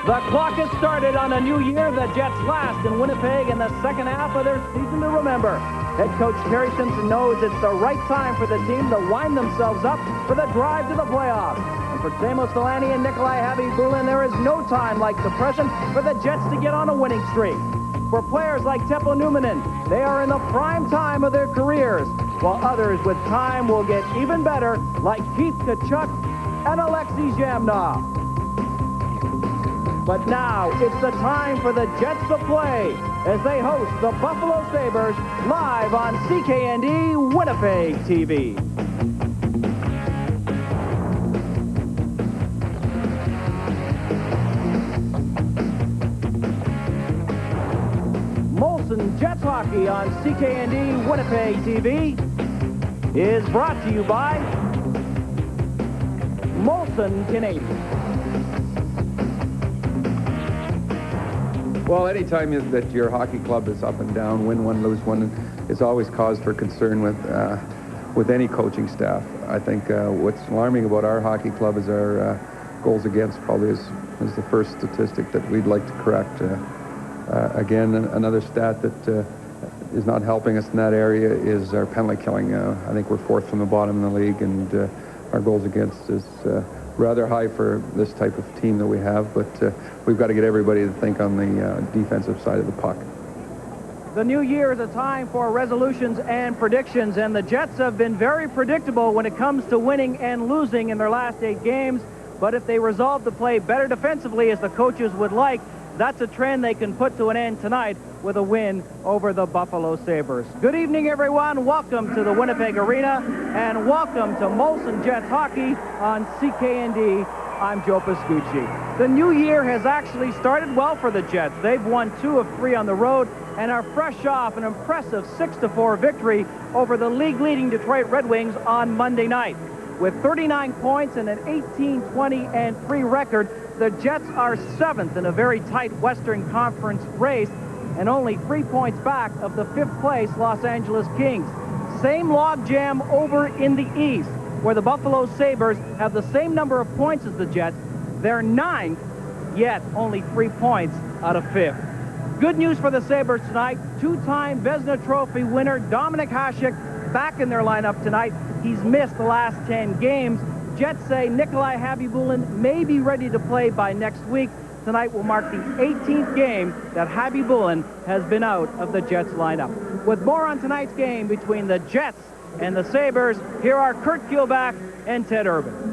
The clock has started on a new year. The Jets last in Winnipeg in the second half of their season to remember. Head coach Terry Simpson knows it's the right time for the team to wind themselves up for the drive to the playoffs. And for Teemu Selanne and Nikolai Habibulin, there is no time like the present for the Jets to get on a winning streak. For players like Teppo Numminen, they are in the prime time of their careers, while others with time will get even better, like Keith Tkachuk and Alexei Zhamnov. But now it's the time for the Jets to play as they host the Buffalo Sabres live on CKND Winnipeg TV. Molson Jets Hockey on CKND Winnipeg TV is brought to you by Molson Canadian. Well, anytime that your hockey club is up and down, win one, lose one, is always cause for concern with any coaching staff. I think what's alarming about our hockey club is our goals against probably is the first statistic that we'd like to correct. Again, another stat that is not helping us in that area is our penalty killing. I think we're fourth from the bottom in the league, and our goals against is rather high for this type of team that we have, but we've got to get everybody to think on the defensive side of the puck. The new year is a time for resolutions and predictions, and the Jets have been very predictable when it comes to winning and losing in their last 8 games, but if they resolve to play better defensively as the coaches would like, that's a trend they can put to an end tonight with a win over the Buffalo Sabres. Good evening, everyone. Welcome to the Winnipeg Arena, and welcome to Molson Jets Hockey on CKND. I'm Joe Pascucci. The new year has actually started well for the Jets. They've won 2 of 3 on the road and are fresh off an impressive 6-4 victory over the league-leading Detroit Red Wings on Monday night. With 39 points and an 18-20-3 record, the Jets are 7th in a very tight Western Conference race and only 3 points back of the 5th place Los Angeles Kings. Same logjam over in the East, where the Buffalo Sabres have the same number of points as the Jets. They're 9th, yet only 3 points out of 5th. Good news for the Sabres tonight. 2-time Vezina Trophy winner Dominik Hasek back in their lineup tonight. He's missed the last 10 games. Jets say Nikolai Habibulin may be ready to play by next week. Tonight will mark the 18th game that Habibulin has been out of the Jets lineup. With more on tonight's game between the Jets and the Sabres, here are Kurt Kielbach and Ted Urban.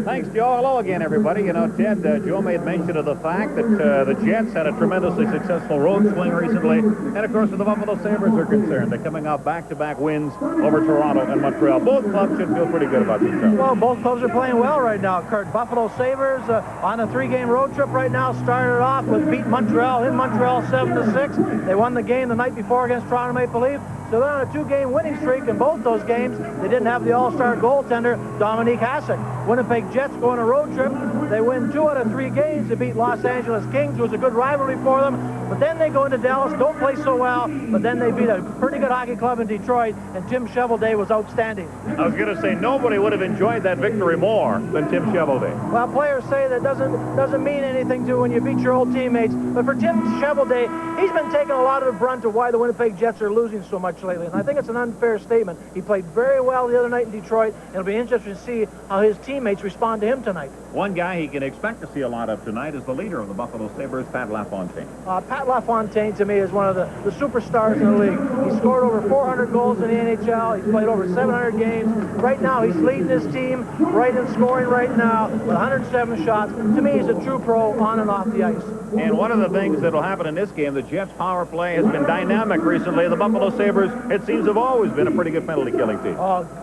Thanks, Joe. Hello again, everybody. You know, Ted, Joe made mention of the fact that the Jets had a tremendously successful road swing recently. And, of course, the Buffalo Sabres are concerned. They're coming off back-to-back wins over Toronto and Montreal. Both clubs should feel pretty good about themselves. Well, both clubs are playing well right now, Kurt. Buffalo Sabres on a 3-game road trip right now started off with beat Montreal in Montreal 7-6. They won the game the night before against Toronto Maple Leafs. So they're on a 2-game winning streak. In both those games, they didn't have the all-star goaltender, Dominik Hasek. Winnipeg Jets go on a road trip. They win 2 out of 3 games. They beat Los Angeles Kings, who was a good rivalry for them. But then they go into Dallas, don't play so well, but then they beat a pretty good hockey club in Detroit, and Tim Shovelday was outstanding. I was going to say, nobody would have enjoyed that victory more than Tim Shovelday. Well, players say that doesn't mean anything to when you beat your old teammates. But for Tim Shovelday, he's been taking a lot of the brunt of why the Winnipeg Jets are losing so much lately. And I think it's an unfair statement. He played very well the other night in Detroit, and it'll be interesting to see how his teammates respond to him tonight. One guy he can expect to see a lot of tonight is the leader of the Buffalo Sabres, Pat LaFontaine. Pat LaFontaine, to me, is one of the superstars in the league. He scored over 400 goals in the NHL. He's played over 700 games. Right now, he's leading his team right in scoring right now with 107 shots. To me, he's a true pro on and off the ice. And one of the things that will happen in this game, the Jets' power play has been dynamic recently. The Buffalo Sabres, it seems, have always been a pretty good penalty-killing team.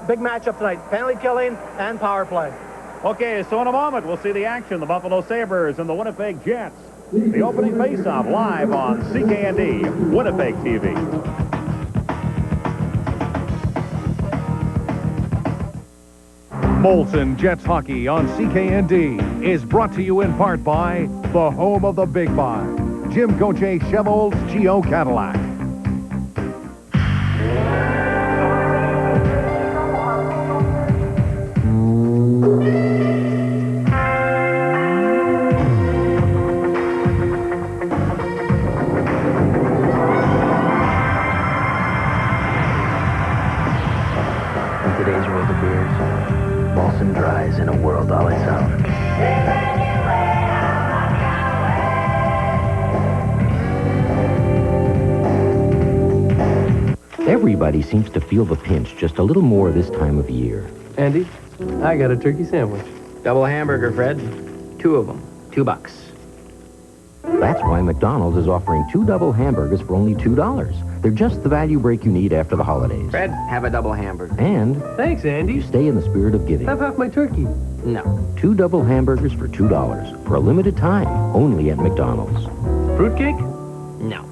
Big matchup tonight. Penalty killing and power play. Okay, so in a moment, we'll see the action. The Buffalo Sabres and the Winnipeg Jets. The opening face-off live on CKND Winnipeg TV. Molson Jets Hockey on CKND is brought to you in part by the home of the Big Buy, Jim Gauthier Cheval's Geo Cadillac. Everybody seems to feel the pinch just a little more this time of year. Andy, I got a turkey sandwich. Double hamburger, Fred. 2 of them. $2. That's why McDonald's is offering 2 double hamburgers for only $2. They're just the value break you need after the holidays. Fred, have a double hamburger. And Thanks, Andy. you stay in the spirit of giving. Have half my turkey. No. 2 double hamburgers for $2 for a limited time, only at McDonald's. Fruitcake? No.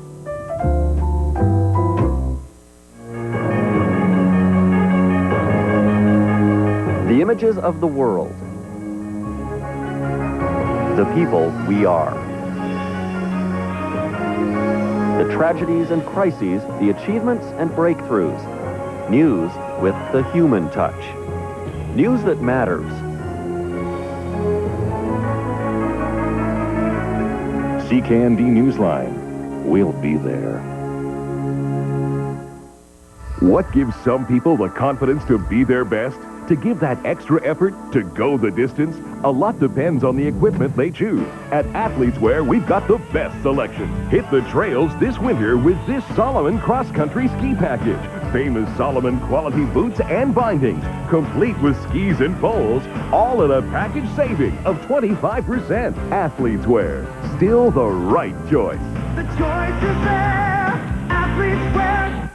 The images of the world. The people we are. The tragedies and crises, the achievements and breakthroughs. News with the human touch. News that matters. CKND Newsline. We'll be there. What gives some people the confidence to be their best? To give that extra effort, to go the distance? A lot depends on the equipment they choose. At Athletes Wear, we've got the best selection. Hit the trails this winter with this Solomon cross-country ski package. Famous Solomon quality boots and bindings, complete with skis and poles, all at a package saving of 25%. Athletes Wear, still the right choice. The choice is there. Athletes Wear.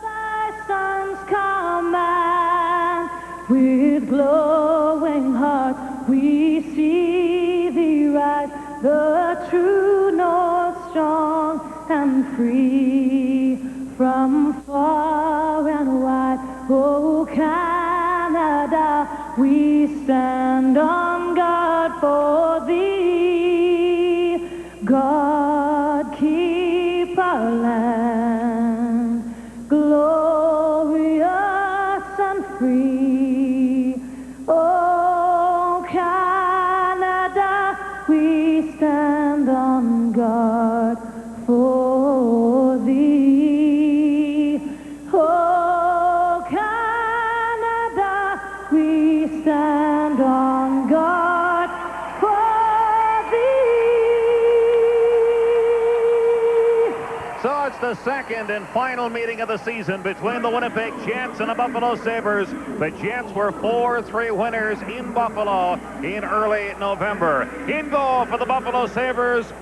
Thy sons command, with glowing heart we see thee rise, the true north, strong and free, from far and wide. Oh, Canada, we stand on guard for thee. God, keep our land glorious and free. Oh, Canada, we stand on guard for thee. Oh, Canada, we stand on guard for thee. So it's the second and final meeting of the season between the Winnipeg Jets and the Buffalo Sabres. The Jets were 4-3 winners in Buffalo in early November. In goal for the Buffalo Sabres,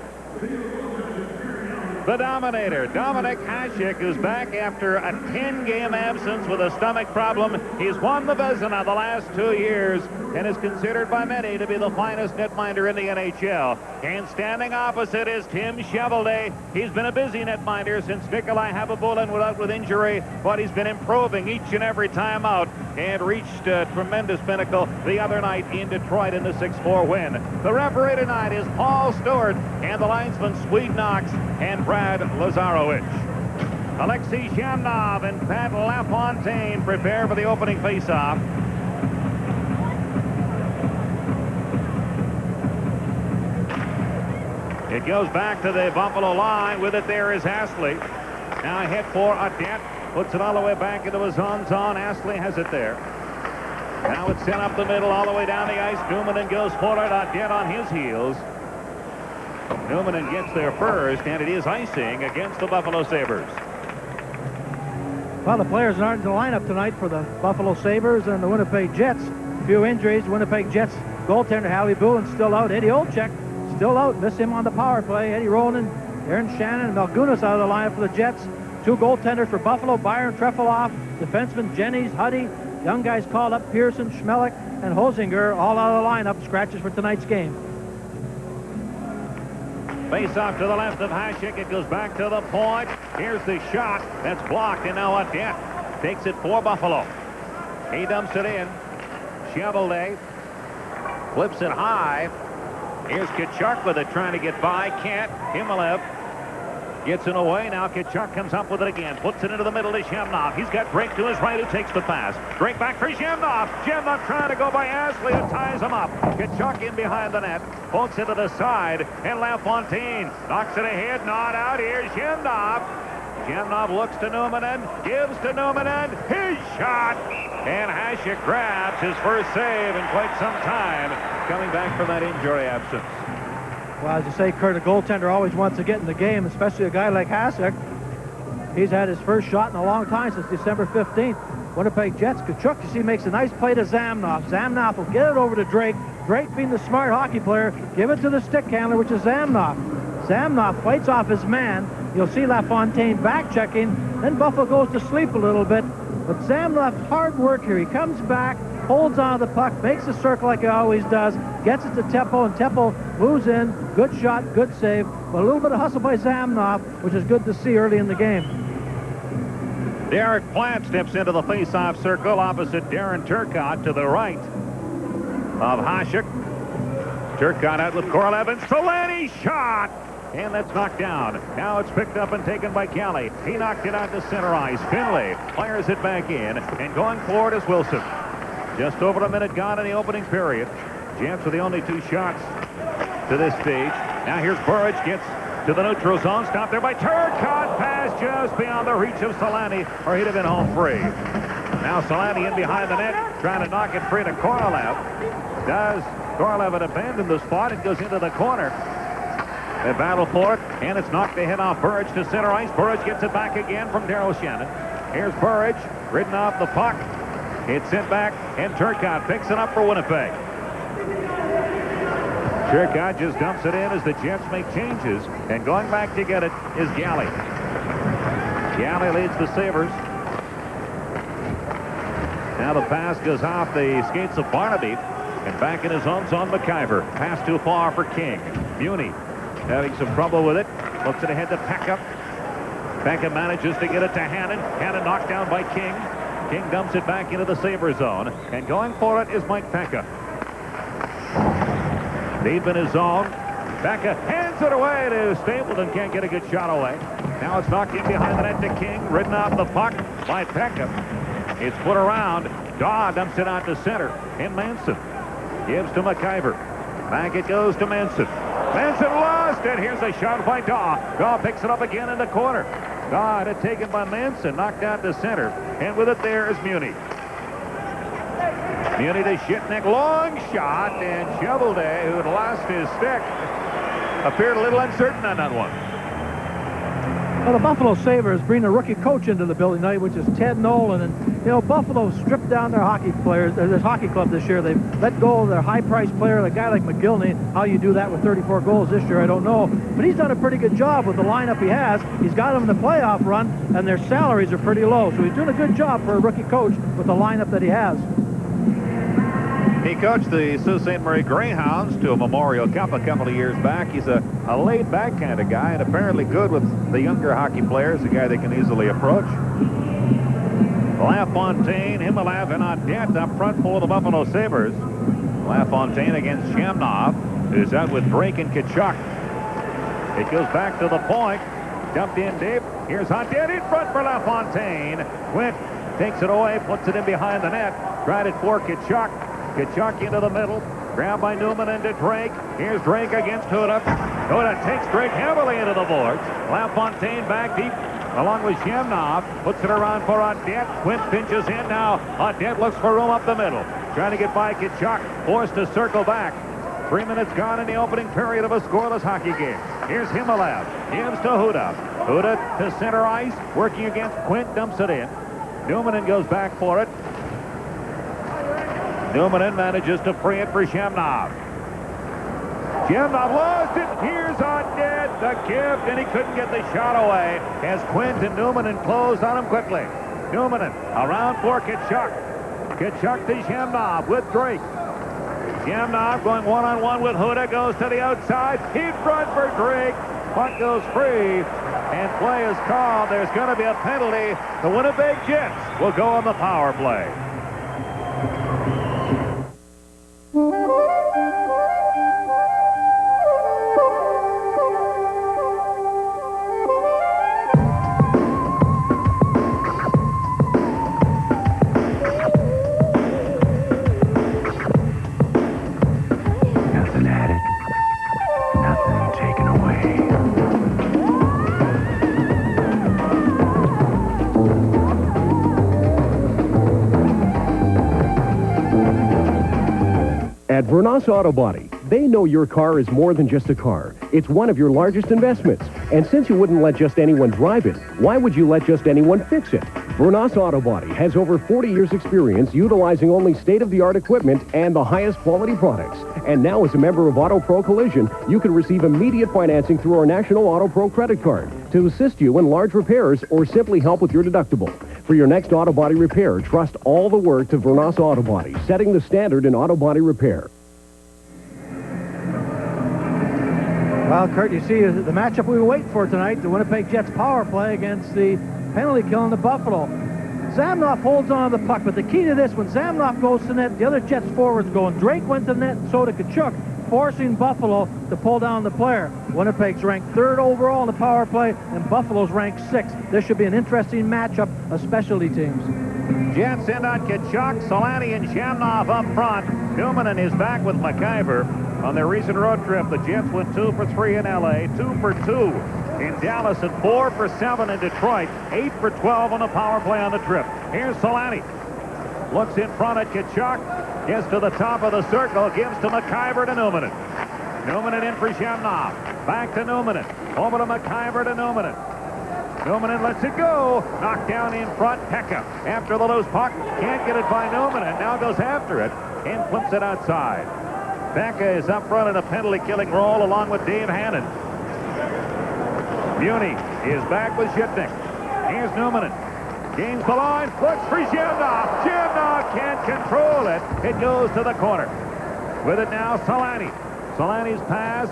the Dominator, Dominic Hasek, is back after a 10-game absence with a stomach problem. He's won the Vezina the last 2 years and is considered by many to be the finest netminder in the NHL. And standing opposite is Tim Cheveldae. He's been a busy netminder since Nikolai Habibulin went out with injury, but he's been improving each and every time out and reached a tremendous pinnacle the other night in Detroit in the 6-4 win. The referee tonight is Paul Stewart and the linesman Swede Knox and Brad Lazarowicz. Alexei Shamnov and Pat LaFontaine prepare for the opening faceoff. It goes back to the Buffalo line. With it there is Astley. Now hit for Audette. Puts it all the way back into his own zone. Astley has it there. Now it's sent up the middle all the way down the ice. Newman goes for it. Audette on his heels. Newman gets there first, and it is icing against the Buffalo Sabres. Well, the players aren't in the lineup tonight for the Buffalo Sabres and the Winnipeg Jets. A few injuries. Winnipeg Jets goaltender Hallie Boolin's still out. Eddie Olczyk still out. Miss him on the power play. Eddie Ronan, Aaron Shannon, and Malgunas out of the lineup for the Jets. 2 goaltenders for Buffalo, Byron Trefilov, defenseman Jennings, Huddy. Young guys called up, Pearson, Schmelik, and Hosinger, all out of the lineup. Scratches for tonight's game. Face off to the left of Hasek. It goes back to the point. Here's the shot. That's blocked, and now Audette takes it for Buffalo. He dumps it in. Cheveldae flips it high. Here's Tkachuk with it, trying to get by. Can't. Himalev gets it away. Now Tkachuk comes up with it again. Puts it into the middle to Shamnov. He's got Drake to his right, who takes the pass. Drake back for Shamnov. Shamnov trying to go by Astley, who ties him up. Tkachuk in behind the net. Pokes it to the side. And LaFontaine knocks it ahead. Not out. Here's Shamnov. Shamnov looks to Newman. Gives to Newman. His shot. And Hasek grabs his first save in quite some time, coming back from that injury absence. Well, as you say, Kurt, a goaltender always wants to get in the game, especially a guy like Hasek. He's had his first shot in a long time, since December 15th. Winnipeg Jets. Kachuk, you see, makes a nice play to Zamnoff. Zamnoff will get it over to Drake. Drake, being the smart hockey player, give it to the stick handler, which is Zamnoff. Zamnoff fights off his man. You'll see LaFontaine back-checking. Then Buffalo goes to sleep a little bit. But Zamnoff, hard work here. He comes back, holds on to the puck, makes a circle like he always does, gets it to Teppo, and Teppo moves in. Good shot, good save. But a little bit of hustle by Zamnoff, which is good to see early in the game. Derek Plant steps into the face-off circle opposite Darren Turcotte to the right of Hasek. Turcotte out with Korolev, and Solani shot! And that's knocked down. Now it's picked up and taken by Kelly. He knocked it out to center ice. Finlay fires it back in, and going forward is Wilson. Just over a minute gone in the opening period. Jets with the only 2 shots to this stage. Now here's Burridge, gets to the neutral zone. Stopped there by Turcotte. Pass just beyond the reach of Solani, or he'd have been home free. Now Solani in behind the net, trying to knock it free to Korolev. Does Korolev abandon the spot? It goes into the corner. They battle for it, and it's knocked the head off Burridge to center ice. Burridge gets it back again from Daryl Shannon. Here's Burridge, ridden off the puck. It's sent back, and Turcotte picks it up for Winnipeg. Turcotte just dumps it in as the Jets make changes, and going back to get it is Galley. Galley leads the Sabres. Now the pass goes off the skates of Barnaby, and back in his own zone, McIver. Pass too far for King. Muni having some trouble with it. Looks it ahead to Pekka. Pekka manages to get it to Hannon. Hannon knocked down by King. King dumps it back into the Sabre zone. And going for it is Mike Pekka. Deep in his zone. Pekka hands it away to Stapleton. Can't get a good shot away. Now it's knocked in behind the net to King. Ridden off the puck by Pekka. It's put around. Daw dumps it out to center. And Manson gives to McIver. Back it goes to Manson. Manson lost it. Here's a shot by Daw. Daw picks it up again in the corner. Daw had it taken by Manson. Knocked out to center. And with it there is Muni. Muni to Shitnick. Long shot. And Shovelday, who had lost his stick, appeared a little uncertain on that one. Well, the Buffalo Sabres bring a rookie coach into the building tonight, which is Ted Nolan. And, you know, Buffalo stripped down their hockey players, their hockey club this year. They've let go of their high-priced player, a guy like McGillney. How you do that with 34 goals this year, I don't know. But he's done a pretty good job with the lineup he has. He's got them in the playoff run, and their salaries are pretty low. So he's doing a good job for a rookie coach with the lineup that he has. He coached the Sault Ste. Marie Greyhounds to a Memorial Cup a couple of years back. He's a laid-back kind of guy, and apparently good with the younger hockey players, a guy they can easily approach. LaFontaine, Himalav, and Audette up front for the Buffalo Sabres. LaFontaine against Shamnov, who's out with Drake and Kachuk. It goes back to the point. Dumped in deep. Here's Audette in front for LaFontaine. Quint takes it away, puts it in behind the net. Tried it for Kachuk. Kachuk into the middle. Grabbed by Newman into Drake. Here's Drake against Huda. Huda takes Drake heavily into the boards. LaFontaine back deep along with Shemnov. Puts it around for Audette. Quint pinches in now. Audette looks for room up the middle. Trying to get by Kachuk. Forced to circle back. 3 minutes gone in the opening period of a scoreless hockey game. Here's Himalav. Gives to Huda. Huda to center ice. Working against Quint. Dumps it in. Newman goes back for it. Newman manages to free it for Shemnov. Shemnov lost it. Here's Audette, the gift, and he couldn't get the shot away as Quint and Newman closed on him quickly. Newman around for Kachuk. Kachuk to Shemnov with Drake. Shemnov going one-on-one with Huda, goes to the outside. In front for Drake. Puck goes free, and play is called. There's going to be a penalty. The Winnipeg Jets will go on the power play. Nothing added, nothing taken away. At Vernas Auto Body, They know your car is more than just a car. It's one of your largest investments. And since you wouldn't let just anyone drive it, why would you let just anyone fix it? Vernas Auto Body has over 40 years experience utilizing only state-of-the-art equipment and the highest quality products. And now as a member of Auto Pro Collision, you can receive immediate financing through our National Auto Pro credit card to assist you in large repairs or simply help with your deductible. For your next auto body repair, trust all the work to Vernas Auto Body, setting the standard in auto body repair. Well, Kurt, you see the matchup we were waiting for tonight, the Winnipeg Jets power play against the penalty kill in the Buffalo. Zamnoff holds on to the puck, but the key to this, when Zamnoff goes to net, the other Jets forwards go, and Drake went to net, and so did Kachuk, forcing Buffalo to pull down the player. Winnipeg's ranked 3rd overall in the power play, and Buffalo's ranked 6th. This should be an interesting matchup of specialty teams. Jets send out Kachuk, Solani, and Zamnoff up front. Newman is back with McIver. On their recent road trip, the Jets went 2 for 3 in L.A., 2 for 2 in Dallas, and 4 for 7 in Detroit, 8 for 12 on the power play on the trip. Here's Solani. Looks in front at Kachuk, gets to the top of the circle, gives to McIver to Newman. Newman in for Zamnoff. Back to Newman. Over to McIver to Newman. Newman lets it go. Knocked down in front. Pekka after the loose puck. Can't get it by Newman. Now goes after it and flips it outside. Pekka is up front in a penalty-killing role along with Dave Hannon. Muni is back with Shipnick. Here's Newman. Gains the line. Looks for Zamnoff. Zamnoff can't control it. It goes to the corner. With it now, Solani. Solani's pass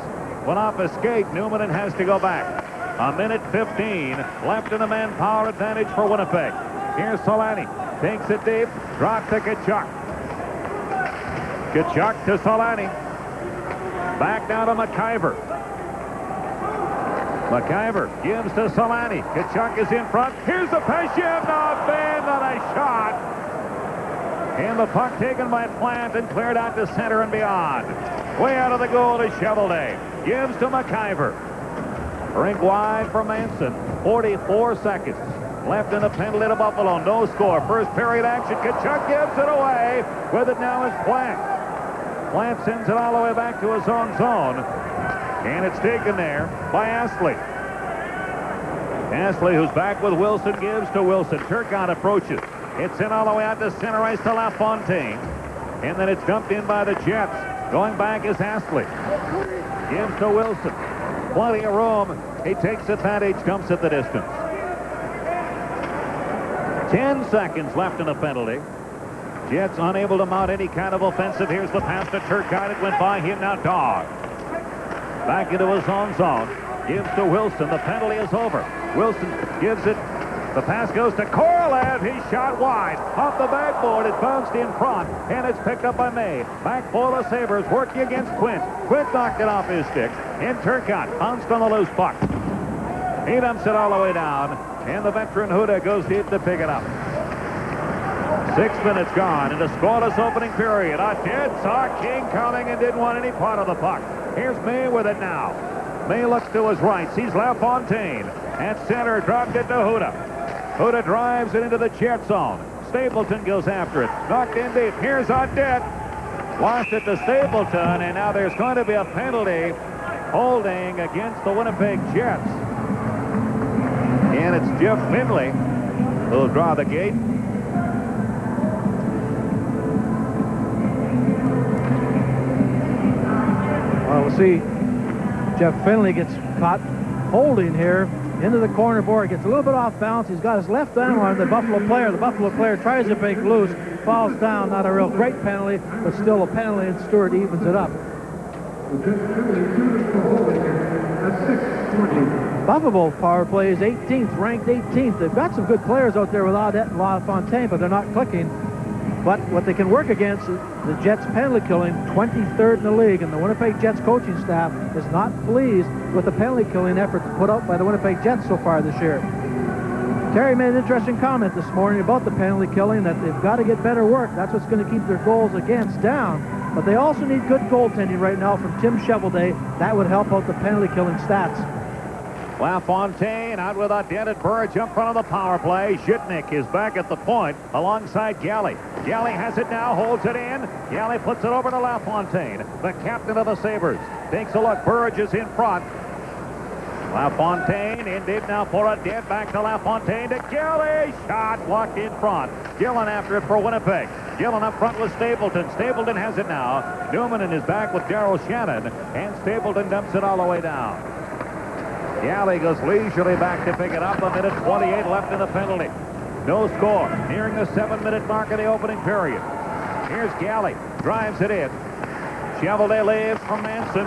went off a skate. Newman has to go back. A minute 15 left in the manpower advantage for Winnipeg. Here's Solani. Takes it deep. Drops to Kachuk. Kachuk to Solani. Back down to McIver. McIver gives to Solani. Kachuk is in front. Here's the pass. Zamnoff banned on a shot. And the puck taken by Plant and cleared out to center and beyond. Way out of the goal is Cheveldae. Gives to McIver. Rink wide for Manson. 44 seconds left in the penalty to Buffalo. No score. First period action. Kachuk gives it away. With it now is Plant. Plant sends it all the way back to his own zone. And it's taken there by Astley. Astley, who's back with Wilson, gives to Wilson. Turcotte approaches. It's in all the way out to center ice to LaFontaine. And then it's dumped in by the Jets. Going back is Astley. Gives to Wilson. Plenty of room. He takes advantage, dumps at the distance. 10 seconds left in the penalty. Jets unable to mount any kind of offensive. Here's the pass to Turcotte. It went by him. Now Dog. Back into his own zone. Gives to Wilson. The penalty is over. Wilson gives it. The pass goes to Korolev. He's shot wide. Off the backboard. It bounced in front. And it's picked up by May. Back for the Sabres. Working against Quint. Quint knocked it off his stick. And Turcotte bounced on the loose puck. He dumps it all the way down. And the veteran Huda goes deep to pick it up. 6 minutes gone in the scoreless opening period. A dead saw King coming and didn't want any part of the puck. Here's May with it now. May looks to his right. Sees LaFontaine. At center, dropped it to Huda. Huda drives it into the Jet zone. Stapleton goes after it. Knocked in deep. Here's Audette. Lost it to Stapleton, and now there's going to be a penalty holding against the Winnipeg Jets. And it's Jeff Finley who'll draw the gate. Well, we'll see. Jeff Finley gets caught holding here into the corner board. Gets a little bit off balance. He's got his left arm on the Buffalo player. The Buffalo player tries to break loose, falls down. Not a real great penalty, but still a penalty, and Stewart evens it up. Buffalo power play is 18th, ranked 18th. They've got some good players out there with Audette and LaFontaine, but they're not clicking. But what they can work against is the Jets penalty killing, 23rd in the league, and the Winnipeg Jets coaching staff is not pleased with the penalty killing efforts put out by the Winnipeg Jets so far this year. Terry made an interesting comment this morning about the penalty killing, that they've got to get better work. That's what's going to keep their goals against down. But they also need good goaltending right now from Tim Cheveldae. That would help out the penalty killing stats. LaFontaine out with a dented Burridge up front of the power play. Zhitnik is back at the point alongside Galley. Galley has it now, holds it in. Galley puts it over to LaFontaine, the captain of the Sabres. Takes a look. Burridge is in front. LaFontaine indeed now for a dead back to LaFontaine to Galley. Shot blocked in front. Gillen after it for Winnipeg. Gillen up front with Stapleton. Stapleton has it now. Newman in his back with Daryl Shannon. And Stapleton dumps it all the way down. Galley goes leisurely back to pick it up. A minute 28 left in the penalty. No score. Nearing the 7-minute mark of the opening period. Here's Galley. Drives it in. Chevalier leaves from Manson.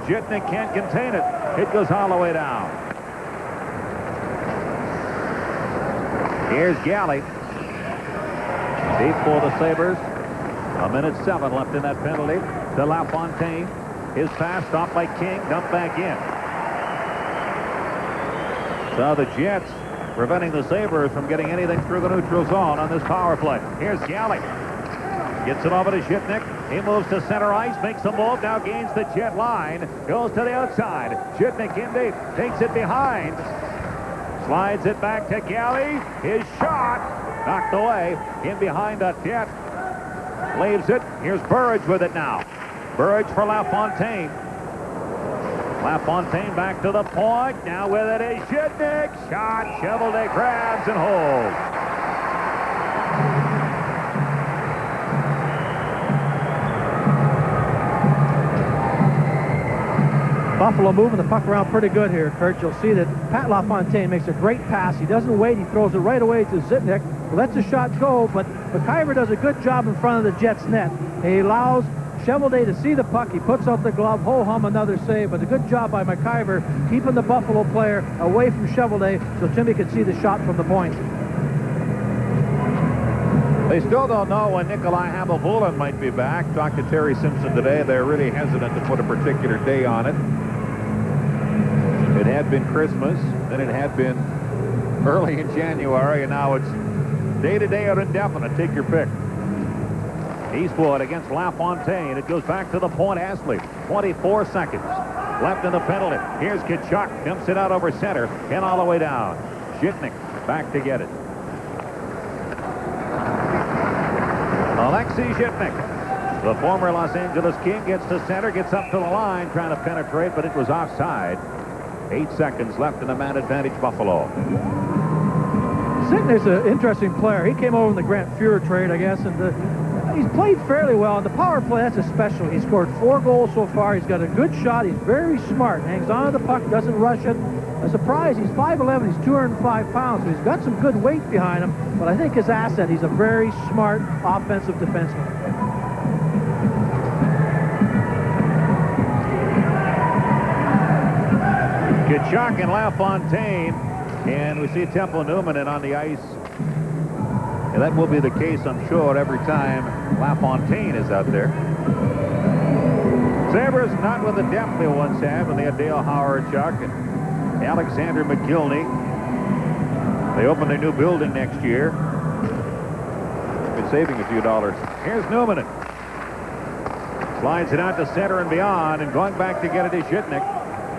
Zhitnik can't contain it. It goes all the way down. Here's Galley. Deep for the Sabres. A minute 7 left in that penalty. To LaFontaine. His pass stopped by King. Dumped back in. So the Jets preventing the Sabres from getting anything through the neutral zone on this power play. Here's Galley. Gets it over to Zhitnik. He moves to center ice, makes a move, now gains the Jet line. Goes to the outside. Zhitnik in deep. Takes it behind. Slides it back to Galley. His shot knocked away. In behind a Jet. Leaves it. Here's Burridge with it now. Burridge for LaFontaine. LaFontaine back to the point. Now with it is Zhitnik. Shot. Chevalier grabs and holds. Buffalo moving the puck around pretty good here, Kurt. You'll see that Pat LaFontaine makes a great pass. He doesn't wait. He throws it right away to Zhitnik. Lets the shot go, but McIver does a good job in front of the Jets' net. He allows Chevalier to see the puck. He puts out the glove. Ho-hum, another save. But a good job by McIver keeping the Buffalo player away from Chevalier so Timmy could see the shot from the point. They still don't know when Nikolai Hamilvolin might be back. Talked to Terry Simpson today. They're really hesitant to put a particular day on it. It had been Christmas, then it had been early in January, and now it's day-to-day or indefinite. Take your pick. Eastwood against LaFontaine. It goes back to the point. Astley, 24 seconds left in the penalty. Here's Tkachuk. Dumps it out over center and all the way down. Zhitnik back to get it. Alexei Zhitnik, the former Los Angeles King, gets to center, gets up to the line, trying to penetrate, but it was offside. 8 seconds left in the man advantage Buffalo. Zhitnik's an interesting player. He came over in the Grant Fuhrer trade, I guess, and he's played fairly well. On the power play, that's a special. He's scored 4 goals so far. He's got a good shot. He's very smart. Hangs on to the puck, doesn't rush it. A surprise, he's 5'11", he's 205 pounds, so he's got some good weight behind him, but I think his asset, he's a very smart offensive defenseman. Tkachuk and LaFontaine, and we see Temple Newman in on the ice. And that will be the case, I'm sure, every time LaFontaine is out there. Sabres not with the depth they once had when they had Dale Howard-Chuck and Alexander McGillney. They open their new building next year. Been saving a few dollars. Here's Newman. Slides it out to center and beyond, and going back to get it is Zhitnik.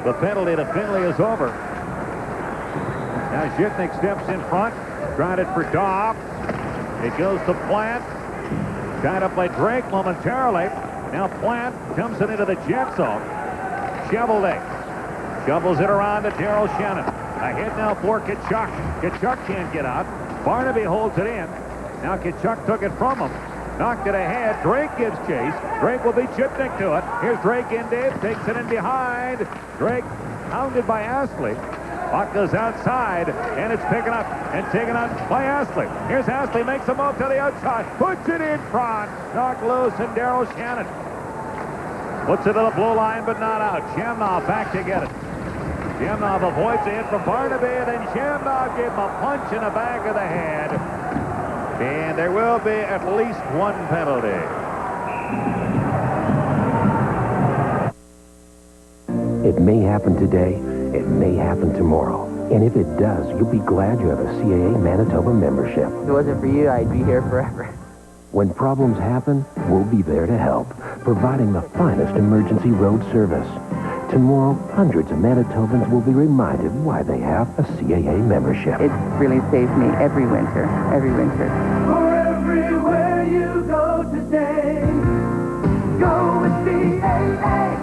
The penalty to Finley is over. Now Zhitnik steps in front. Tried it for Daub. It goes to Plant. Tied up by Drake momentarily. Now Plant dumps it into the Jet zone. Chevalier shovels it around to Daryl Shannon. A hit now for Tkachuk. Tkachuk can't get out. Barnaby holds it in. Now Tkachuk took it from him. Knocked it ahead. Drake gives chase. Drake will beat Zhitnik to it. Here's Drake in deep. Takes it in behind. Drake hounded by Astley. Puck goes outside, and it's picking up and taken on by Astley. Here's Astley, makes a move to the outside. Puts it in front. Knocked loose, and Daryl Shannon puts it to the blue line, but not out. Shamnov back to get it. Shamnov avoids a hit from Barnaby, and then Shamnov gave him a punch in the back of the head. And there will be at least one penalty. It may happen today, it may happen tomorrow. And if it does, you'll be glad you have a CAA Manitoba membership. If it wasn't for you, I'd be here forever. When problems happen, we'll be there to help, providing the finest emergency road service. Tomorrow, hundreds of Manitobans will be reminded why they have a CAA membership. It really saves me every winter, every winter. For everywhere you go today, go with CAA.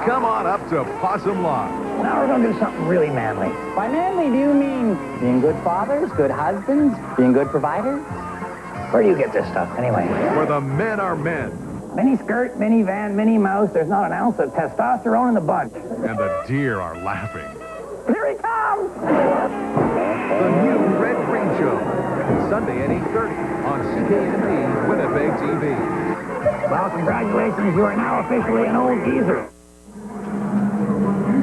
Come on up to Possum Lodge. Now we're going to do something really manly. By manly, do you mean being good fathers, good husbands, being good providers? Where do you get this stuff, anyway? Where the men are men. Mini skirt, minivan, Minnie Mouse, there's not an ounce of testosterone in the bunch. And the deer are laughing. Here he comes! The new Red Green Show. Sunday at 8:30 on CKND Winnipeg TV. Well, congratulations, you are now officially an old geezer.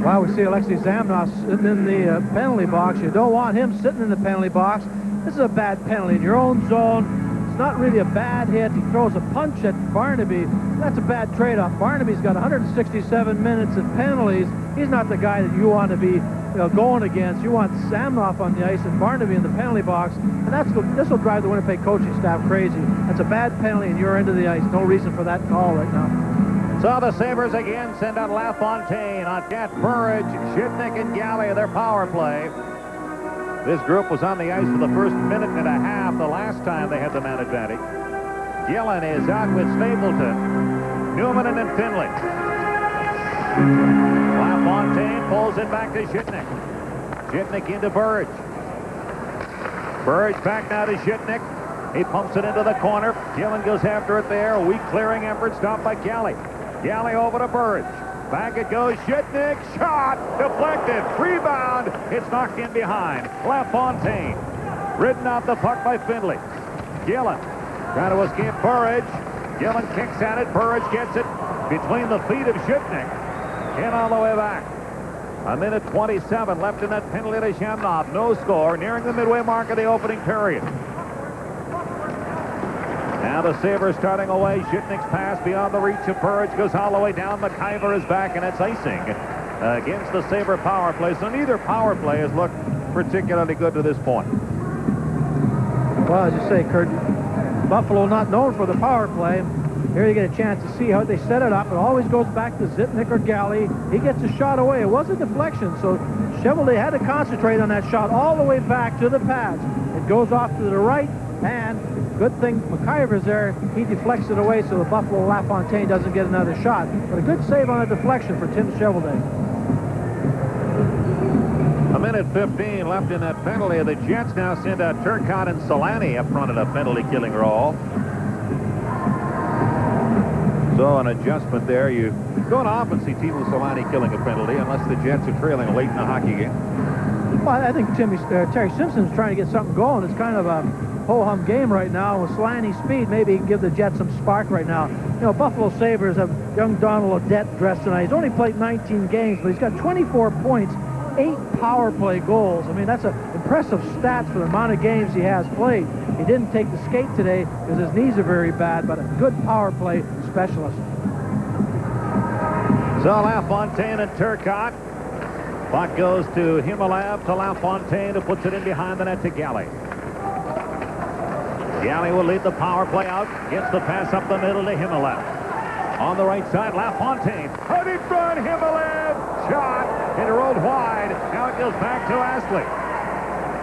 Wow, we see Alexei Zamnos sitting in the penalty box. You don't want him sitting in the penalty box. This is a bad penalty in your own zone. It's not really a bad hit. He throws a punch at Barnaby. That's a bad trade-off. Barnaby's got 167 minutes of penalties. He's not the guy that you want to be going against. You want Samnoff on the ice and Barnaby in the penalty box. And this will drive the Winnipeg coaching staff crazy. That's a bad penalty and you're into the ice. No reason for that call right now. So the Sabres again send out LaFontaine on Cat Burridge, Shitnik, and Galley their power play. This group was on the ice for the first minute and a half the last time they had the man advantage. Gillen is out with Stapleton, Newman, and then Finley. LaFontaine pulls it back to Shitnik. Shitnik into Burridge. Burridge back now to Shitnik. He pumps it into the corner. Gillen goes after it there. A weak clearing effort stopped by Galley. Galley over to Burridge. Back it goes. Shitnik. Shot. Deflected. Rebound. It's knocked in behind. LaFontaine. Ridden out the puck by Finley. Gillen trying to escape Burridge. Gillen kicks at it. Burridge gets it between the feet of Shitnik. In all the way back. A minute 27 left in that penalty to Shamnov. No score. Nearing the midway mark of the opening period. Now the Sabres starting away. Shitnik's pass beyond the reach of Burridge goes all the way down. McIver is back, and it's icing against the Sabre power play. So neither power play has looked particularly good to this point. Well, as you say, Kurt, Buffalo not known for the power play. Here you get a chance to see how they set it up. It always goes back to Zitnik or Galley. He gets a shot away. It was a deflection, so Chevrolet had to concentrate on that shot all the way back to the pads. It goes off to the right, and good thing McIver's there. He deflects it away so the Buffalo LaFontaine doesn't get another shot. But a good save on a deflection for Tim Chevrolet. A minute 15 left in that penalty. The Jets now send out Turcotte and Solani up front of the penalty-killing role. So an adjustment there. You don't often see Timo Solani killing a penalty unless the Jets are trailing late in the hockey game. Well, I think Terry Simpson's trying to get something going. It's kind of a ho-hum game right now. With Solani's speed, maybe he can give the Jets some spark right now. You know, Buffalo Sabres have young Donald Odette dressed tonight. He's only played 19 games, but he's got 24 points, 8 power play goals. I mean, that's an impressive stats for the amount of games he has played. He didn't take the skate today because his knees are very bad, but a good power play specialist. So LaFontaine and Turcotte. Puck goes to Himalav, to LaFontaine, who puts it in behind the net to Galley. Galley will lead the power play out. Gets the pass up the middle to Himalav. On the right side, LaFontaine. Out in front, Himalav. Shot. It rolled wide. Now it goes back to Astley.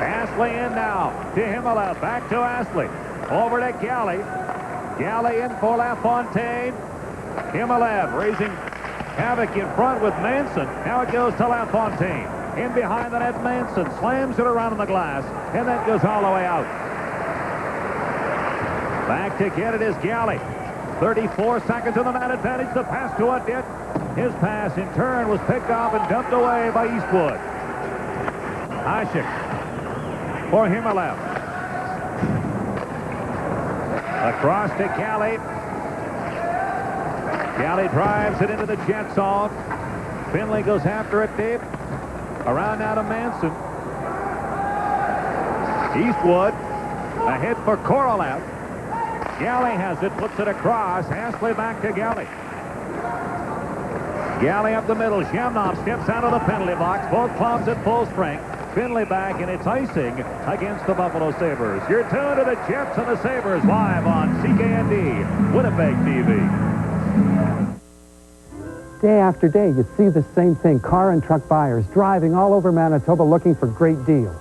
Astley in now to Himalav. Back to Astley. Over to Galley. Galley in for LaFontaine. Himalav raising havoc in front with Manson. Now it goes to LaFontaine. In behind the net, Manson slams it around on the glass, and that goes all the way out. Back to get it is Galley. 34 seconds of the man advantage. The pass to Odette. His pass in turn was picked off and dumped away by Eastwood. Hasek for Himalav. Across to Galley. Galley drives it into the Jet zone. Finley goes after it deep. Around now to Manson. Eastwood ahead for Korolev. Galley has it, puts it across. Astley back to Galley. Galley up the middle. Shamnov steps out of the penalty box. Both clubs at full strength. Finley back, and it's icing against the Buffalo Sabres. You're tuned to the Jets and the Sabres live on CKND Winnipeg TV. Day after day, you see the same thing. Car and truck buyers driving all over Manitoba looking for great deals,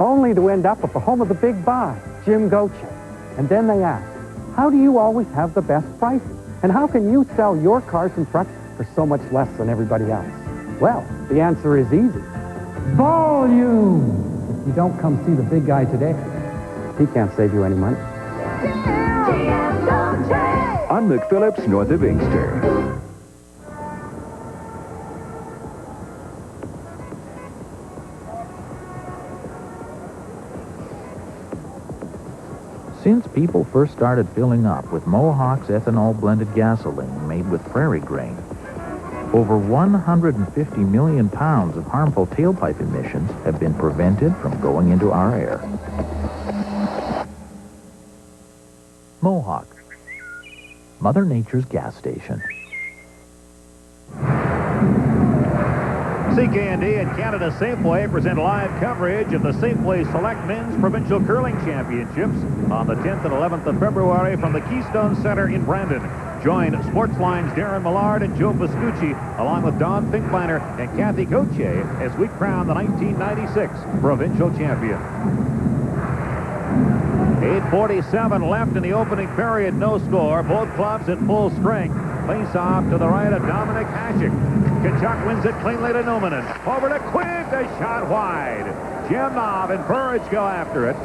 only to end up at the home of the big buy, Jim Goche. And then they ask, how do you always have the best prices? And how can you sell your cars and trucks for so much less than everybody else? Well, the answer is easy. Volume! If you don't come see the big guy today, he can't save you any money. On McPhillips, north of Inkster. Since people first started filling up with Mohawk's ethanol-blended gasoline made with prairie grain, over 150 million pounds of harmful tailpipe emissions have been prevented from going into our air. Mohawk, Mother Nature's gas station. CK&D and Canada Safeway present live coverage of the Safeway Select Men's Provincial Curling Championships on the 10th and 11th of February from the Keystone Center in Brandon. Join Sportsline's Darren Millard and Joe Vescucci, along with Don Finkbeiner and Kathy Gauthier, as we crown the 1996 Provincial Champion. 8:47 left in the opening period, no score. Both clubs at full strength. Face off to the right of Dominic Hasek. Tkachuk wins it cleanly to Numanen. Over to Quint, a shot wide. Jemnov and Burridge go after it.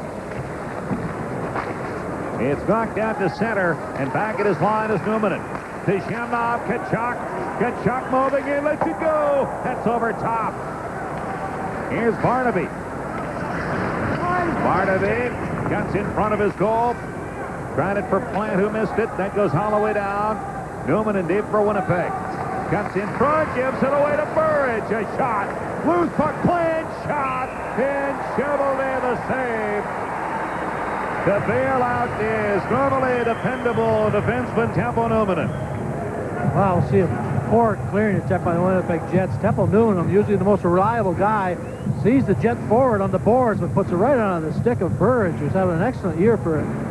It's knocked out to center, and back at his line is Numanen. To Jemnov, Tkachuk. Tkachuk moving in, lets it go. That's over top. Here's Barnaby. Barnaby cuts in front of his goal. Tried it for Plant, who missed it. That goes Holloway down. Newman and deep for Winnipeg. Cuts in front, gives it away to Burridge. A shot. Loose puck, Plant, shot. And Chevrolet the save. The bailout is normally dependable defenseman Temple Newman. Wow, we'll see a poor clearing attempt by the Winnipeg Jets. Temple Newman, usually the most reliable guy, sees the Jet forward on the boards, but puts it right on the stick of Burridge, who's having an excellent year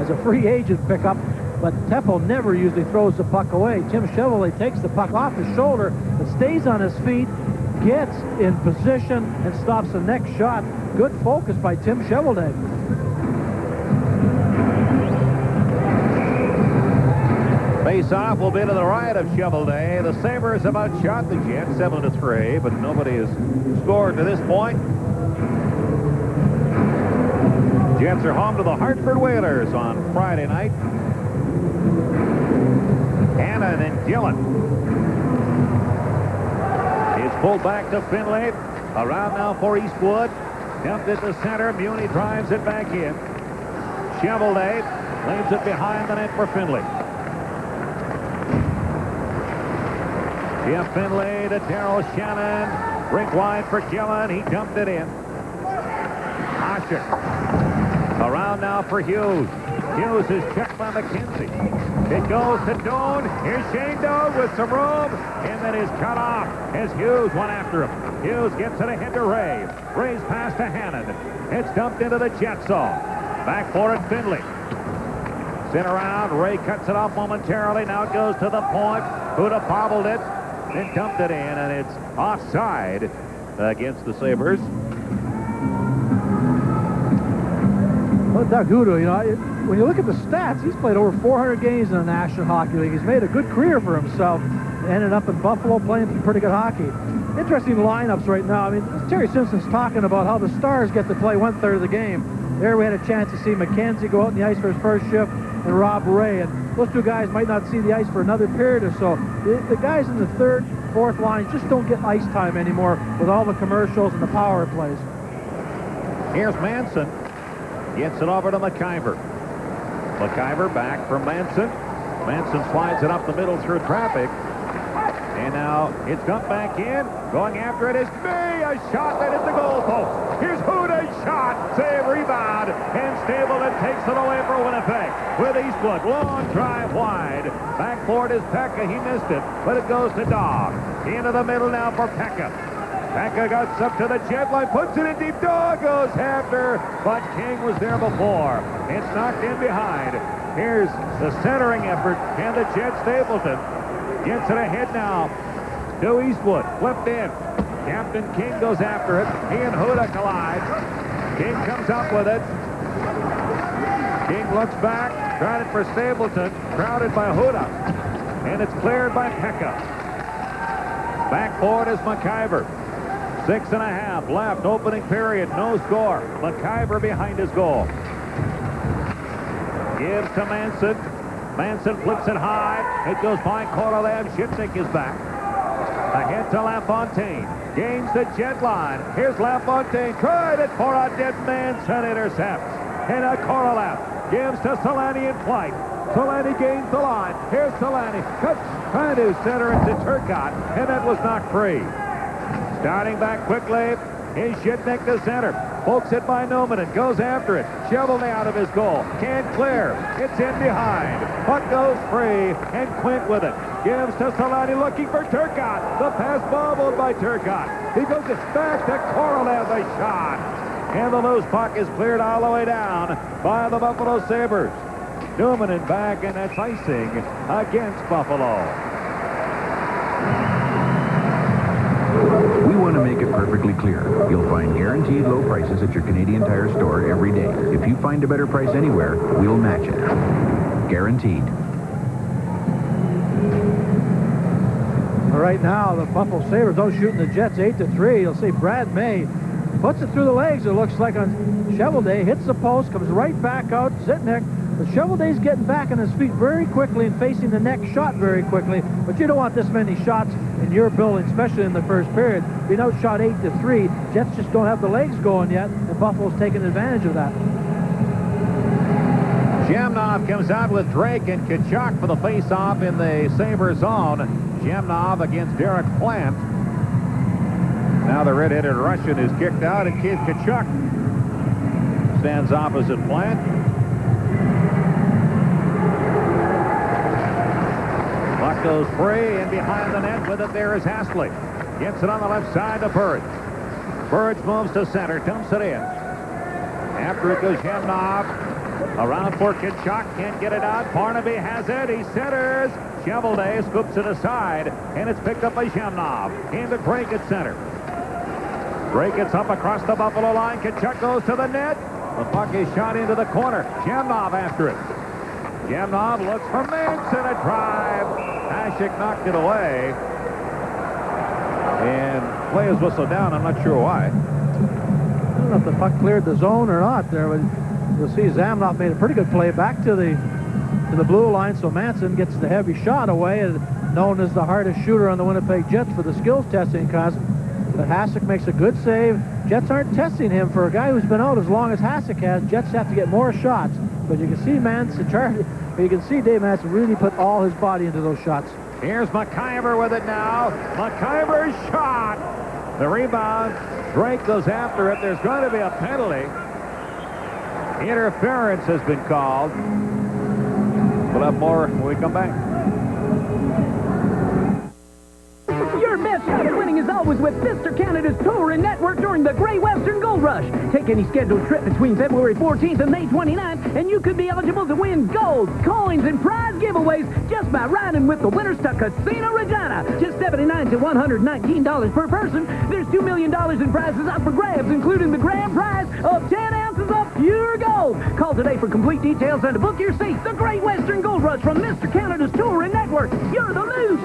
as a free agent pickup. But Temple never usually throws the puck away. Tim Chevrolet takes the puck off his shoulder, but stays on his feet, gets in position, and stops the next shot. Good focus by Tim Chevrolet. Face-off will be to the right of Chevrolet. The Sabres have outshot the Jets 7-3, but nobody has scored to this point. Jets are home to the Hartford Whalers on Friday night. Hannon and Gillen. It's pulled back to Finlay. Around now for Eastwood. Dumped it to center. Muni drives it back in. Chevrolet leaves it behind the net for Finlay. Jeff Finlay to Darryl Shannon. Rink wide for Gillen. He dumped it in. Hasek. Around now for Hughes. Hughes is checked by McKenzie. It goes to Doan. Here's Shane Doan with some room. And then is cut off as Hughes went after him. Hughes gets it ahead to Ray. Ray's pass to Hannon. It's dumped into the jet zone. Back for it, Finlay. Sent around. Ray cuts it off momentarily. Now it goes to the point. Huda bobbled it. Then dumped it in, and it's offside against the Sabres. Well, Doug Huda, you know, when you look at the stats, he's played over 400 games in the National Hockey League. He's made a good career for himself. Ended up in Buffalo playing some pretty good hockey. Interesting lineups right now. I mean, Terry Simpson's talking about how the Stars get to play 1/3 of the game. There we had a chance to see McKenzie go out in the ice for his first shift, and Rob Ray. And those two guys might not see the ice for another period or so. The guys in the third, fourth lines just don't get ice time anymore with all the commercials and the power plays. Here's Manson. Gets it over to McIver. McIver back from Manson. Manson slides it up the middle through traffic. And now it's dumped back in. Going after it is May. A shot that hits the goal post. Here's Huda's shot. Save, rebound. And Stapleton takes it away for Winnipeg. With Eastwood. Long drive wide. Back for it is Pekka. He missed it. But it goes to Dog. Into the middle now for Pekka. Pekka gets up to the jet line. Puts it in deep. Dog goes after. But King was there before. It's knocked in behind. Here's the centering effort. And the Jet Stapleton gets it ahead now. to Eastwood. Flipped in. Captain King goes after it. He and Huda collide. King comes up with it. King looks back. Tried it for Stapleton. Crowded by Huda. And it's cleared by Pekka. Back forward is McIver. 6.5 left. Opening period. No score. McIver behind his goal. Gives to Manson. Manson flips it high. It goes by Korolev. Shipnick is back. Ahead to LaFontaine. Gains the jet line. Here's LaFontaine. Tried it for a dead man. Son intercepts. And a Korolev gives to Solani in flight. Solani gains the line. Here's Solani. Cuts. Trying to center it to Turcotte. And that was knocked free. Starting back quickly is Shipnick to center. Pokes it by Newman and goes after it. Cheveldae out of his goal. Can't clear. It's in behind. Puck goes free. And Quint with it. Gives to Solani looking for Turcotte. The pass bobbled by Turcotte. He goes back to Korolev. A shot. And the loose puck is cleared all the way down by the Buffalo Sabres. Newman in back, and that's icing against Buffalo. We want to make it perfectly clear. You'll find guaranteed low prices at your Canadian Tire store every day. If you find a better price anywhere, we'll match it. Guaranteed. Right now, the Buffalo Sabres don't shoot in the Jets 8-3. You'll see Brad May puts it through the legs, it looks like, on Cheveldae. Hits the post, comes right back out. Zitnik. But Cheveldae's getting back on his feet very quickly and facing the next shot very quickly. But you don't want this many shots in your building, especially in the first period. Being outshot 8-3, Jets just don't have the legs going yet, and Buffalo's taking advantage of that. Jamnov comes out with Drake and Kachuk for the face-off in the Sabre zone. Jamnov against Derek Plant. Now the red-headed Russian is kicked out, and Keith Kachuk stands opposite Plant. Puck goes free, and behind the net with it there is Hasley. Gets it on the left side to Burridge. Burridge moves to center, dumps it in. After it goes Jamnov. Around for Kachuk, can't get it out. Barnaby has it, he centers. Cheveldae scoops it aside, and it's picked up by Jamnov. Into Drake at center. Drake gets up across the Buffalo line. Kachuk goes to the net. The puck is shot into the corner. Jamnov after it. Jamnov looks for Manson, a drive. Hasek knocked it away. And play is whistled down. I'm not sure why. I don't know if the puck cleared the zone or not there, but you'll see Zamnoff made a pretty good play back to the blue line, so Manson gets the heavy shot away, and known as the hardest shooter on the Winnipeg Jets for the skills testing contest. But Hasek makes a good save. Jets aren't testing him. For a guy who's been out as long as Hasek has, Jets have to get more shots. But you can see Manson, you can see Dave Manson really put all his body into those shots. Here's McIver with it now. McIver's shot. The rebound. Drake goes after it. There's going to be a penalty. Interference has been called. We'll have more when we come back. Your best shot at winning is always with Mr. Canada's Touring Network during the Great Western Gold Rush. Take any scheduled trip between February 14th and May 29th, and you could be eligible to win gold, coins, and prize giveaways just by riding with the winners to Casino Regina. Just $79 to $119 per person. There's $2 million in prizes up for grabs, including the grand prize of 10 ounces of pure gold. Call today for complete details and to book your seat. The Great Western Gold Rush from Mr. Canada's Touring Network. You're the moose.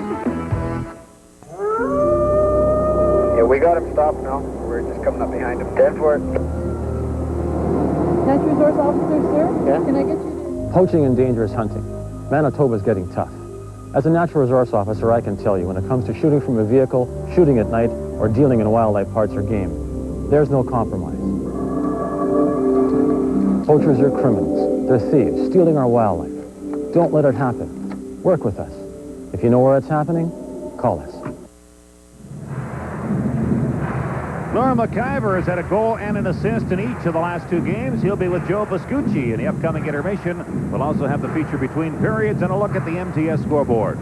Yeah, we got him stopped now. We're just coming up behind him. 10 for it. Natural Resource Officer, sir? Yeah? Can I get you? Poaching and dangerous hunting. Manitoba's getting tough. As a natural resource officer, I can tell you, when it comes to shooting from a vehicle, shooting at night, or dealing in wildlife parts or game, there's no compromise. Poachers are criminals. They're thieves, stealing our wildlife. Don't let it happen. Work with us. If you know where it's happening, call us. Norm McIver has had a goal and an assist in each of the last two games. He'll be with Joe Pascucci in the upcoming intermission. We'll also have the feature between periods and a look at the MTS scoreboard.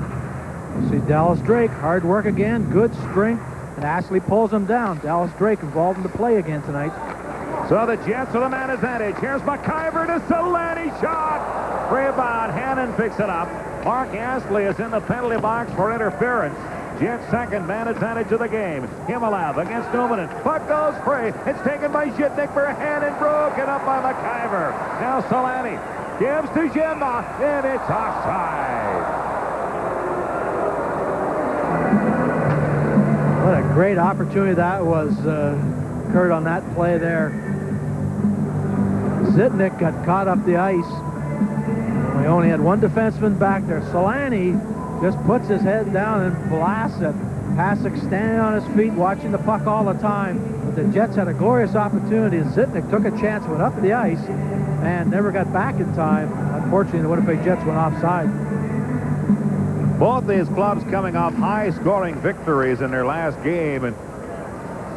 You see Dallas Drake, hard work again, good strength, and Ashley pulls him down. Dallas Drake involved in the play again tonight. So the Jets with a man advantage. Here's McIver to Solani. Shot. Rebound. Hannon picks it up. Mark Astley is in the penalty box for interference. Jets' second man advantage of the game. Himalav against Newman. Puck goes free. It's taken by Zhitnik for a hand and broken up by McIver. Now Solani gives to Jemma, and it's offside. What a great opportunity that was, Kurt, on that play there. Zhitnik got caught up the ice. We only had one defenseman back there. Solani just puts his head down and blasts it. Hasek standing on his feet, watching the puck all the time. But the Jets had a glorious opportunity. Zhitnik took a chance, went up the ice, and never got back in time. Unfortunately, the Winnipeg Jets went offside. Both these clubs coming off high-scoring victories in their last game, and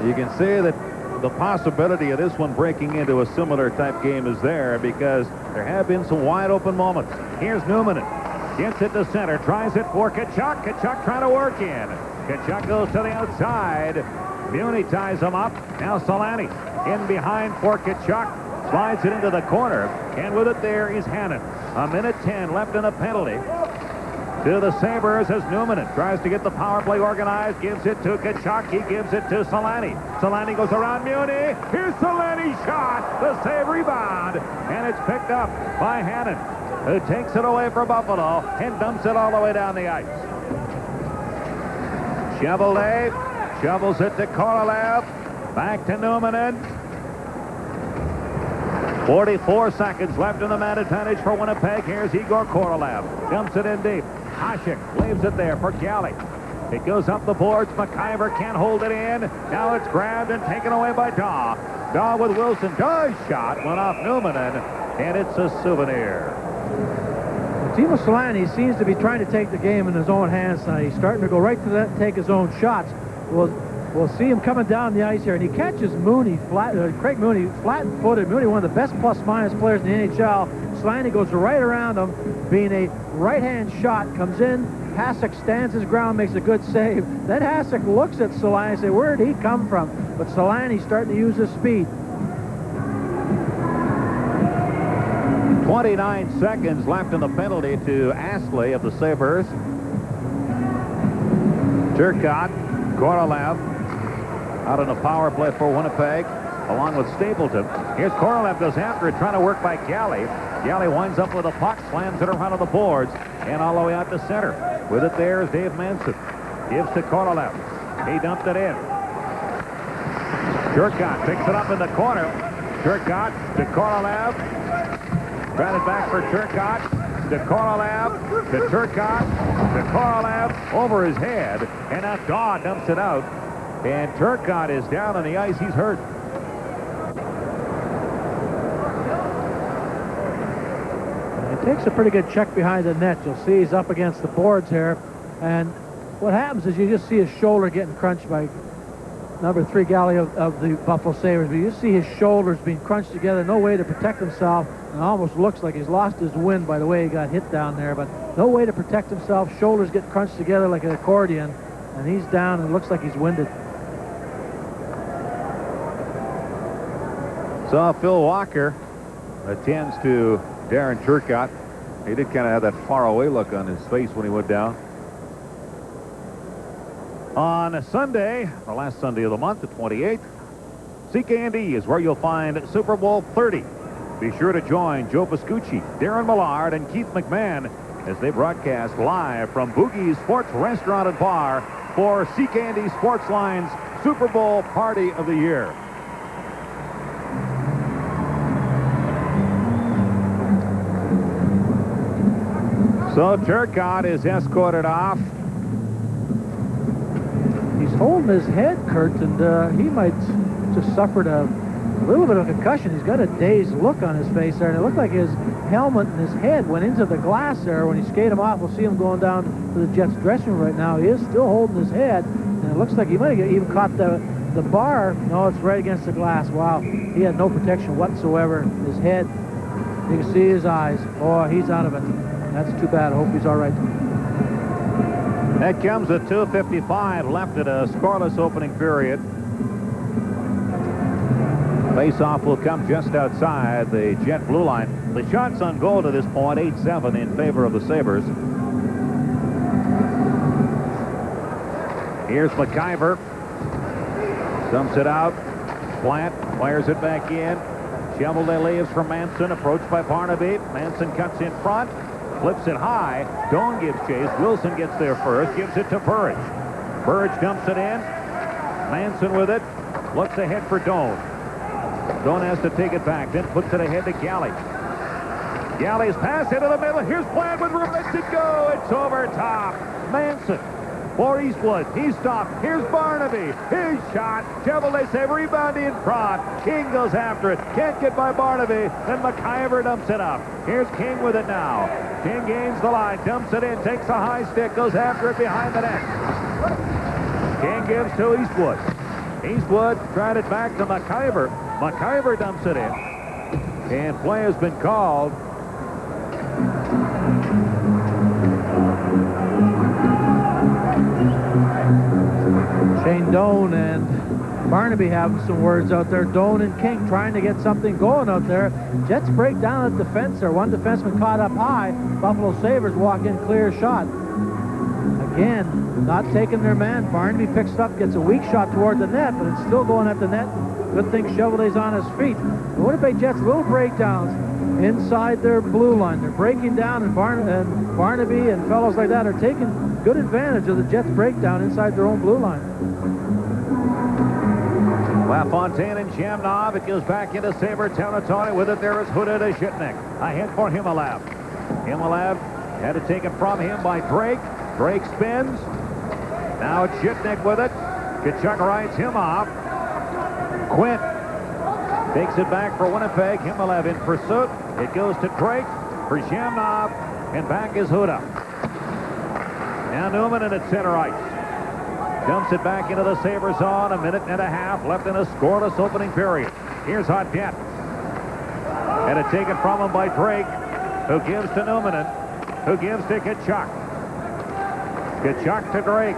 you can see that the possibility of this one breaking into a similar type game is there, because there have been some wide-open moments. Here's Newman. Gets it to center, tries it for Tkachuk. Tkachuk trying to work in. Tkachuk goes to the outside. Muni ties him up. Now Solani in behind for Tkachuk. Slides it into the corner. And with it there is Hannon. 1:10 left in the penalty. To the Sabres as Newman tries to get the power play organized. Gives it to Tkachuk. He gives it to Solani. Solani goes around Muni. Here's Solani's shot. The save rebound. And it's picked up by Hannon, who takes it away for Buffalo and dumps it all the way down the ice. Chevrolet shovels it to Korolev. Back to Newman. 44 seconds left in the man advantage for Winnipeg. Here's Igor Korolev. Dumps it in deep. Hasek leaves it there for Galley. It goes up the boards. McIver can't hold it in. Now it's grabbed and taken away by Daw. Daw with Wilson. Daw's shot went off Newman, and it's a souvenir. Timo Solani seems to be trying to take the game in his own hands tonight. He's starting to go right to that, take his own shots. We'll see him coming down the ice here, and he catches Mooney Craig Mooney flat-footed. Mooney, one of the best plus-minus players in the NHL. Solani goes right around him, being a right-hand shot, comes in. Hasek stands his ground, makes a good save. Then Hasek looks at Solani and says, where did he come from? But Solani's starting to use his speed. 29 seconds left in the penalty to Astley of the Sabres. Turcotte, Korolev out on the power play for Winnipeg, along with Stapleton. Here's Korolev, goes after it, trying to work by Galley. Galley winds up with a puck, slams it around the boards, and all the way out to center. With it there is Dave Manson. Gives to Korolev. He dumped it in. Turcotte picks it up in the corner. Turcotte to Korolev. Batted back for Turcotte. To Korolev. To Turcotte. To Korolev. Over his head. And now Daw dumps it out. And Turcotte is down on the ice. He's hurt. It takes a pretty good check behind the net. You'll see he's up against the boards here. And what happens is you just see his shoulder getting crunched by number 3 Galley of the Buffalo Sabres. But you see his shoulders being crunched together. No way to protect himself. And almost looks like he's lost his wind by the way he got hit down there. But no way to protect himself. Shoulders get crunched together like an accordion. And he's down and looks like he's winded. So Phil Walker attends to Darren Turcotte. He did kind of have that faraway look on his face when he went down. On Sunday, the last Sunday of the month, the 28th, CKND is where you'll find Super Bowl 30. Be sure to join Joe Pascucci, Darren Millard, and Keith McMahon as they broadcast live from Boogie's Sports Restaurant and Bar for CKND Sports Line's Super Bowl Party of the Year. So Turcotte is escorted off. He's holding his head, Kurt, and he might just suffered a little bit of concussion. He's got a dazed look on his face there, and it looked like his helmet and his head went into the glass there when he skated him off. We'll see him going down to the Jets dressing room right now. He is still holding his head, and it looks like he might have even caught the bar. No, it's right against the glass. Wow, he had no protection whatsoever. His head, you can see his eyes. Oh, he's out of it. That's too bad. I hope he's all right. That comes at 2:55 left at a scoreless opening period. Face-off will come just outside the Jet blue line. The shots on goal to this point, 8-7 in favor of the Sabres. Here's McIver. Dumps it out. Plant fires it back in. Chevrolet leaves for Manson, approached by Barnaby. Manson cuts in front, flips it high. Doan gives chase. Wilson gets there first, gives it to Burridge. Burridge dumps it in. Manson with it. Looks ahead for Doan. Doan has to take it back, then puts it ahead to Galley. Galley's pass into the middle. Here's Plant with room. Lets it go. It's over top. Manson for Eastwood. He stopped. Here's Barnaby. His shot. Chevrolet save. Rebound in front. King goes after it. Can't get by Barnaby. Then McIver dumps it up. Here's King with it now. King gains the line. Dumps it in. Takes a high stick. Goes after it behind the net. King gives to Eastwood. Eastwood tried it back to McIver. McIver dumps it in. And play has been called. Shane Doan and Barnaby having some words out there. Doan and King trying to get something going out there. Jets break down at defense there. One defenseman caught up high. Buffalo Sabres walk in clear shot. Again, not taking their man. Barnaby picks it up, gets a weak shot toward the net, but it's still going at the net. Good thing Chevrolet's on his feet. The Winnipeg Jets, little breakdowns inside their blue line. They're breaking down, and Barnaby and fellows like that are taking good advantage of the Jets' breakdown inside their own blue line. LaFontaine and Shamnov. It goes back into Sabre territory. With it there is Huda to Shitnik. Ahead for Himalav. Himalav had to take it from him by Drake. Drake spins. Now it's Shitnik with it. Tkachuk rides him off. Quint takes it back for Winnipeg. Himalav in pursuit. It goes to Drake for Shamnov. And back is Huda. Now Newman in at center ice. Dumps it back into the Sabre zone. A minute and a half left in a scoreless opening period. Here's Hoddett. Had to take it from him by Drake, who gives to Newman, who gives to Tkachuk. Tkachuk to Drake.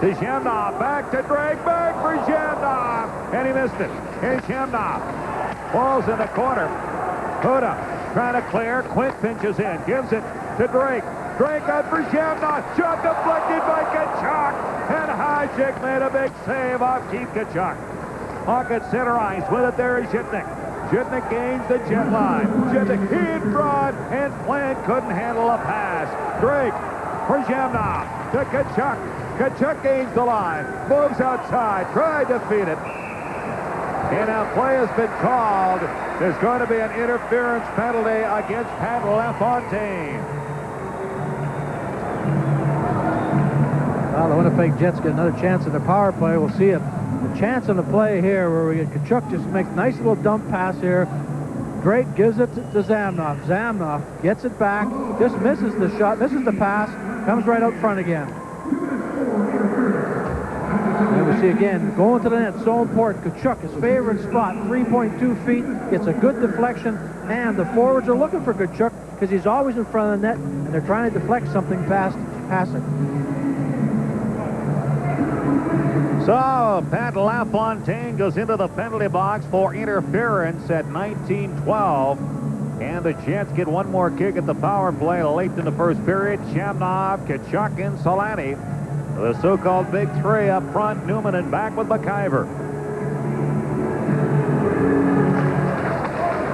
To Shamnov. Back to Drake. Back for Shamnov. And he missed it. Here's Shamnov. Falls in the corner. Huda trying to clear. Quint pinches in. Gives it to Drake. Drake out for Shamnov. Shot deflected by Tkachuk. And Hasek made a big save off Keith Tkachuk. Hawk at center ice. With it there is Shitnik. Shitnik gains the jet line. Shitnik in front. And Plant couldn't handle a pass. Drake for Shamnov. To Tkachuk. Tkachuk gains the line. Moves outside. Tried to feed it. And now play has been called. There's going to be an interference penalty against Pat LaFontaine. Well, the Winnipeg Jets get another chance in the power play. We'll see a chance on the play here where we get Tkachuk just makes a nice little dump pass here. Drake gives it to Zamnov. Zamnov gets it back, just misses the shot, misses the pass, comes right out front again. And we see again, going to the net, so important. Tkachuk, his favorite spot, 3.2 feet, gets a good deflection, and the forwards are looking for Tkachuk because he's always in front of the net, and they're trying to deflect something past Hasek. So, Pat LaFontaine goes into the penalty box for interference at 19:12. And the Jets get one more kick at the power play late in the first period. Shamnov, Tkachuk, and Solani. The so-called big three up front. Newman and back with McIver.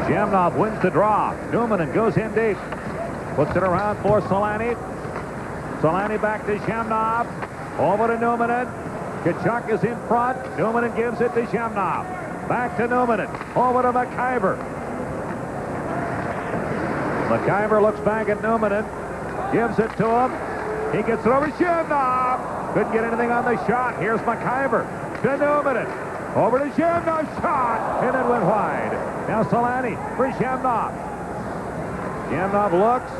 Shamnov wins the draw. Newman and goes in deep. Puts it around for Solani. Solani back to Shamnov. Over to Newman. Tkachuk is in front. Newman gives it to Shamnov. Back to Newman. Over to McIver. McIver looks back at Newman. Gives it to him. He gets it over to Shamnov. Couldn't get anything on the shot. Here's McIver to Newman. Over to Shamnov. Shot. And it went wide. Now Solani for Shamnov. Shamnov looks.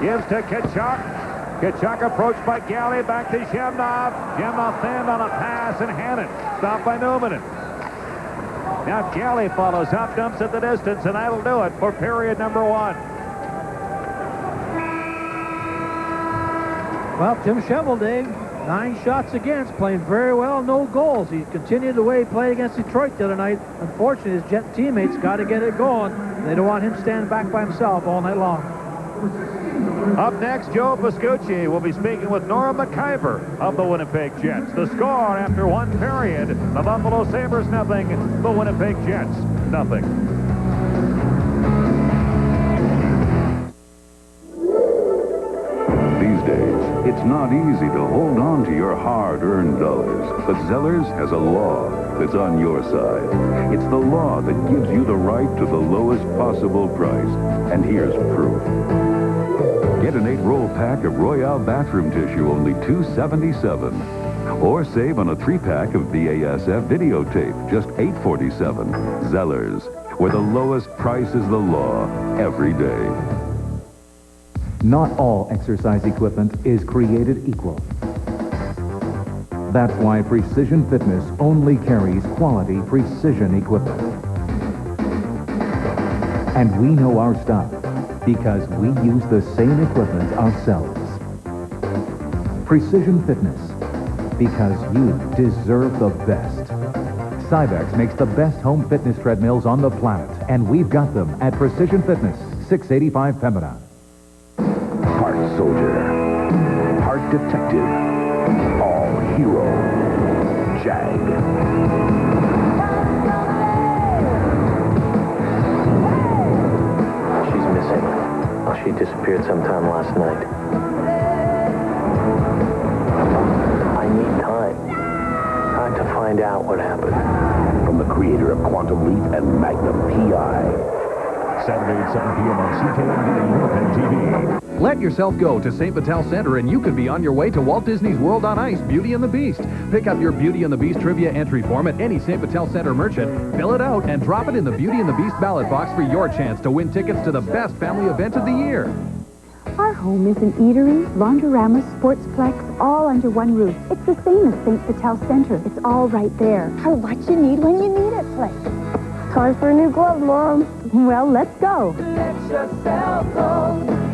Gives to Tkachuk. Tkachuk approached by Galley, back to Shamnov. Shamnov fanned on a pass and Hannon. Stopped by Newman. Now Galley follows up, dumps at the distance, and that'll do it for period number one. Well, Tim Cheveldae, 9 shots against, playing very well, no goals. He continued the way he played against Detroit the other night. Unfortunately, his Jet teammates got to get it going. They don't want him standing back by himself all night long. Up next, Joe Pascucci will be speaking with Nora McIver of the Winnipeg Jets. The score after one period, the Buffalo Sabres nothing, the Winnipeg Jets nothing. These days, it's not easy to hold on to your hard-earned dollars, but Zellers has a law that's on your side. It's the law that gives you the right to the lowest possible price. And here's proof. Get an 8-roll pack of Royale bathroom tissue, only $2.77. Or save on a 3-pack of BASF videotape, just $8.47. Zellers, where the lowest price is the law every day. Not all exercise equipment is created equal. That's why Precision Fitness only carries quality precision equipment. And we know our stuff because we use the same equipment ourselves. Precision Fitness, because you deserve the best. Cybex makes the best home fitness treadmills on the planet, and we've got them at Precision Fitness, 685 Pembina. Part soldier, part detective, all hero, Jag. She's missing. Oh, she disappeared sometime last night. I need time. Time to find out what happened. From the creator of Quantum Leap and Magnum P.I. Saturday at 7 p.m. on CKND Winnipeg TV. Let yourself go to St. Vital Center and you could be on your way to Walt Disney's World on Ice, Beauty and the Beast. Pick up your Beauty and the Beast trivia entry form at any St. Vital Center merchant, fill it out, and drop it in the Beauty and the Beast ballot box for your chance to win tickets to the best family event of the year. Our home is an eatery, laundrorama, sportsplex, all under one roof. It's the same as St. Vital Center. It's all right there. For what you need when you need it place. Time for a new glove, Mom. Well, let's go. Let yourself go.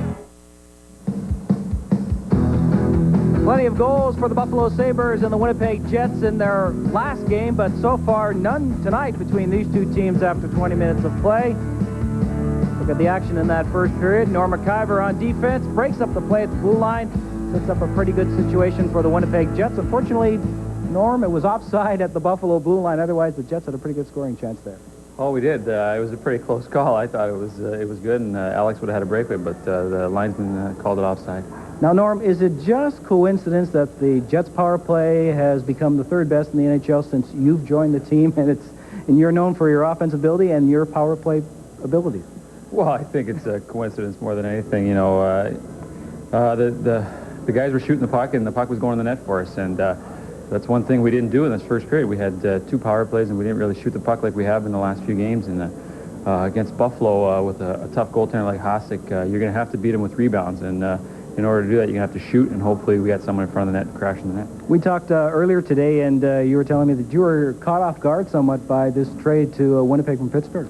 Plenty of goals for the Buffalo Sabres and the Winnipeg Jets in their last game, but so far none tonight between these two teams after 20 minutes of play. Look at the action in that first period. Norm McIver on defense, breaks up the play at the blue line, sets up a pretty good situation for the Winnipeg Jets. Unfortunately, Norm, it was offside at the Buffalo blue line. Otherwise, the Jets had a pretty good scoring chance there. Oh, we did. It was a pretty close call. I thought it was good, and Alex would have had a breakaway, but the linesman called it offside. Now, Norm, is it just coincidence that the Jets' power play has become the third best in the NHL since you've joined the team, and you're known for your offensive ability and your power play abilities? Well, I think it's a coincidence more than anything. You know, the guys were shooting the puck, and the puck was going in the net for us, and that's one thing we didn't do in this first period. We had 2 power plays, and we didn't really shoot the puck like we have in the last few games. And against Buffalo, with a tough goaltender like Hasek, you're going to have to beat him with rebounds. And in order to do that, you're going to have to shoot, and hopefully we got someone in front of the net crashing the net. We talked earlier today, and you were telling me that you were caught off guard somewhat by this trade to Winnipeg from Pittsburgh.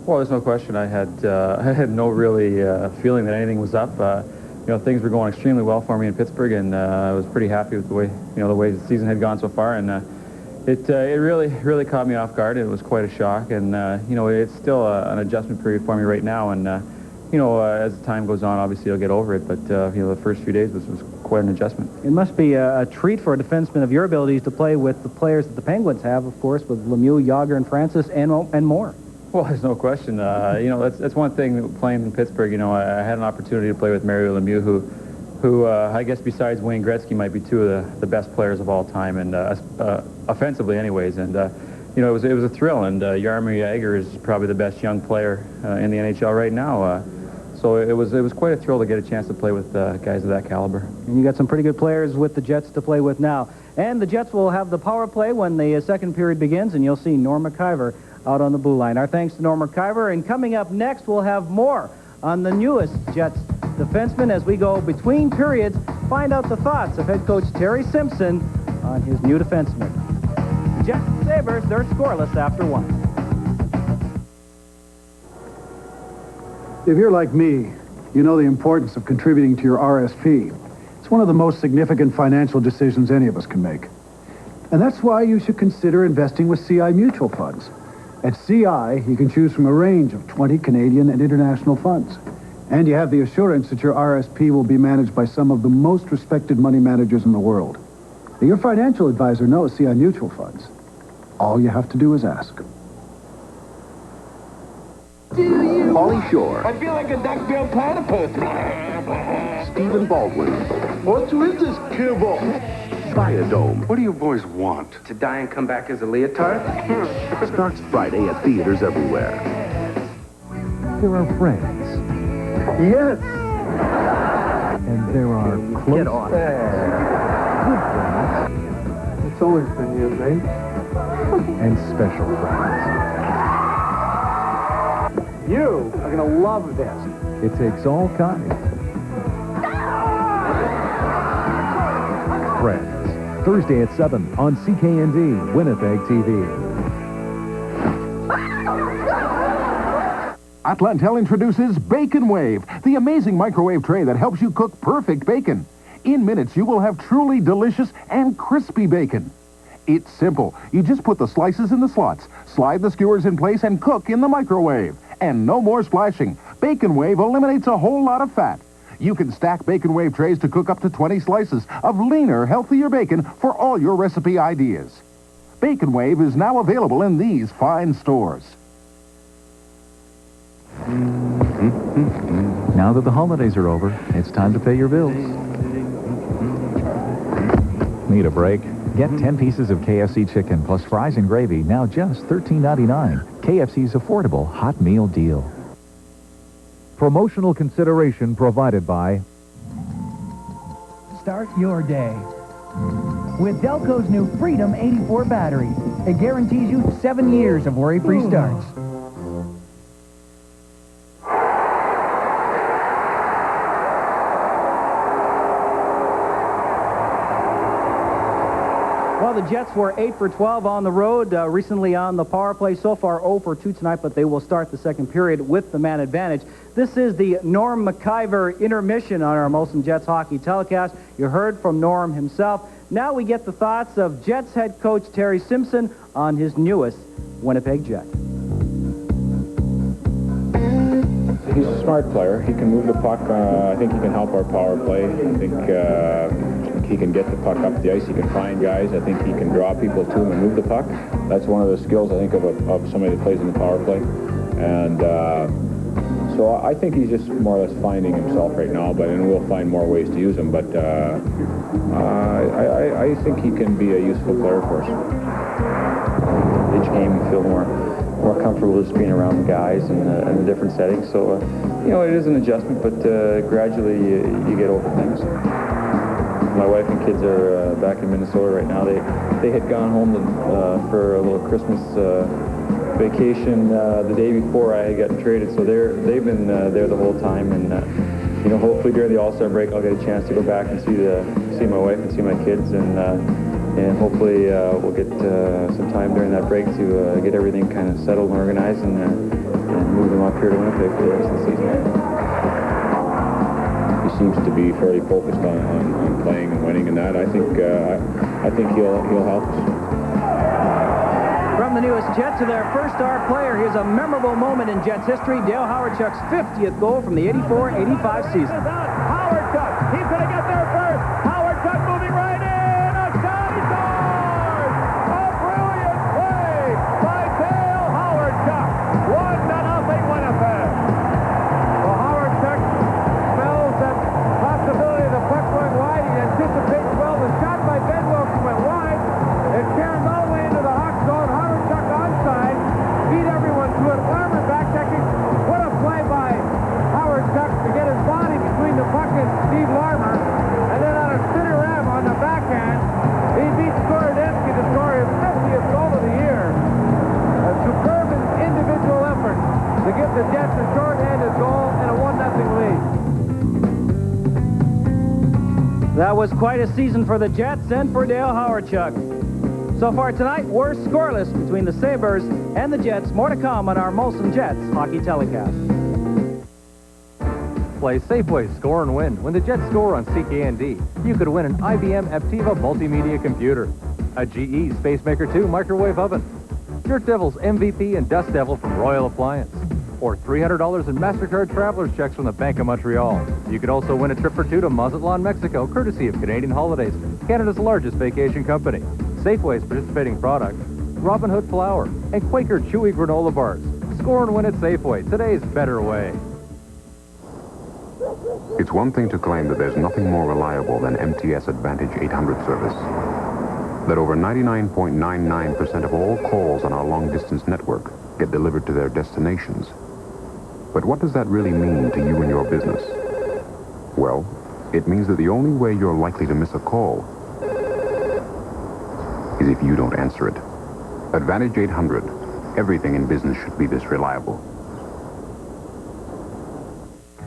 Well, there's no question. I had no really feeling that anything was up. You know, things were going extremely well for me in Pittsburgh, and I was pretty happy with the way the season had gone so far. And it really caught me off guard. It was quite a shock, and you know, it's still an adjustment period for me right now. And you know, as the time goes on, obviously I'll get over it. But you know, the first few days was quite an adjustment. It must be a treat for a defenseman of your abilities to play with the players that the Penguins have, of course, with Lemieux, Yager, and Francis, and more. Well, there's no question. You know, that's one thing playing in Pittsburgh. You know, I had an opportunity to play with Mario Lemieux, who I guess besides Wayne Gretzky might be 2 of the best players of all time, and offensively, anyways. And you know, it was a thrill. And Jaromir Jagr is probably the best young player in the NHL right now. So it was quite a thrill to get a chance to play with guys of that caliber. And you got some pretty good players with the Jets to play with now. And the Jets will have the power play when the second period begins, and you'll see Norm McIver out on the blue line. Our thanks to Norm McIver. And coming up next, we'll have more on the newest Jets defenseman as we go between periods, find out the thoughts of head coach Terry Simpson on his new defenseman. Jets and Sabres, they're scoreless after 1. If you're like me, you know the importance of contributing to your RSP. It's one of the most significant financial decisions any of us can make. And that's why you should consider investing with CI mutual funds. At CI, you can choose from a range of 20 Canadian and international funds. And you have the assurance that your RSP will be managed by some of the most respected money managers in the world. Your financial advisor knows CI Mutual Funds. All you have to do is ask. Pauly Shore, I feel like a duck-billed platypus. Stephen Baldwin, What's with this kibble? Biodome. What do you boys want? To die and come back as a leotard? Starts Friday at theaters everywhere. There are friends. Yes! And there are close Get off. good friends It's always been you, mate. and special friends. You are going to love this. It takes all kinds. Friends. Thursday at 7 on CKND, Winnipeg TV. Atlantel introduces Bacon Wave, the amazing microwave tray that helps you cook perfect bacon. In minutes, you will have truly delicious and crispy bacon. It's simple. You just put the slices in the slots, slide the skewers in place, and cook in the microwave. And no more splashing. Bacon Wave eliminates a whole lot of fat. You can stack Bacon Wave trays to cook up to 20 slices of leaner, healthier bacon for all your recipe ideas. Bacon Wave is now available in these fine stores. Now that the holidays are over, it's time to pay your bills. Need a break? Get 10 pieces of KFC chicken plus fries and gravy, now just $13.99. KFC's affordable hot meal deal. Promotional consideration provided by... Start your day with Delco's new Freedom 84 battery. It guarantees you 7 years of worry-free starts. Well, the Jets were 8 for 12 on the road, recently on the power play. So far 0 for 2 tonight, but they will start the second period with the man advantage. This is the Norm McIver intermission on our Molson Jets hockey telecast. You heard from Norm himself. Now we get the thoughts of Jets head coach Terry Simpson on his newest Winnipeg Jet. He's a smart player. He can move the puck. I think he can help our power play. I think he can get the puck up the ice. He can find guys. I think he can draw people to him and move the puck. That's one of the skills, I think, of somebody that plays in the power play. And so I think he's just more or less finding himself right now, and we'll find more ways to use him. But I think he can be a useful player for us. Each game, you feel more comfortable just being around the guys in a different setting. So, it is an adjustment, but gradually you get over things. My wife and kids are back in Minnesota right now. They had gone home for a little Christmas vacation the day before I had gotten traded, so they've been there the whole time. And hopefully during the All-Star break, I'll get a chance to go back and see my wife and see my kids, and hopefully we'll get some time during that break to get everything kind of settled and organized, and move them up here to Winnipeg for the rest of the season. He seems to be fairly focused on playing and winning, and that I think he'll help us. From the newest Jet to their first star player, here's a memorable moment in Jets history. Dale Howardchuk's 50th goal from the 84-85 season. Howardchuk, he's going to get there first. Howardchuk moving right in. A shot, he scores! A brilliant play by Dale Howardchuk. 1-0 Winnipeg. Well, Howardchuk smells that possibility of the puck going wide. He anticipates well. The shot by Ben Wilson went wide. It carried all the way into the Hawks zone. Howardchuk onside. Beat everyone to it. Larmer back checking. What a play by Howardchuk to get his body between the puck and Steve Larmer. And then on a center ram on the backhand, he beat Skorodensky to score his 50th goal of the year. A superb individual effort to give the Jets a short-handed goal and a 1-0 lead. That was quite a season for the Jets and for Dale Howardchuk. So far tonight, we're scoreless between the Sabres and the Jets. More to come on our Molson Jets hockey telecast. Play Safeway Score and Win. When the Jets score on CKND, you could win an IBM Aptiva multimedia computer, a GE Spacemaker 2 microwave oven, Dirt Devil's MVP and Dust Devil from Royal Appliance, or $300 in MasterCard traveler's checks from the Bank of Montreal. You could also win a trip for two to Mazatlan, Mexico, courtesy of Canadian Holidays, Canada's largest vacation company. Safeway's participating products, Robin Hood Flour, and Quaker Chewy Granola Bars. Score and win at Safeway, today's better way. It's one thing to claim that there's nothing more reliable than MTS Advantage 800 service. That over 99.99% of all calls on our long-distance network get delivered to their destinations. But what does that really mean to you and your business? Well, it means that the only way you're likely to miss a call is if you don't answer it. Advantage 800. Everything in business should be this reliable.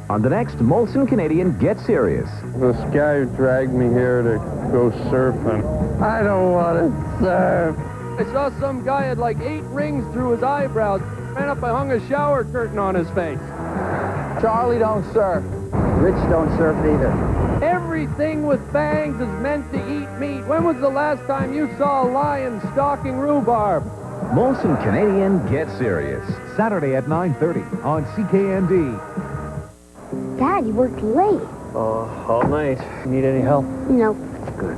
On the next Molson Canadian Get Serious. This guy dragged me here to go surfing. I don't want to surf. I saw some guy had like 8 rings through his eyebrows. Ran up and hung a shower curtain on his face. Charlie don't surf. Rich don't surf either. Everything with fangs is meant to eat meat. When was the last time you saw a lion stalking rhubarb? Molson Canadian Get Serious. Saturday at 9:30 on CKND. Dad, you worked late. All night. Need any help? No. Good,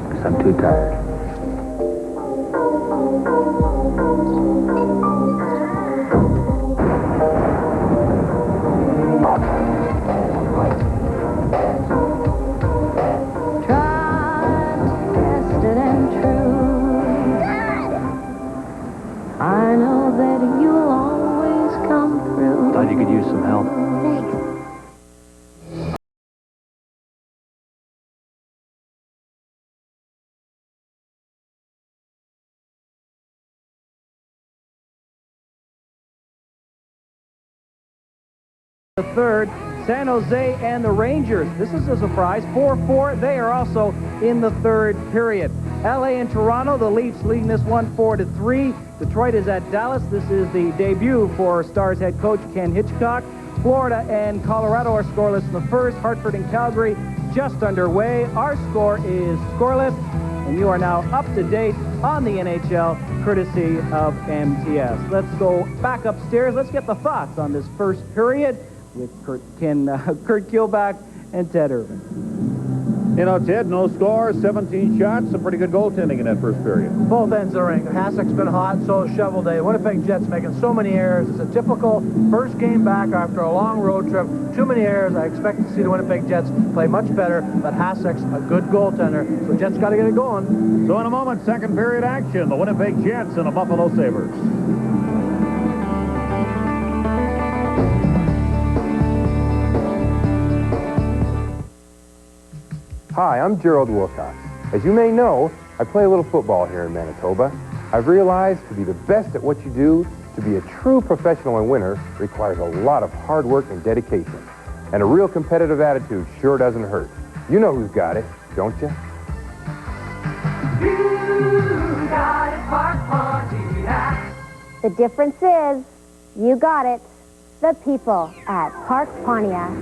because I'm too tired. Tested and true. Dad! I know that you'll always come through. Thought you could use some help. Thanks. The third, San Jose and the Rangers. This is a surprise. 4-4. They are also in the third period. LA and Toronto, the Leafs leading this one 4-3. Detroit is at Dallas. This is the debut for Stars head coach Ken Hitchcock. Florida and Colorado are scoreless in the first. Hartford and Calgary just underway. Our score is scoreless, and you are now up to date on the NHL, courtesy of MTS. Let's go back upstairs. Let's get the thoughts on this first period with Kurt Kilbach and Ted Irvin. You know, Ted, no score, 17 shots, some pretty good goaltending in that first period. Both ends of the ring. Hasek's been hot, so is Shovelday. Winnipeg Jets making so many errors. It's a typical first game back after a long road trip. Too many errors. I expect to see the Winnipeg Jets play much better, but Hasek's a good goaltender, so Jets got to get it going. So in a moment, second period action, the Winnipeg Jets and the Buffalo Sabres. Hi, I'm Gerald Wilcox. As you may know, I play a little football here in Manitoba. I've realized to be the best at what you do, to be a true professional and winner, requires a lot of hard work and dedication. And a real competitive attitude sure doesn't hurt. You know who's got it, don't you? You got it, Park Pontiac. The difference is, you got it, the people at Park Pontiac.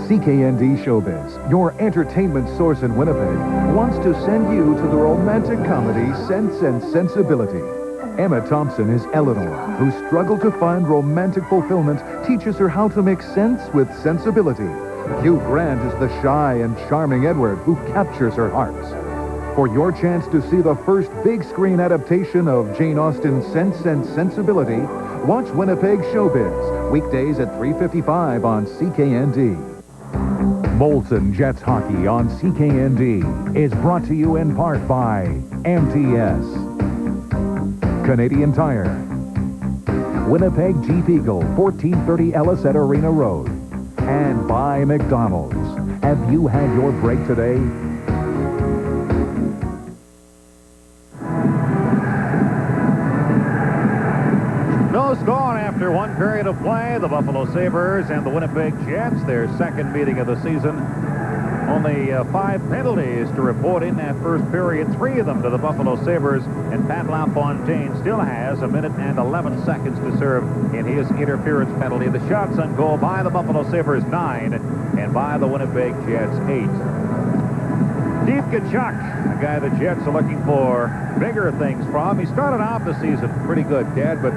CKND Showbiz, your entertainment source in Winnipeg, wants to send you to the romantic comedy Sense and Sensibility. Emma Thompson is Eleanor, who struggled to find romantic fulfillment, teaches her how to make sense with sensibility. Hugh Grant is the shy and charming Edward, who captures her heart. For your chance to see the first big screen adaptation of Jane Austen's Sense and Sensibility, watch Winnipeg Showbiz, weekdays at 3:55 on CKND. Molson Jets Hockey on CKND is brought to you in part by MTS, Canadian Tire, Winnipeg Jeep Eagle, 1430 Ellisette Arena Road, and by McDonald's. Have you had your break today? No score after one period of play. The Buffalo Sabres and the Winnipeg Jets, their second meeting of the season. Only 5 penalties to report in that first period, 3 of them to the Buffalo Sabres, and Pat LaFontaine still has 1 minute and 11 seconds to serve in his interference penalty. The shots on goal by the Buffalo Sabres 9 and by the Winnipeg Jets 8. Steve Tkachuk, a guy the Jets are looking for bigger things from. He started off the season pretty good, Dad, but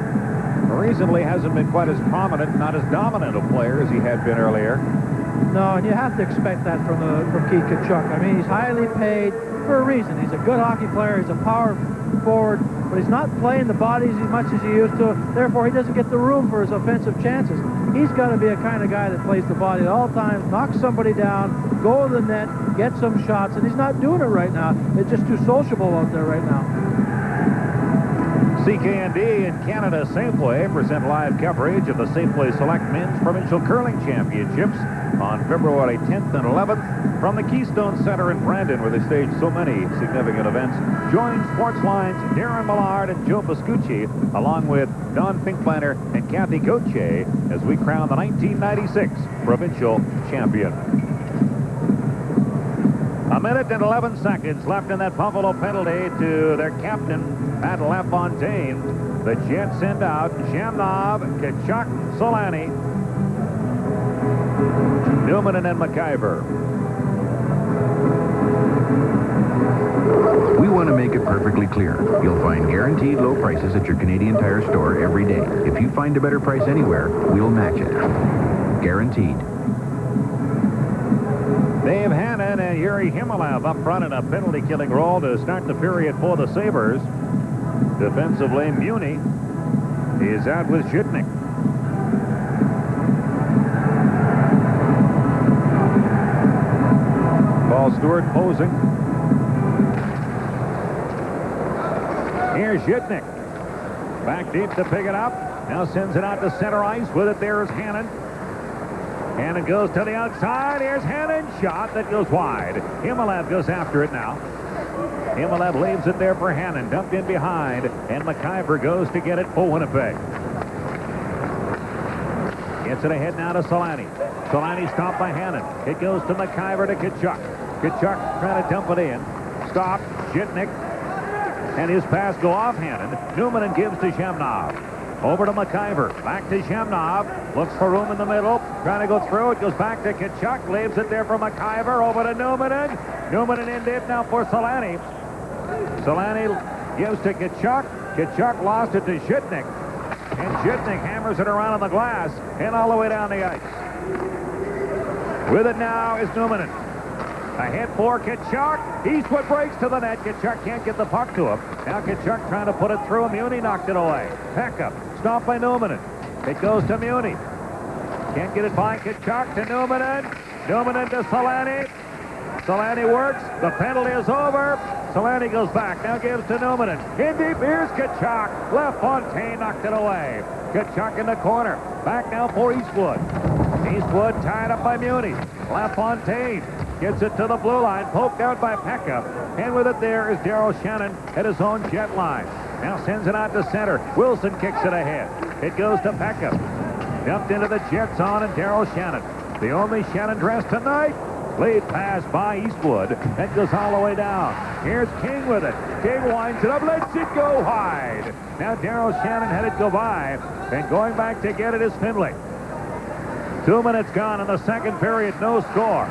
recently hasn't been quite as prominent, not as dominant a player as he had been earlier. No, and you have to expect that from Keith Tkachuk. I mean, he's highly paid for a reason. He's a good hockey player. He's a power forward, but he's not playing the bodies as much as he used to. Therefore, he doesn't get the room for his offensive chances. He's got to be a kind of guy that plays the body at all times, knock somebody down, go to the net, get some shots, and he's not doing it right now. It's just too sociable out there right now. CKND and Canada Safeway present live coverage of the Safeway Select Men's Provincial Curling Championships on February 10th and 11th from the Keystone Center in Brandon, where they stage so many significant events. Join Sportsline's Darren Millard and Joe Pascucci, along with Don Finkbeiner and Kathy Gauthier, as we crown the 1996 Provincial Champion. A minute and 11 seconds left in that Buffalo penalty to their captain, Pat LaFontaine. The Jets send out Shamnov, Tkachuk, Solani, Newman, and then McIver. We want to make it perfectly clear. You'll find guaranteed low prices at your Canadian Tire store every day. If you find a better price anywhere, we'll match it. Guaranteed. Dave Hannon and Yuri Himalev up front in a penalty-killing role to start the period for the Sabres. Defensively, Muni is out with Zhitnik. Paul Stewart posing. Here's Zhitnik. Back deep to pick it up. Now sends it out to center ice. With it there is Hannon. Hannon goes to the outside. Here's Hannon's shot that goes wide. Himalev goes after it now. Himalev leaves it there for Hannon. Dumped in behind. And McIver goes to get it for Winnipeg. Gets it ahead now to Solani. Solani stopped by Hannon. It goes to McIver to Tkachuk. Tkachuk trying to dump it in. Stop. Zhitnik. And his pass go off Hannon. Newman gives to Shamnov. Over to McIver. Back to Shamnov. Looks for room in the middle. Trying to go through. It goes back to Tkachuk. Leaves it there for McIver. Over to Newman. Newman in it now for Solani. Solani gives to Tkachuk. Tkachuk lost it to Zhitnik. And Zhitnik hammers it around on the glass and all the way down the ice. With it now is Newman. Ahead for Tkachuk. Eastwood breaks to the net. Tkachuk can't get the puck to him. Now Tkachuk trying to put it through. Muni knocked it away. Pekka stopped by Newman. It goes to Muni. Can't get it by Tkachuk to Newman. Newman to Solani. Solani works. The penalty is over. Solani goes back. Now gives to Newman. In deep. Here's Tkachuk. LaFontaine knocked it away. Tkachuk in the corner. Back now for Eastwood. Eastwood tied up by Muni. LaFontaine gets it to the blue line. Poked out by Pekka. And with it there is Darryl Shannon at his own jet line. Now sends it out to center. Wilson kicks it ahead. It goes to Pekka. Dumped into the jet zone and Darryl Shannon. The only Shannon dress tonight. Lead pass by Eastwood. That goes all the way down. Here's King with it. King winds it up. Lets it go wide. Now Darryl Shannon had it go by. And going back to get it is Finley. 2 minutes gone in the second period. No score.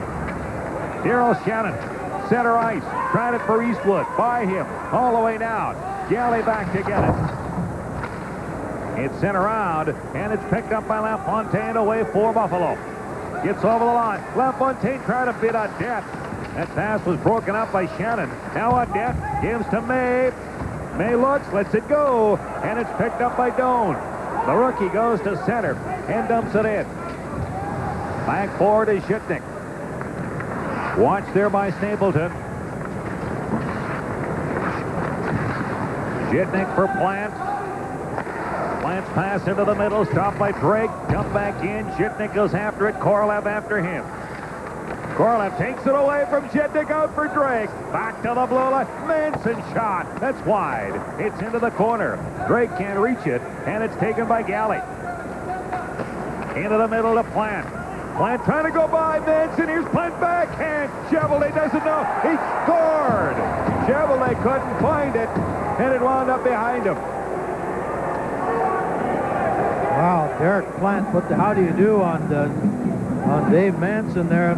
Darryl Shannon, center ice. Tried it for Eastwood. By him. All the way down. Galley back to get it. It's sent around. And it's picked up by LaFontaine away for Buffalo. Gets over the line. LaFontaine trying to beat Audette. That pass was broken up by Shannon. Now Audette gives to May. May looks, lets it go. And it's picked up by Doan. The rookie goes to center and dumps it in. Back forward is Zhitnik. Watched there by Stapleton. Zhitnik for Plant. Plant's pass into the middle. Stopped by Drake. Jump back in. Zhitnik goes after it. Korolev after him. Korolev takes it away from Zhitnik. Out for Drake. Back to the blue line. Manson shot. That's wide. It's into the corner. Drake can't reach it. And it's taken by Galley. Into the middle to Plant. Plant trying to go by Manson. Here's Plant backhand. Chevrolet doesn't know. He scored. Chevrolet couldn't find it, and it wound up behind him. Wow, Derek Plant put the how do you do on Dave Manson there.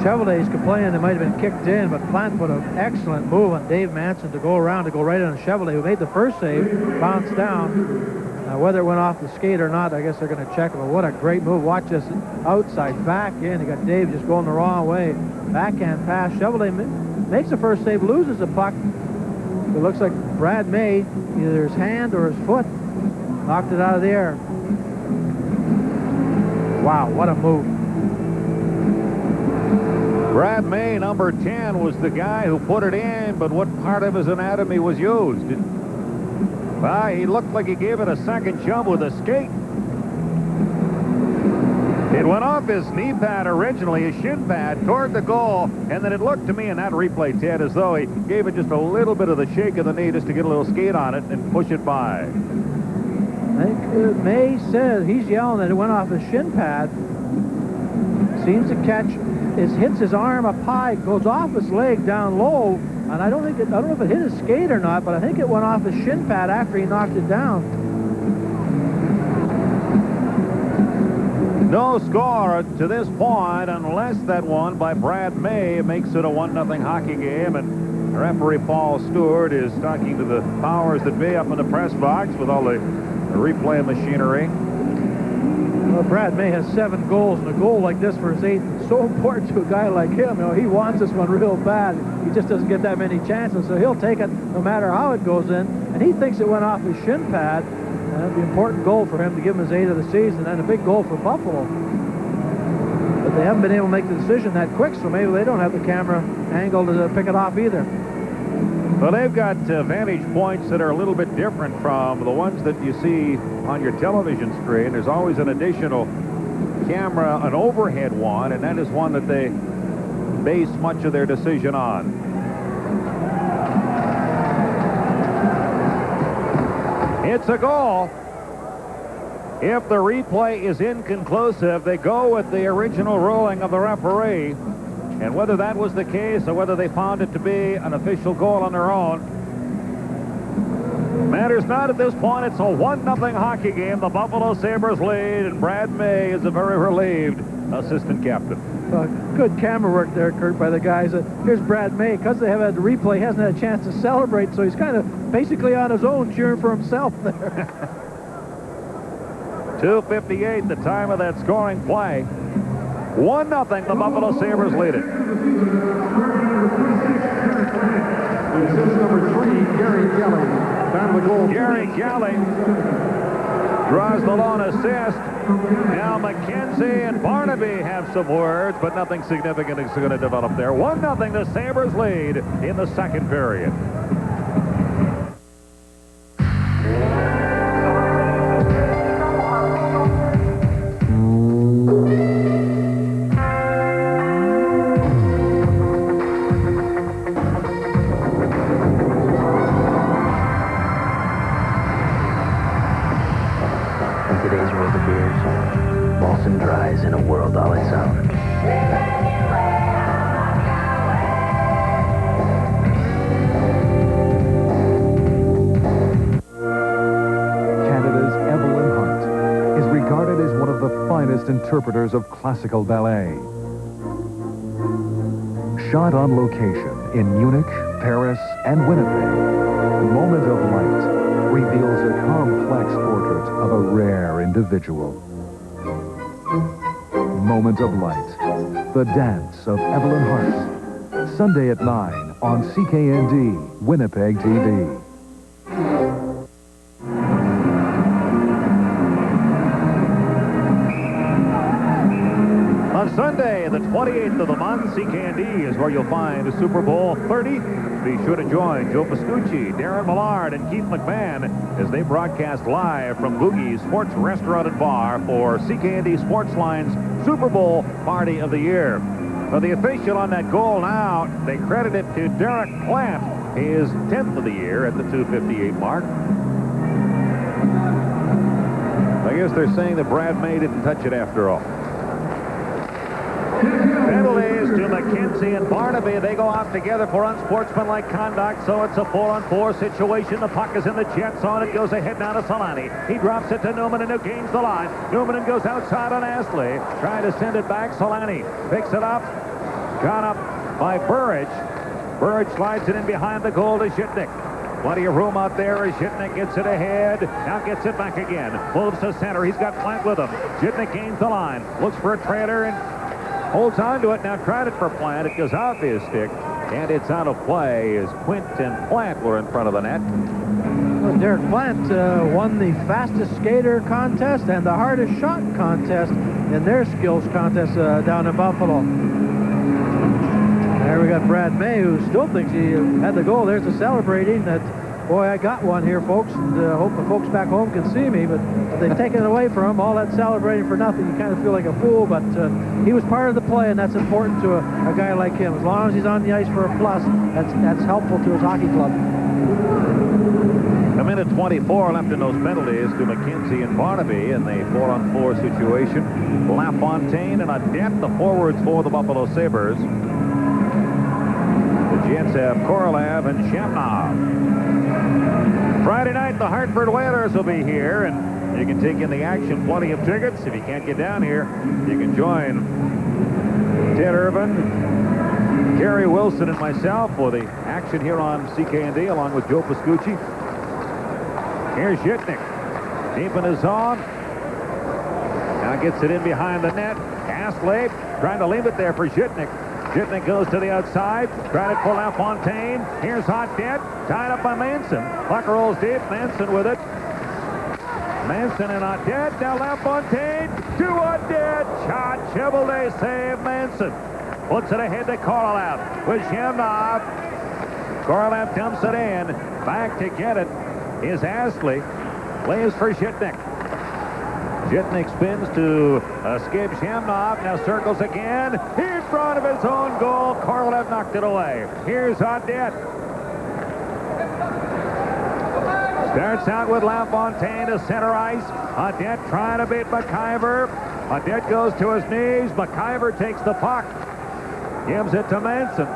Chevrolet's complaining they might have been kicked in, but Plant put an excellent move on Dave Manson to go around, to go right on Chevrolet, who made the first save, bounced down. Now, whether it went off the skate or not, I guess they're going to check it. But what a great move. Watch this outside back in. You got Dave just going the wrong way. Backhand pass. Chevrolet makes the first save, loses the puck. It looks like Brad May, either his hand or his foot, knocked it out of the air. Wow, what a move. Brad May, number 10, was the guy who put it in, but what part of his anatomy was used? Well, he looked like he gave it a second jump with a skate. It went off his knee pad originally, his shin pad, toward the goal, and then it looked to me in that replay, Ted, as though he gave it just a little bit of the shake of the knee just to get a little skate on it and push it by. I think May said he's yelling that it went off his shin pad. Seems to catch, it hits his arm up high, goes off his leg down low, and I don't know if it hit his skate or not, but I think it went off his shin pad after he knocked it down. No score to this point unless that one by Brad May makes it a 1-0 hockey game, and referee Paul Stewart is talking to the powers that be up in the press box with all the replay machinery. Well, Brad May has 7 goals, and a goal like this for his 8th is so important to a guy like him. You know, he wants this one real bad. He just doesn't get that many chances, so he'll take it no matter how it goes in, and he thinks it went off his shin pad. And that'd be an important goal for him to give him his 8th of the season, and a big goal for Buffalo. But they haven't been able to make the decision that quick, so maybe they don't have the camera angle to pick it off either. Well, they've got vantage points that are a little bit different from the ones that you see on your television screen. There's always an additional camera, an overhead one, and that is one that they base much of their decision on. It's a goal. If the replay is inconclusive, they go with the original ruling of the referee. And whether that was the case or whether they found it to be an official goal on their own matters not at this point. It's a 1-0 hockey game. The Buffalo Sabres lead, and Brad May is a very relieved assistant captain. Good camera work there, Kurt, by the guys. Here's Brad May. Because they have had the replay, he hasn't had a chance to celebrate, so he's kind of basically on his own, cheering for himself there. 2:58, the time of that scoring play. 1-0, the Buffalo Sabres lead it. Assist number 3, Gary Kelly. Time of the goal. Gary Kelly draws the lone assist. Now McKenzie and Barnaby have some words, but nothing significant is going to develop there. 1-0, the Sabres lead in the second period. In a world all its own. Canada's Evelyn Hart is regarded as one of the finest interpreters of classical ballet. Shot on location in Munich, Paris, and Winnipeg, Moment of Light reveals a complex portrait of a rare individual. Moment of Light, the dance of Evelyn Hart. Sunday at 9 on CKND, Winnipeg TV. On Sunday, the 28th of the month, CKND is where you'll find Super Bowl 30. Be sure to join Joe Pascucci, Darren Millard, and Keith McMahon as they broadcast live from Boogie's Sports Restaurant and Bar for CKND Sportsline's Super Bowl Party of the Year. Well, the official on that goal now, they credit it to Derek Plant, his 10th of the year at the 2:58 mark. I guess they're saying that Brad May didn't touch it after all. Penalties to McKenzie and Barnaby. They go out together for unsportsmanlike conduct, so it's a 4-on-4 situation. The puck is in the Jets zone. It goes ahead now to Solani. He drops it to Newman, and who gains the line. Newman goes outside on Astley, trying to send it back. Solani picks it up. Gone up by Burridge. Burridge slides it in behind the goal to Shitnick. Plenty of room out there as Zhitnik gets it ahead. Now gets it back again. Moves to center. He's got Plant with him. Zhitnik gains the line. Looks for a trailer and holds on to it. Now tried it for Plant. It goes off his stick. And it's out of play as Quint and Plant were in front of the net. Well, Derek Plant won the fastest skater contest and the hardest shot contest in their skills contest down in Buffalo. There we got Brad May, who still thinks he had the goal. There's the celebrating that, boy, I got one here, folks, and hope the folks back home can see me, but they've taken it away from him. All that celebrating for nothing. You kind of feel like a fool, but he was part of the play, and that's important to a guy like him. As long as he's on the ice for a plus, that's helpful to his hockey club. A minute 24 left in those penalties to McKenzie and Barnaby in the 4-on-4 situation. LaFontaine and Adet, the forwards for the Buffalo Sabres. The Jets have Korolev and Shamnov. Friday night, the Hartford Whalers will be here, and you can take in the action. Plenty of tickets. If you can't get down here, you can join Ted Irvin, Gary Wilson, and myself for the action here on CK&D, along with Joe Pascucci. Here's Zhitnik, deep in his zone. Now gets it in behind the net. Astley trying to leave it there for Zhitnik. Zhitnik goes to the outside. Tried it for LaFontaine. Here's Adet, tied up by Manson. Puck rolls deep. Manson with it. Manson and Adet. Now LaFontaine to Adet. Shot. Chevelday save. Manson puts it ahead to Korolev with Shamnov. Korolev dumps it in. Back to get it is Astley. Plays for Zhitnik. Zhitnik spins to escape Shamnov. Now circles again. In front of his own goal. Korolev knocked it away. Here's Adet. Starts out with LaFontaine to center ice. Adet trying to beat McIver. Adet goes to his knees. McIver takes the puck. Gives it to Manson.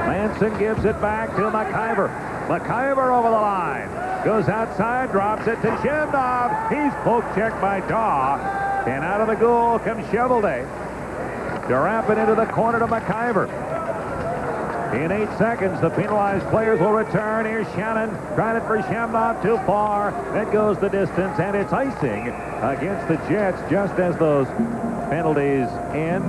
Manson gives it back to McIver. McIver over the line. Goes outside, drops it to Shamnov. He's poke checked by Daw. And out of the goal comes Chevelday. To wrap it into the corner to McIver. In 8 seconds, the penalized players will return. Here's Shannon. Tried it for Shamnov, too far. That goes the distance, and it's icing against the Jets just as those penalties end.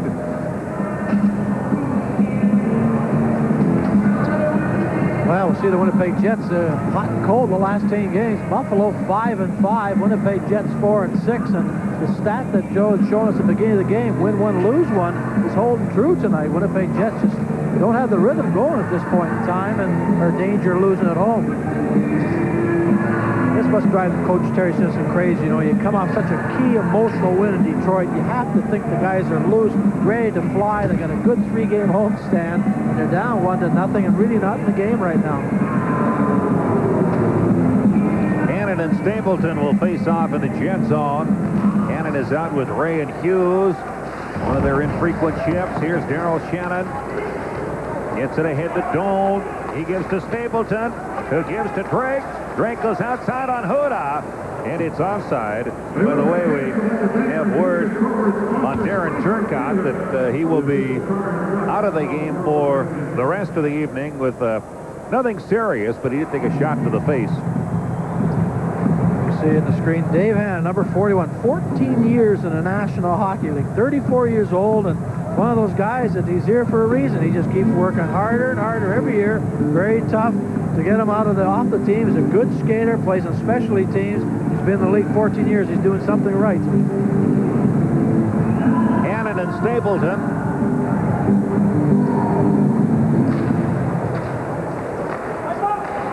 Well, we'll see the Winnipeg Jets hot and cold the last 10 games. Buffalo 5-5. Winnipeg Jets 4-6. And the stat that Joe had shown us at the beginning of the game, win one, lose one, is holding true tonight. Winnipeg Jets just don't have the rhythm going at this point in time and are in danger of losing at home. This must drive Coach Terry Simpson crazy. You know, you come off such a key emotional win in Detroit. You have to think the guys are loose, ready to fly. They got a good 3-game homestand, and they're down 1-0 and really not in the game right now. Cannon and Stapleton will face off in the Jet zone. Cannon is out with Ray and Hughes. One of their infrequent shifts. Here's Daryl Shannon. Gets it ahead to Doan. He gives to Stapleton, who gives to Drake. Drake goes outside on Huda, and it's offside. By the way, we have word on Darren Turcotte that he will be out of the game for the rest of the evening with nothing serious, but he did take a shot to the face. You see in the screen, Dave Hannon, number 41, 14 years in the National Hockey League, 34 years old, and one of those guys that he's here for a reason. He just keeps working harder and harder every year. Very tough to get him off the team. He's a good skater, plays on specialty teams. He's been in the league 14 years. He's doing something right. Hannon and Stapleton.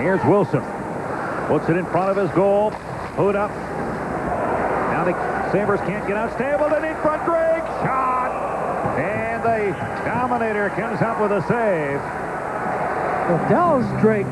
Here's Wilson. Puts it in front of his goal. Hood up. Now the Sabres can't get out. Stapleton in front. Drake. Shot. And the Dominator comes up with a save. Well, Dallas Drake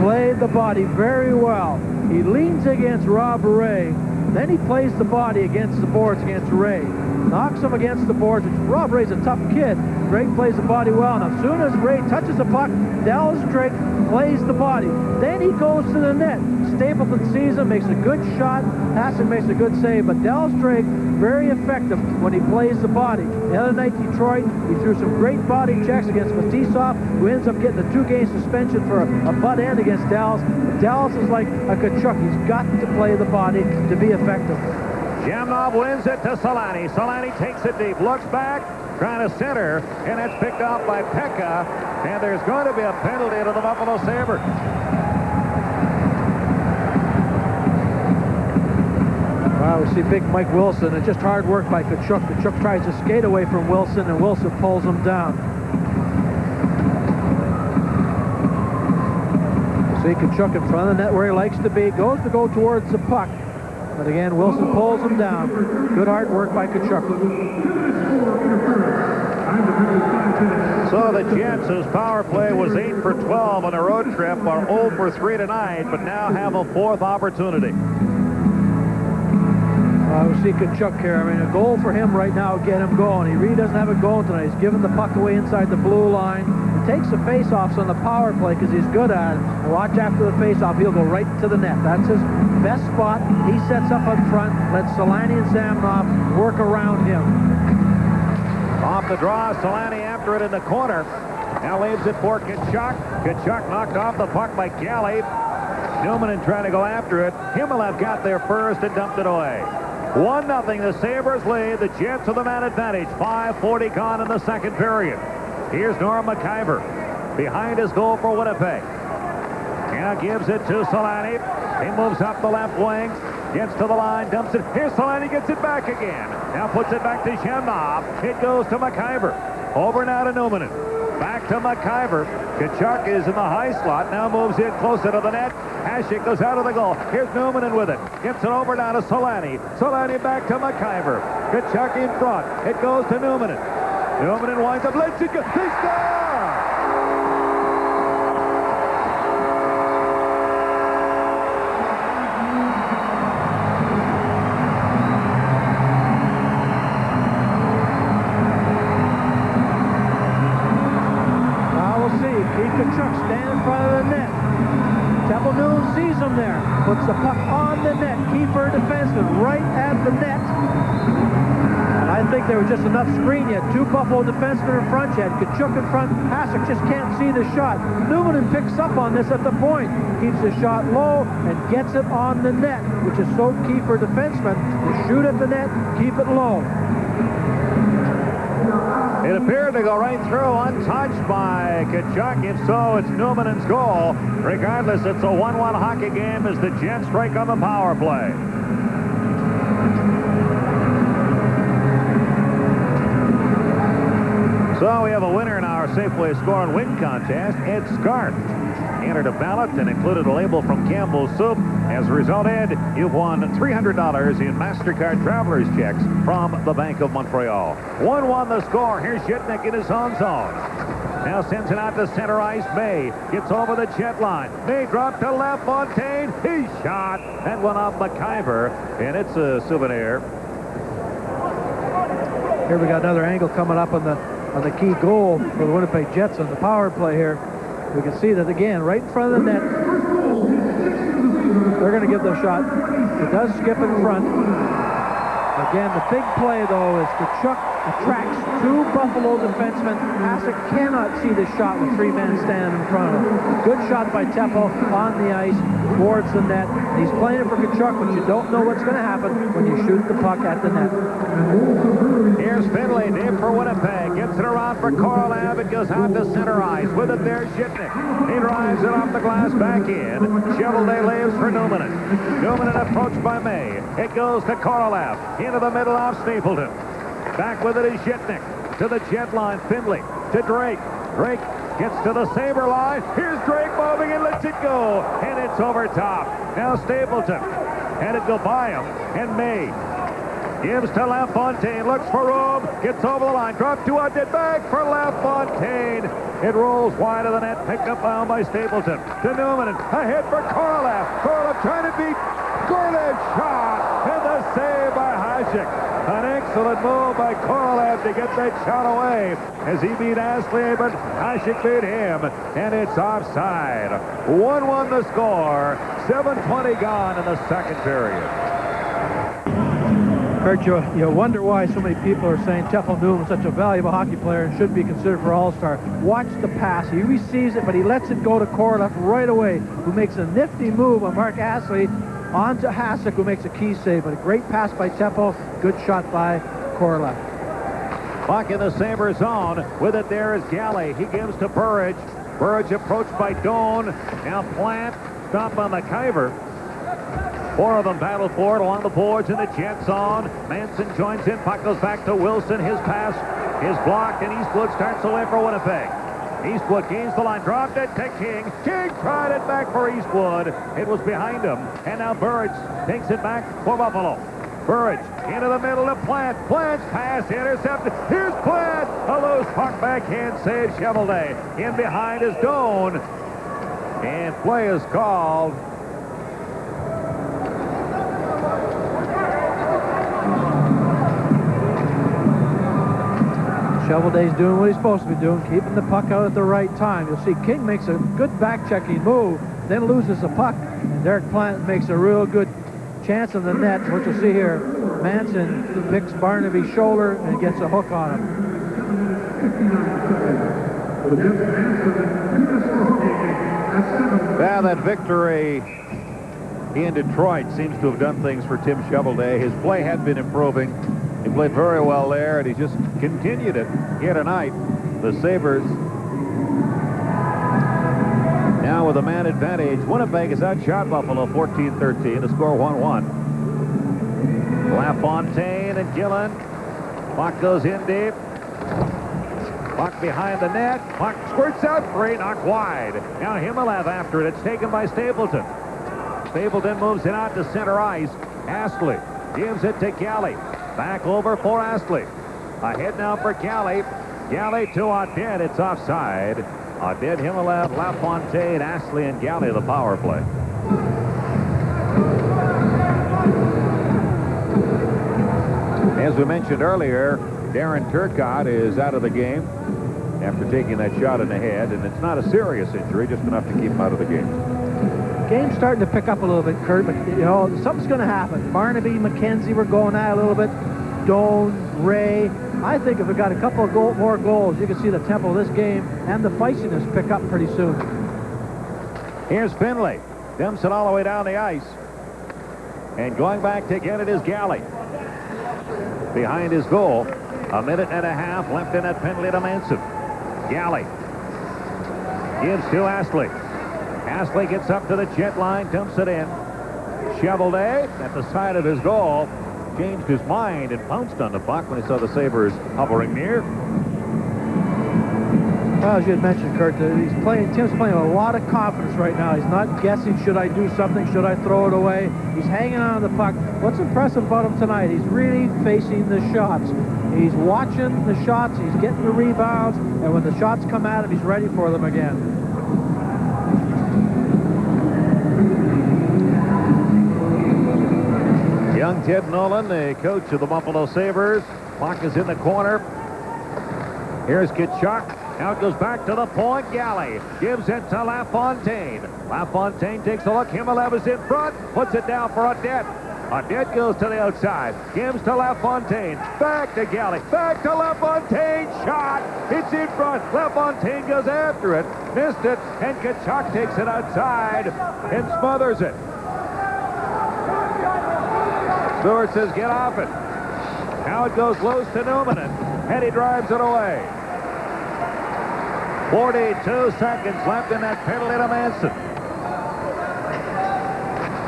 played the body very well. He leans against Rob Ray. Then he plays the body against the boards against Ray. Knocks him against the boards. Rob Ray's a tough kid, Drake plays the body well, and as soon as Ray touches the puck, Dallas Drake plays the body. Then he goes to the net. Stapleton sees him, makes a good shot. Hasek makes a good save, but Dallas Drake, very effective when he plays the body. The other night, Detroit, he threw some great body checks against Fetisov, who ends up getting a 2-game suspension for a butt end against Dallas. But Dallas is like a Kachuk. He's got to play the body to be effective. Jamnov wins it to Solani. Solani takes it deep, looks back, trying to center, and it's picked off by Pekka, and there's going to be a penalty to the Buffalo Sabres. Wow, we see big Mike Wilson, and just hard work by Kachuk. Kachuk tries to skate away from Wilson, and Wilson pulls him down. See Kachuk in front of the net where he likes to be, goes to go towards the puck. But again, Wilson pulls him down. Good hard work by Kachuk. So the Jets, whose power play was 8 for 12 on a road trip, are 0 for 3 tonight, but now have a 4th opportunity. We see Kachuk here. I mean, a goal for him right now will get him going. He really doesn't have it going tonight. He's giving the puck away inside the blue line. He takes the face-offs on the power play because he's good at it. And watch after the face-off, he'll go right to the net. That's his best spot. He sets up up front, lets Solani and Samnov work around him. Off the draw, Solani after it in the corner. Now leaves it for Kachuk. Kachuk knocked off the puck by Galley. Newman trying to go after it. Himmelev got there first and dumped it away. 1-0, the Sabres lead. The Jets with the man advantage. 5:40 gone in the second period. Here's Norm McIver behind his goal for Winnipeg. Now gives it to Solani. He moves up the left wing, gets to the line, dumps it. Here's Solani, gets it back again. Now puts it back to Jamnov. It goes to McIver. Over now to Newman. Back to McIver. Kachuk is in the high slot. Now moves in closer to the net. Hasek goes out of the goal. Here's Newman with it. Gets it over now to Solani. Solani back to McIver. Kachuk in front. It goes to Newman. Newman winds up. Lets it go. They score! Kachuk standing in front of the net. Temple Noon sees him there. Puts the puck on the net. Kiefer defenseman right at the net. And I think there was just enough screen. You had 2 Buffalo defensemen in front. You had Kachuk in front. Hasek just can't see the shot. Newman picks up on this at the point. Keeps the shot low and gets it on the net, which is so key for defensemen to shoot at the net, keep it low. It appeared to go right through, untouched by Kachuk. If so, it's Newman's goal. Regardless, it's a 1-1 hockey game as the Jets strike on the power play. So we have a winner in our Safeway Score and Win contest. Ed Scarf entered a ballot and included a label from Campbell's Soup. As a result, Ed, you've won $300 in MasterCard Travelers checks from the Bank of Montreal. 1-1 the score. Here's Shitnik in his own zone. Now sends it out to center ice. May gets over the jet line. May dropped to left. Fontaine. He shot and went off McIver, and it's a souvenir. Here we got another angle coming up on the key goal for the Winnipeg Jets on the power play here. We can see that again, right in front of the net. They're going to give the shot. It does skip in front. Again, the big play, though, is Kachuk attracts 2 Buffalo defensemen. Hasek cannot see the shot with 3 men standing in front of him. Good shot by Teppo on the ice towards the net. He's playing it for Kachuk, but you don't know what's going to happen when you shoot the puck at the net. Here's Finley, deep for Winnipeg. Gets it around for Korolev. It goes out to center ice. With it there, Shitnik. He drives it off the glass back in. Chevelday leaves for Newman. Newman approached by May. It goes to Korolev. Into the middle of Stapleton. Back with it is Shitnik. To the jet line, Finley. To Drake. Drake gets to the Sabre line. Here's Drake moving and lets it go. And it's over top. Now Stapleton. Had it go by him. And May gives to LaFontaine. Looks for room. Gets over the line. Dropped to a dead back for LaFontaine. It rolls wide of the net. Picked up by Stapleton. To Newman. A hit for Korolev. Korolev trying to beat Scored shot, and the save by Hasek. An excellent move by Korolev to get that shot away as he beat Astley, but Hasek beat him, and it's offside. 1-1 the score. 7:20 gone in the second period. Kurt, you wonder why so many people are saying Tefel Newman is such a valuable hockey player and should be considered for All-Star. Watch the pass. He receives it, but he lets it go to Korolev right away, who makes a nifty move on Mark Astley onto Hasek, who makes a key save. But a great pass by Tefel, good shot by Korolev. Puck in the Sabres zone. With it there is Galley. He gives to Burridge. Burridge approached by Doan. Now Plant. Stop on the Kyver. Four of them battle for it along the boards in the jet zone. Manson joins in. Puck goes back to Wilson. His pass is blocked, and Eastwood starts to left for Winnipeg. Eastwood gains the line, dropped it to King. King tried it back for Eastwood. It was behind him, and now Burridge takes it back for Buffalo. Burridge into the middle of Plant. Plant's pass intercepted. Here's Plant. A loose puck backhand save. Chevelday in behind is Doan. And play is called. Chevelday's doing what he's supposed to be doing, keeping the puck out at the right time. You'll see King makes a good back-checking move, then loses the puck, and Derek Plant makes a real good chance on the net. What you'll see here, Manson picks Barnaby's shoulder and gets a hook on him. Yeah, that victory in Detroit seems to have done things for Tim Chevelday. His play had been improving. He played very well there, and he just continued it here tonight. The Sabres now with a man advantage. Winnipeg has outshot Buffalo 14-13 to score 1-1. LaFontaine and Gillen. Puck goes in deep. Puck behind the net. Puck squirts out free, knocked wide. Now Himalev after it. It's taken by Stapleton. Stapleton moves it out to center ice. Astley gives it to Galley. Back over for Astley. Ahead now for Galley. Galley to Audette. It's offside. Audette, Himalev, LaFontaine, Astley, and Galley the power play. As we mentioned earlier, Darren Turcotte is out of the game after taking that shot in the head, and it's not a serious injury, just enough to keep him out of the game. Game's starting to pick up a little bit, Kurt, but, you know, something's going to happen. Barnaby, McKenzie were going at it a little bit. Doan, Ray. I think if we got a couple of more goals, you can see the tempo of this game and the feistiness pick up pretty soon. Here's Finley. Dumps it all the way down the ice. And going back to get it is Galley. Behind his goal. A minute and a half left in that penalty to Manson. Galley gives to Astley. Astley gets up to the jet line, dumps it in. Chevelday at the side of his goal changed his mind and pounced on the puck when he saw the Sabres hovering near. Well, as you had mentioned, Kurt, Tim's playing with a lot of confidence right now. He's not guessing, should I do something, should I throw it away? He's hanging on to the puck. What's impressive about him tonight, he's really facing the shots. He's watching the shots, he's getting the rebounds, and when the shots come at him, he's ready for them again. Young Ted Nolan, the coach of the Buffalo Sabres. Puck is in the corner. Here's Tkachuk. Now it goes back to the point. Galley gives it to LaFontaine. LaFontaine takes a look. Himalev is in front. Puts it down for Audette. Audette goes to the outside. Gives to LaFontaine. Back to Galley. Back to LaFontaine. Shot. It's in front. LaFontaine goes after it. Missed it. And Tkachuk takes it outside and smothers it. Stewart says, get off it. Now it goes close to Newman, and he drives it away. 42 seconds left in that penalty to Manson.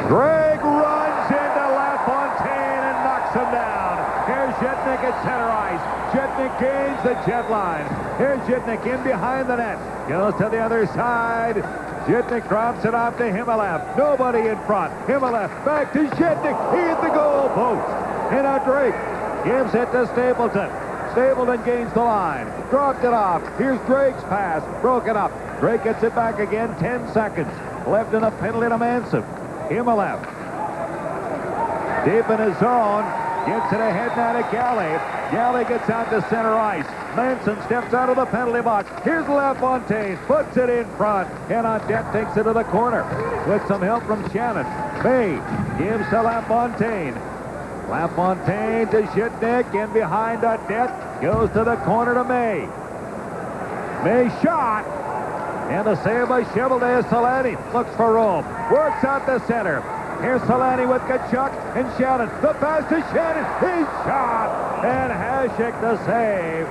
Gregg runs into LaFontaine and knocks him down. Here's Jetnik at center ice. Jetnik gains the jet line. Here's Jetnik in behind the net. Goes to the other side. Jetnik drops it off to Himalev. Nobody in front. Himalev back to Jetnik. He hit the goal post. And now Drake gives it to Stapleton. Stapleton gains the line. Dropped it off. Here's Drake's pass. Broken up. Drake gets it back again. 10 seconds left in the penalty to Manson. Himalev Deep in his zone. Gets it ahead now to Galley. Galley gets out to center ice. Manson steps out of the penalty box. Here's LaFontaine. Puts it in front. And Audette takes it to the corner. With some help from Shannon. May gives to LaFontaine. LaFontaine to Shitnick. In behind Audette. Goes to the corner to May. May shot. And the save by Chevalier. Solani looks for room. Works out the center. Here's Solani with Kachuk and Shannon. The pass to Shannon. He shot. And Hasek the save.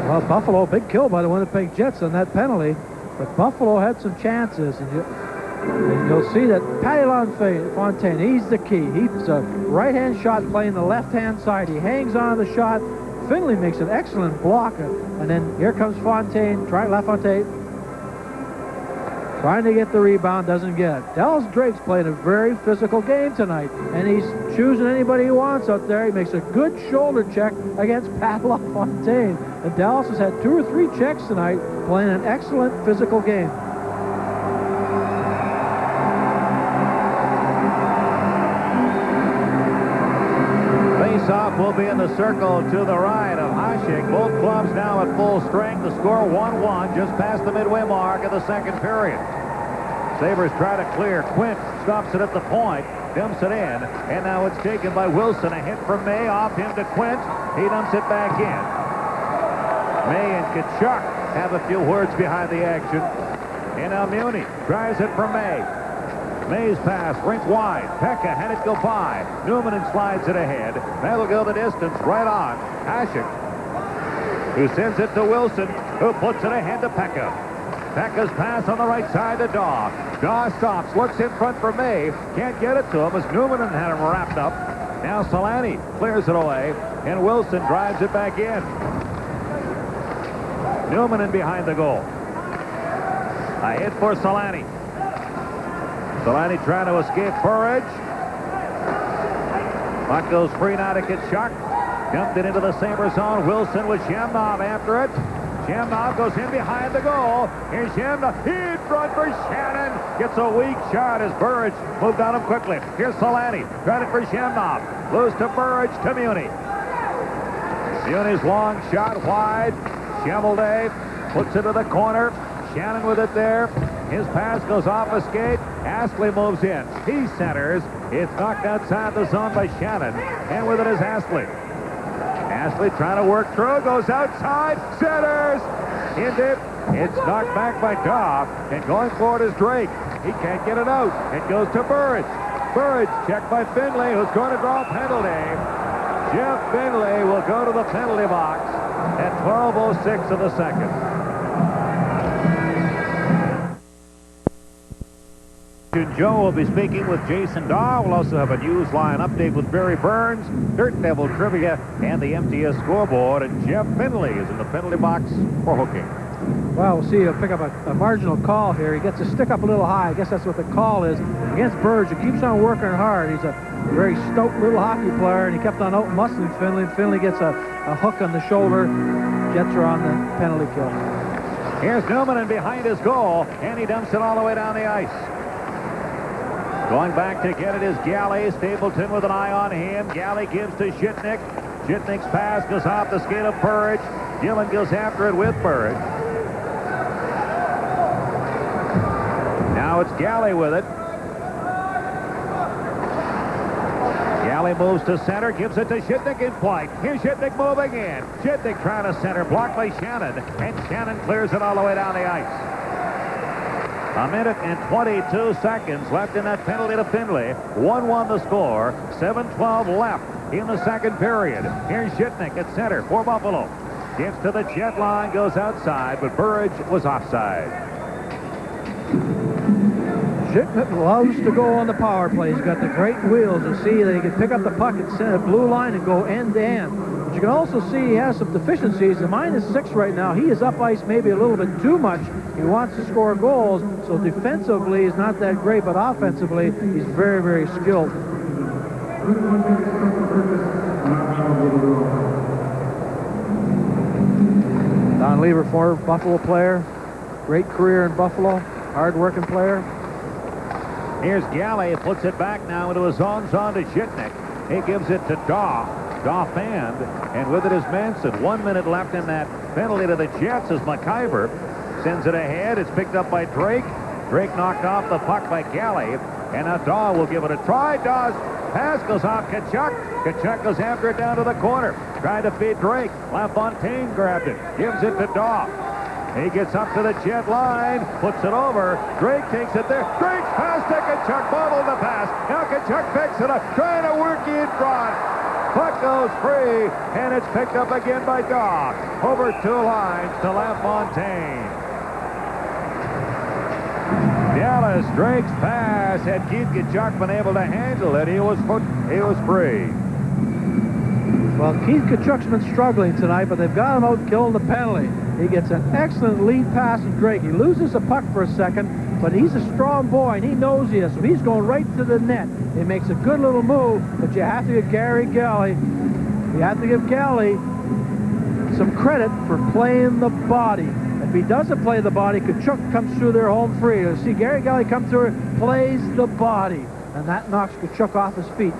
Well, Buffalo, big kill by the Winnipeg Jets on that penalty. But Buffalo had some chances. And you'll see that Patty LaFontaine, he's the key. He's a right-hand shot playing the left-hand side. He hangs on to the shot. Finley makes an excellent block. And then here comes LaFontaine. Trying to get the rebound, doesn't get it. Dallas Drake's playing a very physical game tonight, and he's choosing anybody he wants out there. He makes a good shoulder check against Pat LaFontaine. And Dallas has had 2 or 3 checks tonight, playing an excellent physical game. Face-off will be in the circle to the right of Hasek. Both clubs now at full strength. The score 1-1 just past the midway mark of the second period. Sabres try to clear. Quint stops it at the point, dumps it in, and now it's taken by Wilson. A hit from May, off him to Quint. He dumps it back in. May and Kachuk have a few words behind the action. And now Muni tries it from May. May's pass, rink wide. Pekka had it go by. Newman slides it ahead. That'll go the distance right on. Hasek, who sends it to Wilson, who puts it ahead to Pekka. Pekka's pass on the right side to Daw. Daw stops, looks in front for May. Can't get it to him as Newman had him wrapped up. Now Solani clears it away, and Wilson drives it back in. Newman in behind the goal. A hit for Solani. Solani trying to escape Burridge. Puck goes free now to Kachuk. Dumped it into the Sabre zone. Wilson with Shamnov after it. Shamnov goes in behind the goal. Here's Shamnov in front for Shannon. Gets a weak shot as Burridge moved on him quickly. Here's Solani. Tried it for Shamnov. Loose to Burridge to Muni. Muni's long shot wide. Chevalier puts it to the corner. Shannon with it there. His pass goes off a skate. Astley moves in. He centers. It's knocked outside the zone by Shannon. And with it is Astley. Astley trying to work through. Goes outside. Centers. It's knocked back by Goff. And going forward is Drake. He can't get it out. It goes to Burridge. Burridge checked by Finley, who's going to draw a penalty. Jeff Finley will go to the penalty box at 12:06 of the second. Joe will be speaking with Jason Daw. We'll also have a news line update with Barry Burns, Dirt Devil trivia, and the MTS scoreboard. And Jeff Finley is in the penalty box for hooking. Well, we'll see. He'll pick up a marginal call here. He gets to stick up a little high. I guess that's what the call is. Against Burge, he keeps on working hard. He's a very stout little hockey player, and he kept on out-muscling Finley. Finley gets a hook on the shoulder. Jets are on the penalty kill. Here's Newman in behind his goal, and he dumps it all the way down the ice. Going back to get it is Galley. Stapleton with an eye on him. Galley gives to Shitnick. Shitnick's pass goes off the skate of Burridge. Gillen goes after it with Burridge. Now it's Galley with it. Galley moves to center, gives it to Shitnick in flight. Here's Shitnick moving in. Shitnick trying to center, blocked by Shannon, and Shannon clears it all the way down the ice. A minute and 22 seconds left in that penalty to Finley. 1-1 the score. 7:12 left in the second period. Here's Shitnick at center for Buffalo. Gets to the jet line, goes outside, but Burridge was offside. Shitnick loves to go on the power play. He's got the great wheels to see that he can pick up the puck at center blue line and go end to end. But you can also see he has some deficiencies. The -6 right now. He is up ice maybe a little bit too much. He wants to score goals, so defensively he's not that great, but offensively he's very, very skilled. Weaver, former Buffalo player. Great career in Buffalo. Hard-working player. Here's Galley, puts it back now into his own zone to Zhitnik. He gives it to Daw. Daw fanned, and with it is Manson. 1 minute left in that penalty to the Jets as McIver sends it ahead. It's picked up by Drake. Drake knocked off the puck by Galley, and now Daw will give it a try. Daw's pass goes off Kachuk. Kachuk goes after it down to the corner. Trying to feed Drake. LaFontaine grabbed it. Gives it to Daw. He gets up to the Jet line, puts it over. Drake takes it there. Drake's pass to Kachuk, bobbled the pass. Now Kachuk picks it up, trying to work in front. Puck goes free, and it's picked up again by Daw. Over 2 lines to LaFontaine. Dallas, Drake's pass. Had Keith Kachuk been able to handle it, he was free. Well, Keith Kachuk's been struggling tonight, but they've got him out killing the penalty. He gets an excellent lead pass to Drake. He loses the puck for a second, but he's a strong boy, and he knows he is, so he's going right to the net. He makes a good little move, but you have to give Gary Galley, some credit for playing the body. If he doesn't play the body, Kachuk comes through there home free. You see Gary Galley come through, plays the body, and that knocks Kachuk off his feet.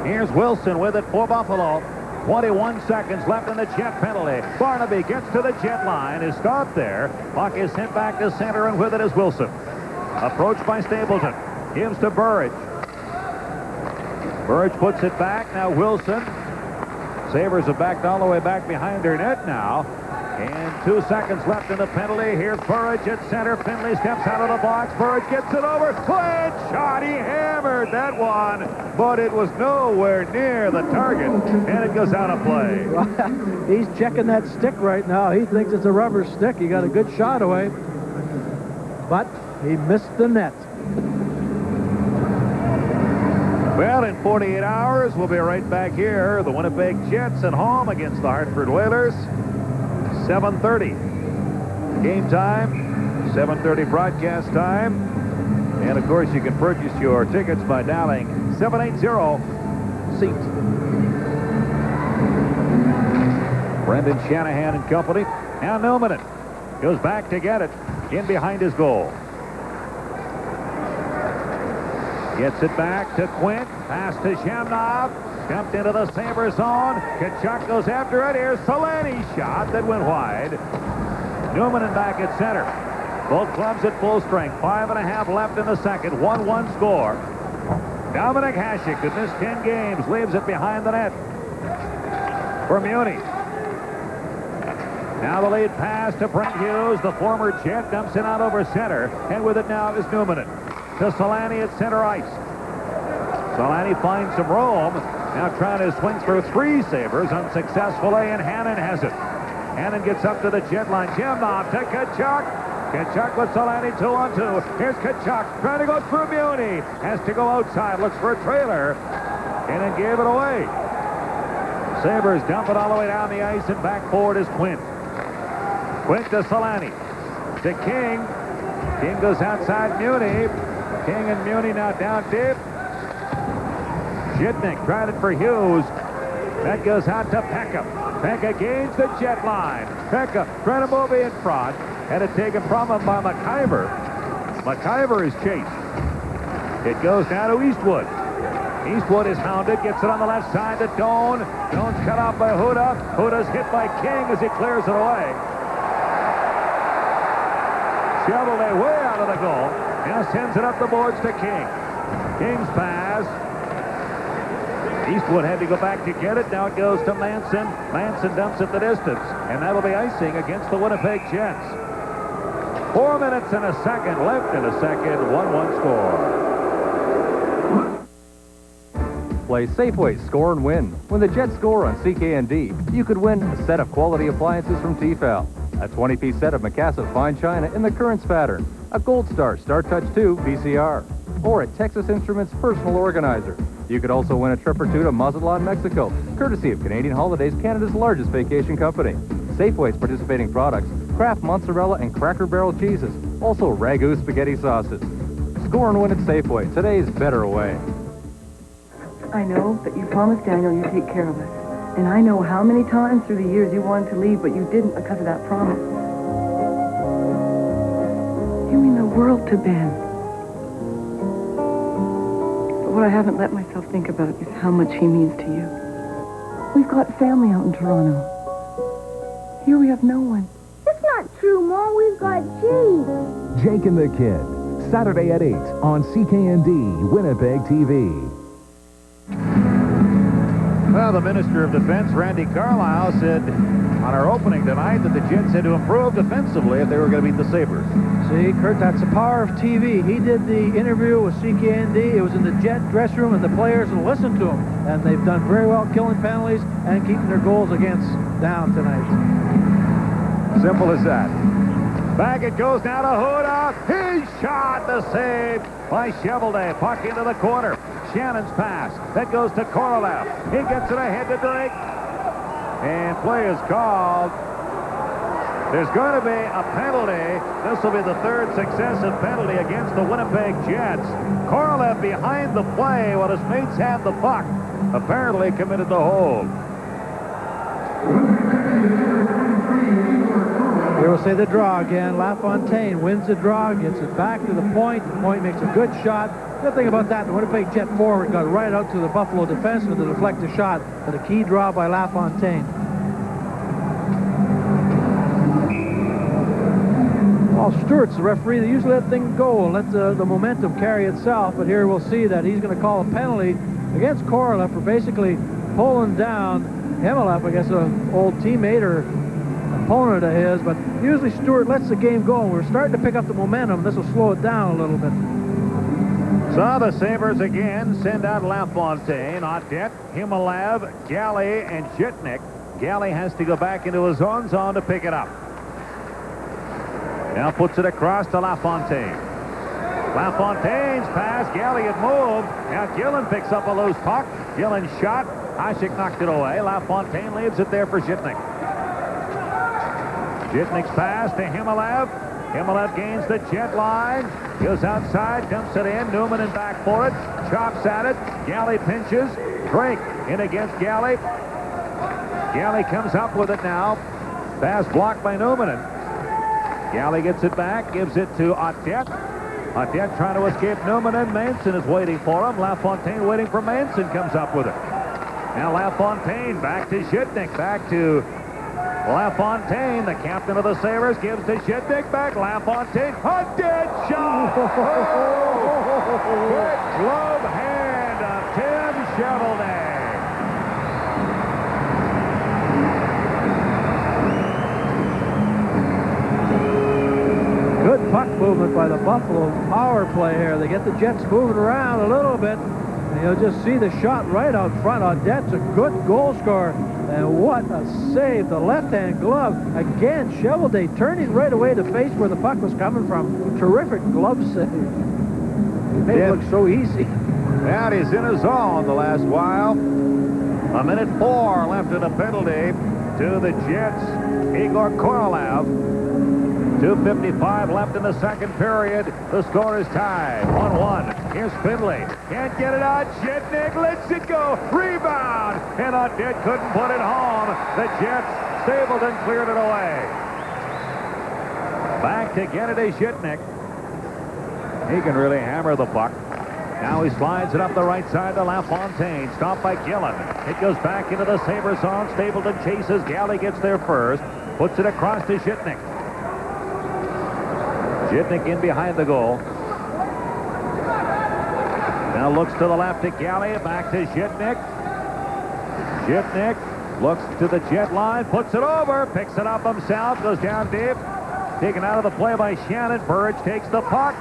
Here's Wilson with it for Buffalo. 21 seconds left in the Jet penalty. Barnaby gets to the Jet line, is stopped there. Puck is sent back to center, and with it is Wilson. Approached by Stapleton. Gives to Burridge. Burridge puts it back. Now Wilson. Sabres have backed all the way back behind their net now. And 2 seconds left in the penalty. Here's Burridge at center. Finley steps out of the box. Burridge gets it over. Clinch shot. He hammered that one, but it was nowhere near the target, and it goes out of play. He's checking that stick right now. He thinks it's a rubber stick. He got a good shot away, but he missed the net. Well, in 48 hours, we'll be right back here. The Winnipeg Jets at home against the Hartford Whalers. 7:30 game time, 7:30 broadcast time, and of course you can purchase your tickets by dialing 780-SEAT. Brendan Shanahan and company. Now Newman goes back to get it in behind his goal. Gets it back to Quint. Pass to Shamnov. Dumped into the Sabres zone. Kachuk goes after it. Here's Solani's shot that went wide. Newman back at center. Both clubs at full strength. 5.5 left in the second. 1-1 score. Dominic Hasek, that missed 10 games, leaves it behind the net for Muni. Now the lead pass to Brent Hughes. The former Jet dumps it out over center. And with it now is Newman. To Solani at center ice. Solani finds some room. Now trying to swing through 3 Sabres unsuccessfully, and Hannon has it. Hannon gets up to the Jet line. Jamnov to Kachuk. Kachuk with Solani 2-on-2. Here's Kachuk trying to go through Muni. Has to go outside. Looks for a trailer. And then gave it away. Sabres dump it all the way down the ice, and back forward is Quint. Quint to Solani. To King. King goes outside Muni. King and Muni now down deep. Zhitnik tried it for Hughes. That goes out to Pekka. Pekka gains the Jet line. Pekka trying to move in front. Had it taken from him by McIver. McIver is chased. It goes down to Eastwood. Eastwood is hounded. Gets it on the left side to Doan. Doan's cut off by Huda. Huda's hit by King as he clears it away. Shoveled way out of the goal. Now sends it up the boards to King. King's pass. Eastwood had to go back to get it. Now it goes to Manson. Manson dumps it the distance. And that'll be icing against the Winnipeg Jets. 4 minutes and a second left in the second. 1-1 score. Play Safeway, score and win. When the Jets score on CKND, you could win a set of quality appliances from Tefal. A 20-piece set of Mikasa fine china in the Currents pattern. A Gold Star Star Touch 2 VCR. Or a Texas Instruments personal organizer. You could also win a trip or 2 to Mazatlan, Mexico, courtesy of Canadian Holidays, Canada's largest vacation company. Safeway's participating products, Kraft mozzarella and Cracker Barrel cheeses, also Ragu spaghetti sauces. Score and win at Safeway, today's better way. I know, but you promised Daniel you'd take care of us. And I know how many times through the years you wanted to leave, but you didn't because of that promise. You mean the world to Ben. But what I haven't let myself think about is how much he means to you. We've got family out in Toronto. Here we have no one. That's not true, Mom. We've got Jake. Jake and the Kid, Saturday at 8 on CKND Winnipeg TV. Well, the Minister of Defense, Randy Carlyle, said on our opening tonight that the Jets had to improve defensively if they were going to beat the Sabres. See, Kurt, that's the power of TV. He did the interview with CKND. It was in the Jet dressing room, and the players listened to him. And they've done very well killing penalties and keeping their goals against down tonight. Simple as that. Back it goes now to Huda. He shot the save by Chevelday. Puck into the corner. Shannon's pass. That goes to Korolev. He gets it ahead to Drake. And play is called. There's going to be a penalty. This will be the third successive penalty against the Winnipeg Jets. Korolev behind the play while his mates have the puck. Apparently committed the hold. Here we'll say the draw again. LaFontaine wins the draw, gets it back to the point. The point makes a good shot. Good thing about that, the Winnipeg Jet forward got right out to the Buffalo defenseman to deflect the shot. But a key draw by LaFontaine. Well, Stewart's the referee. They usually let things go and let the momentum carry itself. But here we'll see that he's going to call a penalty against Korolev for basically pulling down Himmelep, I guess an old teammate or opponent of his. But usually Stewart lets the game go, and we're starting to pick up the momentum. This will slow it down a little bit. So the Sabres again send out LaFontaine, Audette, Himmelep, Galley, and Jitnik. Galley has to go back into his own zone to pick it up. Now puts it across to LaFontaine. LaFontaine's pass. Galley had moved. Now Gillen picks up a loose puck. Gillen shot. Hasek knocked it away. LaFontaine leaves it there for Jitnik. Jitnik's pass to Himmelep. Himmelep gains the Jet line. Goes outside, dumps it in. Newman in back for it. Chops at it. Galley pinches. Drake in against Galley. Galley comes up with it now. Pass blocked by Newman. Galley gets it back. Gives it to Audette. Audette trying to escape Newman, and Manson is waiting for him. LaFontaine waiting for Manson. Comes up with it. Now LaFontaine back to Jitnik. Back to LaFontaine, the captain of the Sabres, gives to Jitnik back. LaFontaine, a dead shot! Oh! Quick glove hand of Tim Chevelday. Good puck movement by the Buffalo power play here. They get the Jets moving around a little bit. And you'll just see the shot right out front. Audette's a good goal scorer. And what a save. The left-hand glove. Again, Chevelday turning right away to face where the puck was coming from. Terrific glove save. Made it look so easy. And he's in his zone the last while. 1:04 left in a penalty to the Jets. Igor Korolev. 2:55 left in the second period. The score is tied. 1-1. Here's Finley. Can't get it out. Jitnik lets it go. Rebound. And Audette couldn't put it home. The Jets stabled and cleared it away. Back to Kennedy Jitnik. He can really hammer the puck. Now he slides it up the right side to LaFontaine. Stopped by Gillen. It goes back into the Sabres zone. Stapleton chases. Galley gets there first. Puts it across to Jitnik. Jitnik in behind the goal. Now looks to the left to Galley. Back to Jitnik. Jitnik looks to the Jet line. Puts it over. Picks it up himself. Goes down deep. Taken out of the play by Shannon. Burridge takes the puck.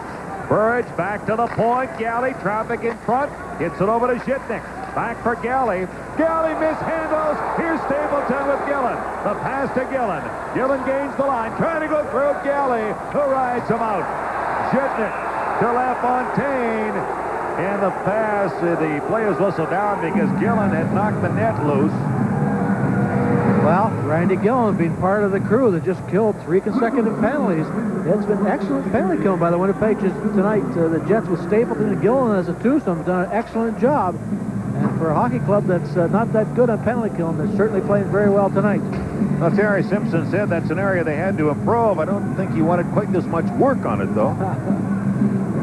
Burridge back to the point. Galley traffic in front. Gets it over to Jitnik. Back for Galley. Galley mishandles. Here's Stapleton with Gillen. The pass to Gillen. Gillen gains the line. Trying to go through Galley. Who rides him out? Jitnik to LaFontaine. And the pass, the play was whistled down because Gillen had knocked the net loose. Well, Randy Gillen being part of the crew that just killed 3 consecutive penalties. It's been excellent penalty killing by the Winnipeg tonight. The Jets with Stapleton and Gillen as a twosome have done an excellent job. And for for a hockey club that's not that good on penalty kill, and they're certainly playing very well tonight. Well, Terry Simpson said that's an area they had to improve. I don't think he wanted quite this much work on it, though.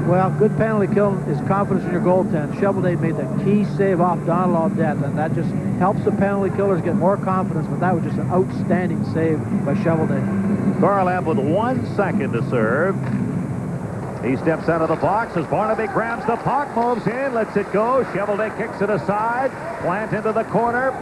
Well, good penalty kill is confidence in your goaltender. Shovelday made the key save off Donald Audette, and that just helps the penalty killers get more confidence, but that was just an outstanding save by Shovelday. Korolev with 1 second to serve. He steps out of the box as Barnaby grabs the puck, moves in, lets it go. Shovelday kicks it aside. Plant into the corner.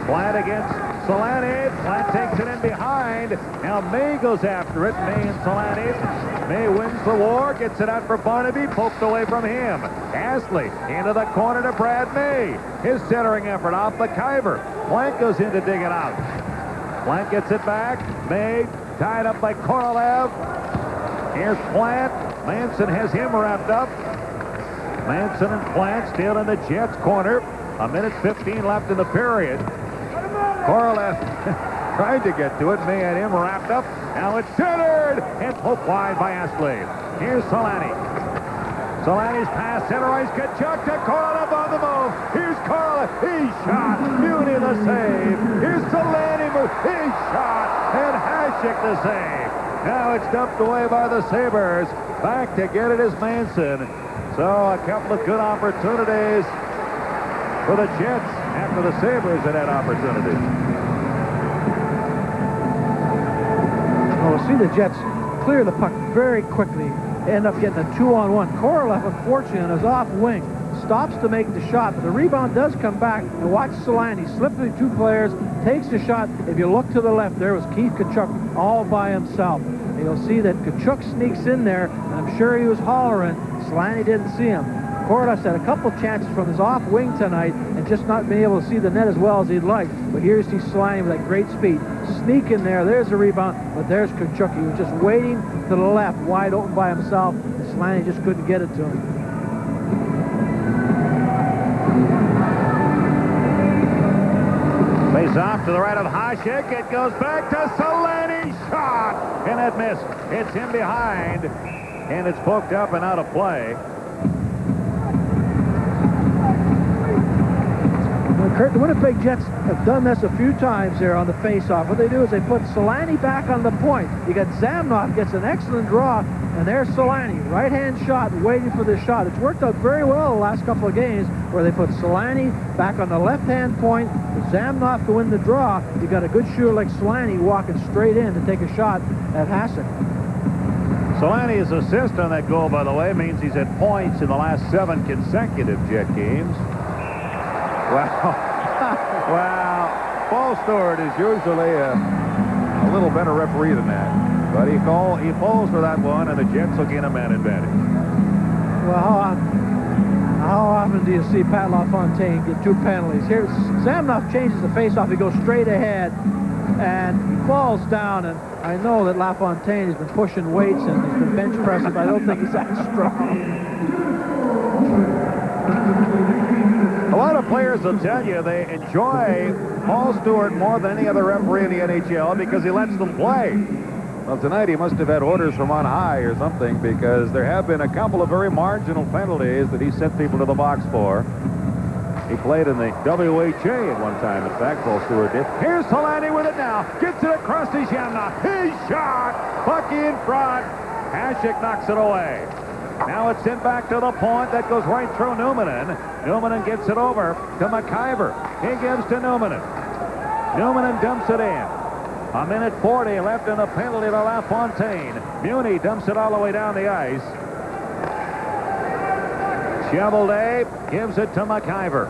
Plant against Solani. Plant takes it in behind. Now May goes after it. May and Solani. May wins the war, gets it out for Barnaby, poked away from him. Astley into the corner to Brad May. His centering effort off McIver. Plant goes in to dig it out. Plant gets it back. May tied up by Korolev. Here's Plant. Manson has him wrapped up. Manson and Plant still in the Jets' corner. 1:15 left in the period. Korolev tried to get to it. May had him wrapped up. Now it's centered and poked wide by Astley. Here's Solani. Solani's pass center ice. Kachuk to Korolev on the move. Here's Korolev. He shot. Beauty the save. Here's Solani. He shot. And Hasek the save. Now it's dumped away by the Sabres. Back to get it is Manson. So a couple of good opportunities for the Jets after the Sabres had opportunities. Well, we'll see the Jets clear the puck very quickly. End up getting a 2-on-1. Korolev, unfortunately, on his off wing, stops to make the shot, but the rebound does come back. And watch Solani slip through 2 players, takes the shot. If you look to the left, there was Keith Kachuk all by himself. And you'll see that Kachuk sneaks in there, and I'm sure he was hollering. Solani didn't see him. Korolev had a couple chances from his off wing tonight and just not been able to see the net as well as he'd like. But here's the Solani with that great speed. Sneak in there. There's a rebound, but there's Kachuk. He was just waiting to the left, wide open by himself, and Solani just couldn't get it to him. Face off to the right of Hasek. It goes back to Solani. Shot! And it missed. It's him behind. And it's poked up and out of play. Kurt, the Winnipeg Jets have done this a few times here on the face-off. What they do is they put Solani back on the point. You got Zamnoff gets an excellent draw, and there's Solani, right-hand shot, waiting for the shot. It's worked out very well the last couple of games where they put Solani back on the left-hand point, with Zamnoff to win the draw. You got a good shooter like Solani walking straight in to take a shot at Hasek. Solani's assist on that goal, by the way, means he's at points in the last 7 consecutive Jet games. Wow. Well, Paul Stewart is usually a little better referee than that. But he falls for that one, and the Jets will gain a man advantage. Well, how often do you see Pat LaFontaine get 2 penalties? Here, Zamnoff changes the face-off. He goes straight ahead, and he falls down. And I know that LaFontaine has been pushing weights and he's been bench pressing, but I don't think he's that strong. A lot of players will tell you they enjoy Paul Stewart more than any other referee in the NHL because he lets them play. Well, tonight he must have had orders from on high or something, because there have been a couple of very marginal penalties that he sent people to the box for. He played in the WHA at one time, in fact, Paul Stewart did. Here's Solani with it now. Gets it across to Jamna. He shot! Bucky in front. Hasek knocks it away. Now it's sent back to the point. That goes right through Numanen. Numanen gets it over to McIver. He gives to Numanen. Numanen dumps it in. 1:40 left in the penalty to LaFontaine. Muni dumps it all the way down the ice. Shovelday gives it to McIver.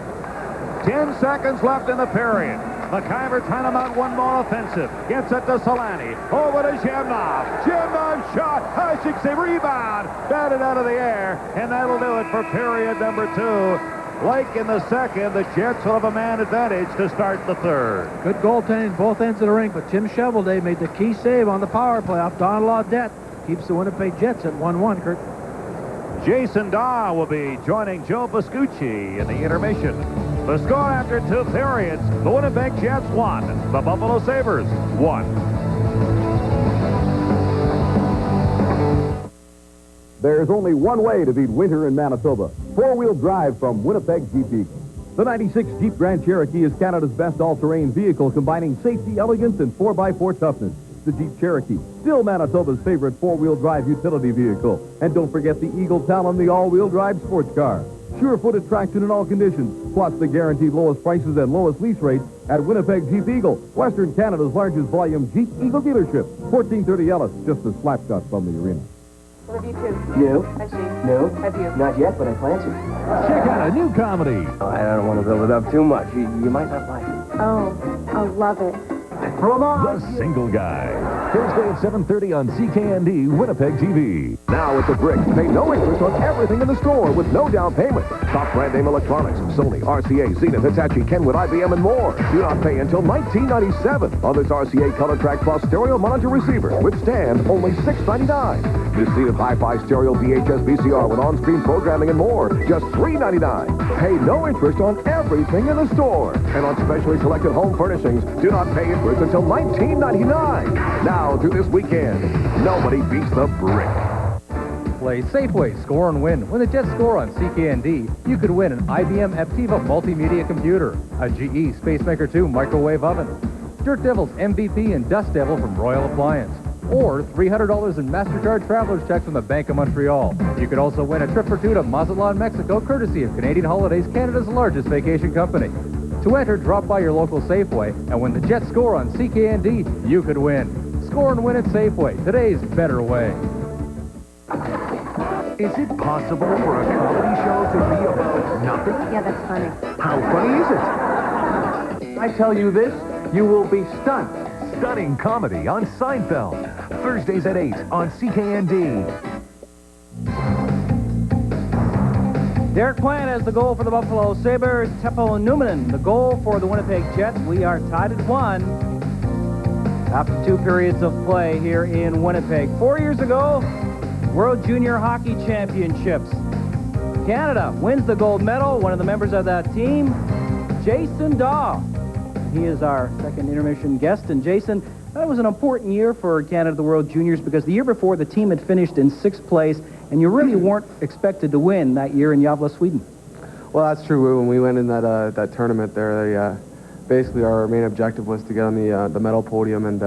10 seconds left in the period. McIver trying to mount one more offensive. Gets it to Solani. Over to Zhemnov. Zhemnov shot. Hasek's a rebound. Batted out of the air. And that'll do it for period number 2. Like in the second, the Jets will have a man advantage to start the third. Good goaltending both ends of the rink, but Tim Shovelday made the key save on the power play off Donald Audette. Keeps the Winnipeg Jets at 1-1, Kurt. Jason Daw will be joining Joe Vescucci in the intermission. The score after 2 periods, the Winnipeg Jets 1, the Buffalo Sabres 1. There's only one way to beat winter in Manitoba. 4-wheel drive from Winnipeg GP. The 96 Jeep Grand Cherokee is Canada's best all-terrain vehicle, combining safety, elegance, and 4x4 toughness. The Jeep Cherokee, still Manitoba's favorite four-wheel drive utility vehicle. And don't forget the Eagle Talon, the all-wheel drive sports car. Sure-footed traction in all conditions, plus the guaranteed lowest prices and lowest lease rates at Winnipeg Jeep Eagle, Western Canada's largest volume Jeep Eagle dealership. 1430 Ellis, just a slap shot from the arena. What have you two? No. Has she? No. Have you? Not yet, but I plan to. Check out a new comedy. Oh, I don't want to build it up too much. You might not like it. Oh, I'll love it. The Single Guy. Thursday at 7:30 on CKND Winnipeg TV. Now at the Brick, pay no interest on everything in the store with no down payment. Top brand name electronics, Sony, RCA, Zenith, Hitachi, Kenwood, IBM, and more. Do not pay until 1997 on this RCA Color Track Plus stereo monitor receiver, which stand only $6.99. This Zenith Hi-Fi stereo VHS VCR with on-screen programming and more, just $3.99. Pay no interest on everything in the store. And on specially selected home furnishings, do not pay interest until $19.99. Now through this weekend, nobody beats the Brick. Play Safeway, score and win. When the Jets score on CKND, you could win an IBM Aptiva multimedia computer, a GE Spacemaker 2 microwave oven, Dirt Devils MVP and Dust Devil from Royal Appliance, or $300 in MasterCard traveler's checks from the Bank of Montreal. You could also win a trip for two to Mazatlan, Mexico, courtesy of Canadian Holidays, Canada's largest vacation company. To enter, drop by your local Safeway, and when the Jets score on CKND, you could win. Score and win at Safeway, today's better way. Is it possible for a comedy show to be about nothing? Yeah, that's funny. How funny is it? I tell you this, you will be stunned. Stunning comedy on Seinfeld. Thursdays at 8 on CKND. Derek Plant has the goal for the Buffalo Sabres. Teppo Numminen, the goal for the Winnipeg Jets. We are tied at 1 after 2 periods of play here in Winnipeg. 4 years ago, World Junior Hockey Championships. Canada wins the gold medal. One of the members of that team, Jason Daw. He is our second intermission guest. And Jason, that was an important year for Canada, the World Juniors, because the year before the team had finished in 6th place, and you really weren't expected to win that year in Gävle, Sweden. Well, that's true. When we went in that tournament there, basically our main objective was to get on the medal podium, and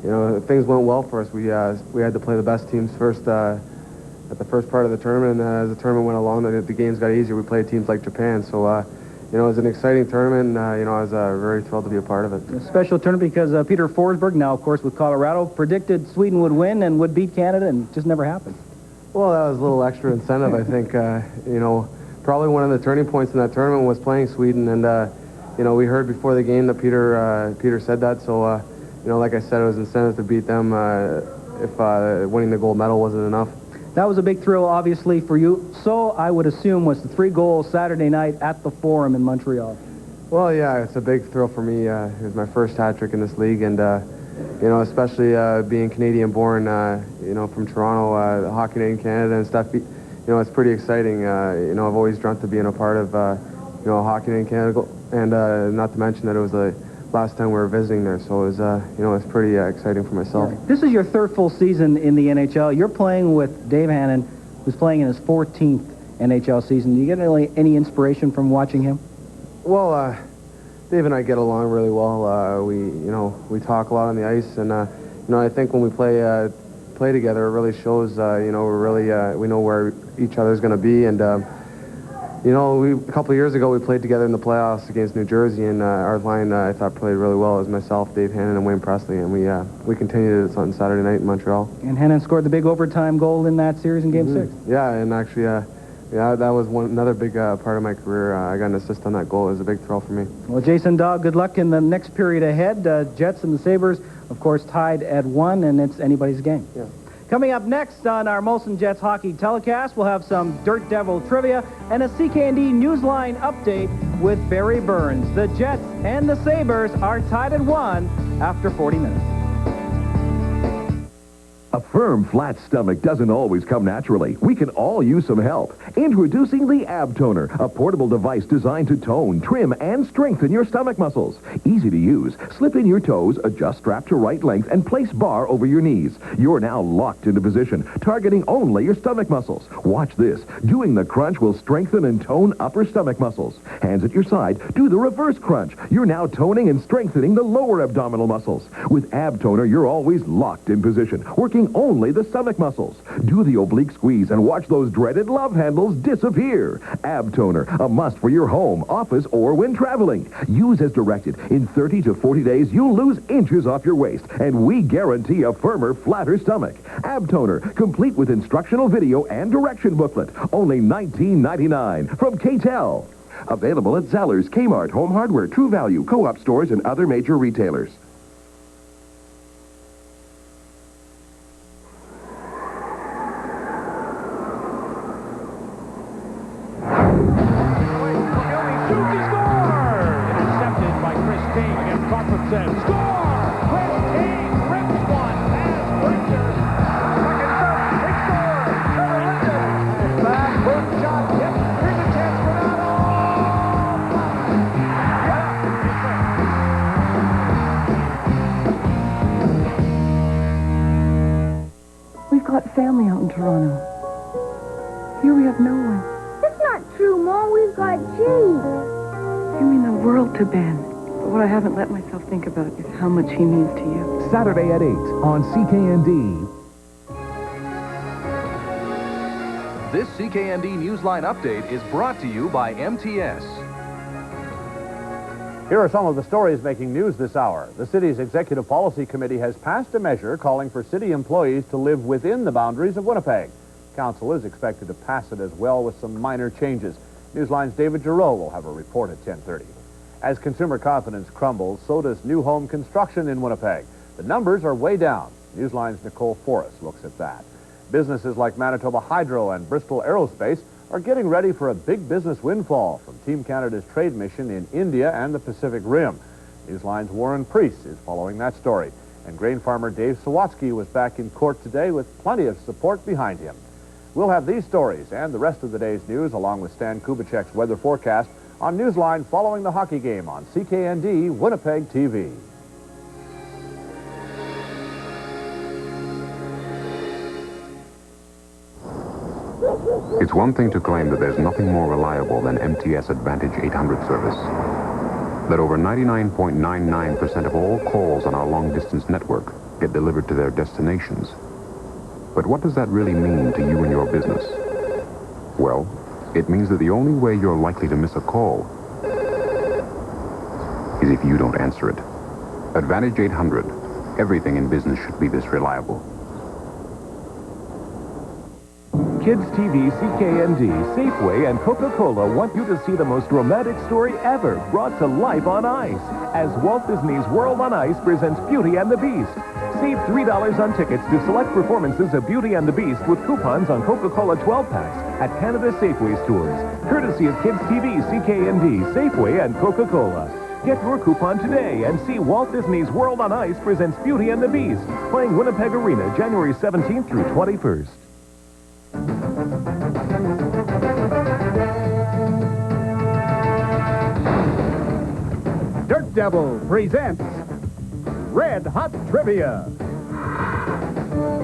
you know, things went well for us. We had to play the best teams first at the first part of the tournament, and as the tournament went along, the games got easier. We played teams like Japan, so you know, it was an exciting tournament, and you know, I was very thrilled to be a part of it. A special tournament because Peter Forsberg, now of course with Colorado, predicted Sweden would win and would beat Canada, and it just never happened. Well, that was a little extra incentive, I think. You know, probably one of the turning points in that tournament was playing Sweden, and you know, we heard before the game that Peter said that, so you know, like I said, it was incentive to beat them if winning the gold medal wasn't enough. That was a big thrill, obviously, for you. So, I would assume, was the 3 goals Saturday night at the Forum in Montreal. Well, yeah, it's a big thrill for me. It was my first hat trick in this league, and you know, especially being Canadian-born, you know, from Toronto, Hockey Night in Canada and stuff. You know, it's pretty exciting. You know, I've always dreamt of being a part of, you know, Hockey Night in Canada, and not to mention that it was the last time we were visiting there, so it was, you know, it's pretty exciting for myself. Yeah. This is your 3rd full season in the NHL. You're playing with Dave Hannon, who's playing in his 14th NHL season. Do you get any inspiration from watching him? Well, Dave and I get along really well. We talk a lot on the ice, and you know, I think when we play together, it really shows. You know, we know where each other's going to be, and you know, a couple of years ago we played together in the playoffs against New Jersey, and our line I thought played really well. It was myself, Dave Hannon, and Wayne Presley, and we continued it on Saturday night in Montreal. And Hannon scored the big overtime goal in that series in Game 6. Yeah, and actually, yeah, that was another big part of my career. I got an assist on that goal. It was a big thrill for me. Well, Jason Daw, good luck in the next period ahead. Jets and the Sabres, of course, tied at 1, and it's anybody's game. Yeah. Coming up next on our Molson Jets hockey telecast, we'll have some Dirt Devil trivia and a CKND Newsline update with Barry Burns. The Jets and the Sabres are tied at 1 after 40 minutes. A firm, flat stomach doesn't always come naturally. We can all use some help. Introducing the Ab Toner, a portable device designed to tone, trim, and strengthen your stomach muscles. Easy to use. Slip in your toes, adjust strap to right length, and place bar over your knees. You're now locked into position, targeting only your stomach muscles. Watch this. Doing the crunch will strengthen and tone upper stomach muscles. Hands at your side, do the reverse crunch. You're now toning and strengthening the lower abdominal muscles. With Ab Toner, you're always locked in position, working only the stomach muscles. Do the oblique squeeze and watch those dreaded love handles disappear. Ab Toner, a must for your home, office, or when traveling. Use as directed. In 30 to 40 days, you'll lose inches off your waist, and we guarantee a firmer, flatter stomach. Ab Toner, complete with instructional video and direction booklet. Only $19.99 from K-Tel. Available at Zellers, Kmart, Home Hardware, True Value, Co-op stores, and other major retailers. We've got family out in Toronto. Here we have no one. That's not true, Mom. We've got G. You mean the world to Ben. But what I haven't let myself think about is how much he means to you. Saturday at 8 on CKND. This CKND Newsline update is brought to you by MTS. Here are some of the stories making news this hour. The city's Executive Policy Committee has passed a measure calling for city employees to live within the boundaries of Winnipeg. Council is expected to pass it as well with some minor changes. Newsline's David Giroux will have a report at 10:30. As consumer confidence crumbles, so does new home construction in Winnipeg. The numbers are way down. Newsline's Nicole Forrest looks at that. Businesses like Manitoba Hydro and Bristol Aerospace are getting ready for a big business windfall from Team Canada's trade mission in India and the Pacific Rim. Newsline's Warren Priest is following that story. And grain farmer Dave Sawatsky was back in court today with plenty of support behind him. We'll have these stories and the rest of the day's news along with Stan Kubicek's weather forecast on Newsline following the hockey game on CKND Winnipeg TV. It's one thing to claim that there's nothing more reliable than MTS Advantage 800 service. That over 99.99% of all calls on our long-distance network get delivered to their destinations. But what does that really mean to you and your business? Well, it means that the only way you're likely to miss a call is if you don't answer it. Advantage 800. Everything in business should be this reliable. Kids TV, CKND, Safeway, and Coca-Cola want you to see the most romantic story ever brought to life on ice as Walt Disney's World on Ice presents Beauty and the Beast. Save $3 on tickets to select performances of Beauty and the Beast with coupons on Coca-Cola 12-packs at Canada Safeway stores, courtesy of Kids TV, CKND, Safeway, and Coca-Cola. Get your coupon today and see Walt Disney's World on Ice presents Beauty and the Beast, playing Winnipeg Arena January 17th through 21st. Dirt Devil presents Red Hot Trivia.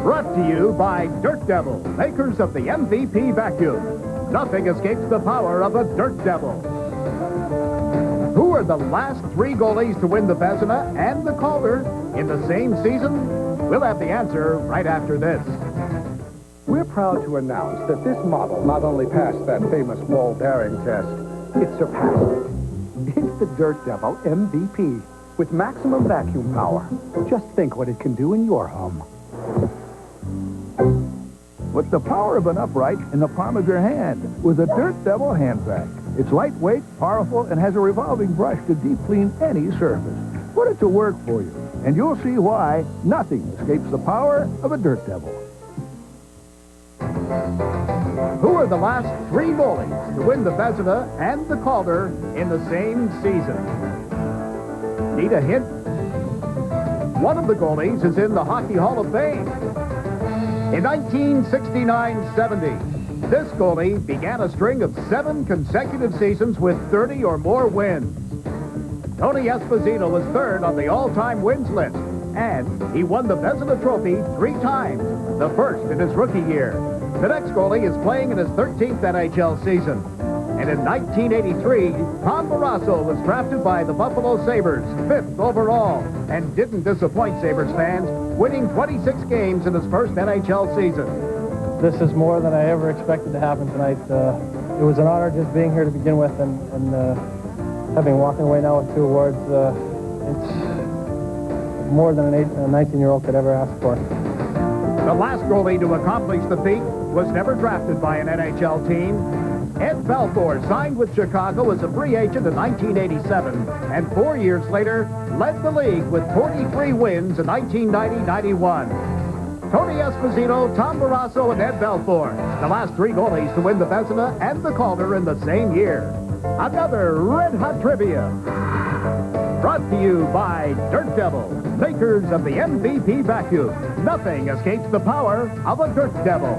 Brought to you by Dirt Devil, makers of the MVP vacuum. Nothing escapes the power of a Dirt Devil. Who are the last three goalies to win the Vezina and the Calder in the same season? We'll have the answer right after this. We're proud to announce that this model not only passed that famous ball bearing test, it surpassed it. It's the Dirt Devil MVP with maximum vacuum power. Just think what it can do in your home. With the power of an upright in the palm of your hand with a Dirt Devil hand vac. It's lightweight, powerful, and has a revolving brush to deep clean any surface. Put it to work for you, and you'll see why nothing escapes the power of a Dirt Devil. Who are the last three goalies to win the Vezina and the Calder in the same season? Need a hint? One of the goalies is in the Hockey Hall of Fame. In 1969-70, this goalie began a string of 7 consecutive seasons with 30 or more wins. Tony Esposito was third on the all-time wins list, and he won the Vezina Trophy 3 times, the first in his rookie year. The next goalie is playing in his 13th NHL season. And in 1983, Tom Barrasso was drafted by the Buffalo Sabres, 5th overall, and didn't disappoint Sabres fans, winning 26 games in his first NHL season. This is more than I ever expected to happen tonight. It was an honor just being here to begin with, and having walking away now with 2 awards. It's more than a 19-year-old could ever ask for. The last goalie to accomplish the feat was never drafted by an NHL team. Ed Belfour signed with Chicago as a free agent in 1987, and 4 years later led the league with 43 wins in 1990-91. Tony Esposito, Tom Barrasso, and Ed Belfour, the last 3 goalies to win the Vezina and the Calder in the same year. Another red-hot trivia. Brought to you by Dirt Devil, makers of the MVP vacuum. Nothing escapes the power of a Dirt Devil.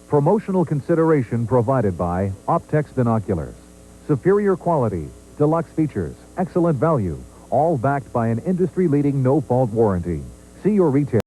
Promotional consideration provided by Optex Binoculars. Superior quality, deluxe features, excellent value, all backed by an industry-leading no-fault warranty. See your retailer.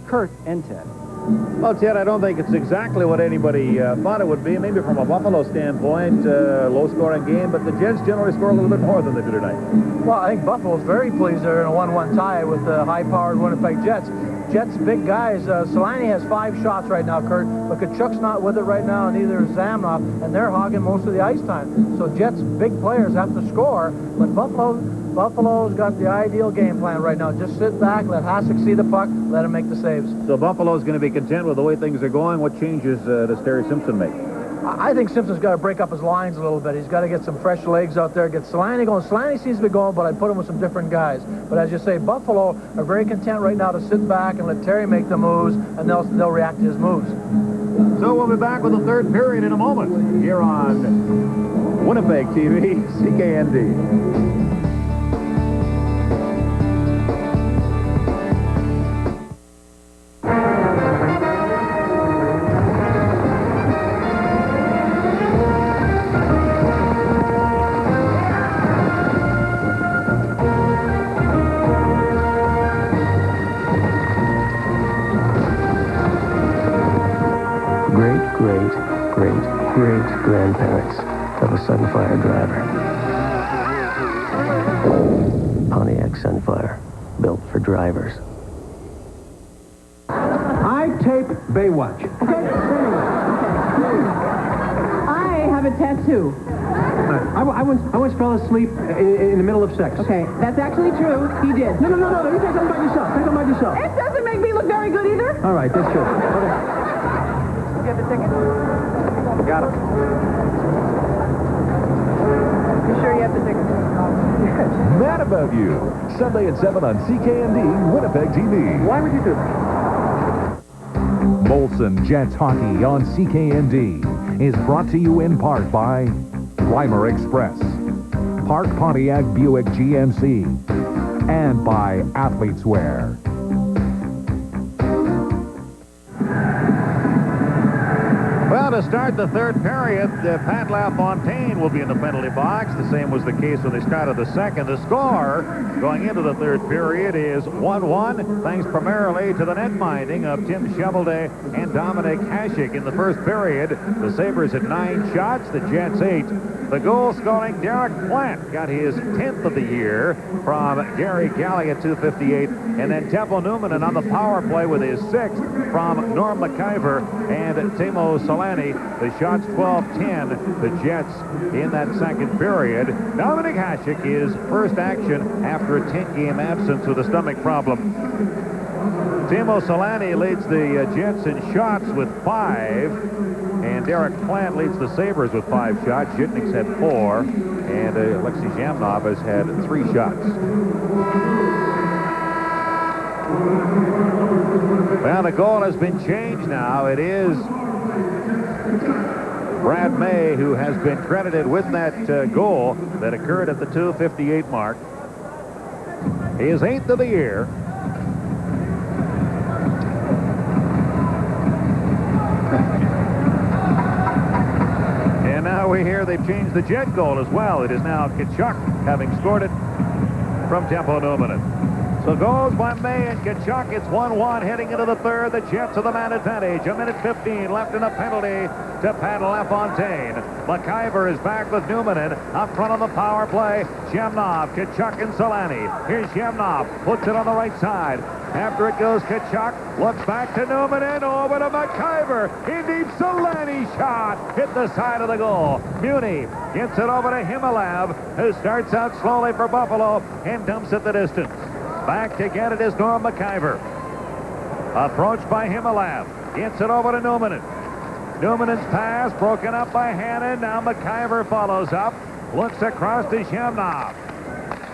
Kurt and Ted. Well, Ted, I don't think it's exactly what anybody thought it would be. Maybe from a Buffalo standpoint, low-scoring game, but the Jets generally score a little bit more than they do tonight. Well, I think Buffalo's very pleased they're in a 1-1 tie with the high-powered Winnipeg Jets. Jets, big guys. Solani has 5 shots right now, Kurt, but Kachuk's not with it right now, and neither is Zamnoff, and they're hogging most of the ice time. So Jets, big players, have to score, but Buffalo's got the ideal game plan right now. Just sit back, let Hasek see the puck, let him make the saves. So Buffalo's going to be content with the way things are going. What changes does Terry Simpson make? I think Simpson's got to break up his lines a little bit. He's got to get some fresh legs out there, get Solani going. Solani seems to be going, but I'd put him with some different guys. But as you say, Buffalo are very content right now to sit back and let Terry make the moves, and they'll react to his moves. So we'll be back with the 3rd period in a moment here on Winnipeg TV, CKND. Grandparents of a Sunfire driver. Pontiac Sunfire, built for drivers. I tape Baywatch. Okay? I have a tattoo. I once fell asleep in the middle of sex. Okay, that's actually true. He did. No. You take something about yourself. Take something about yourself. It doesn't make me look very good either. All right, that's true. Okay. You have the ticket? Got it. You sure you have the ticket? Mad About You, Sunday at 7 on CKND, Winnipeg TV. Why would you do that? Molson Jets Hockey on CKND is brought to you in part by Reimer Express, Park Pontiac Buick GMC, and by Athletes Wear. to start the third period, Pat LaFontaine will be in the penalty box. The same was the case when they started the second. The score going into the third period is 1-1, thanks primarily to the net minding of Tim Shovelday and Dominic Hasek. In the first period, the Sabres had 9 shots, the Jets 8. The goal-scoring Derek Plant got his 10th of the year from Gary Galley at 2:58, and then Temple Newman on the power play with his 6th from Norm McIver and Timo Solani. The shots 12-10, the Jets in that second period. Dominic Hasek is first action after a 10-game absence with a stomach problem. Timo Solani leads the Jets in shots with 5, and Derek Plant leads the Sabres with 5 shots. Zhitnik's had 4, and Alexei Zhamnov has had 3 shots. Well, the goal has been changed now. It is Brad May who has been credited with that goal that occurred at the 2:58 mark. His 8th of the year. And now we hear they've changed the Jet goal as well. It is now Tkachuk having scored it from Temple Newman. So goals by May and Tkachuk. It's 1-1 heading into the third. The Jets have the man advantage. 1:15 left in a penalty to Pat LaFontaine. McIver is back with Newman up front on the power play. Zhamnov, Tkachuk, and Solani. Here's Zhamnov. Puts it on the right side. After it goes Tkachuk. Looks back to Newman and over to McIver. In deep, Solani shot. Hit the side of the goal. Muni gets it over to Himalav, who starts out slowly for Buffalo and dumps it the distance. Back to get it is Norm McIver. Approached by Himalav. Gets it over to Newman. Newman's pass broken up by Hannon. Now McIver follows up. Looks across to Zhamnov.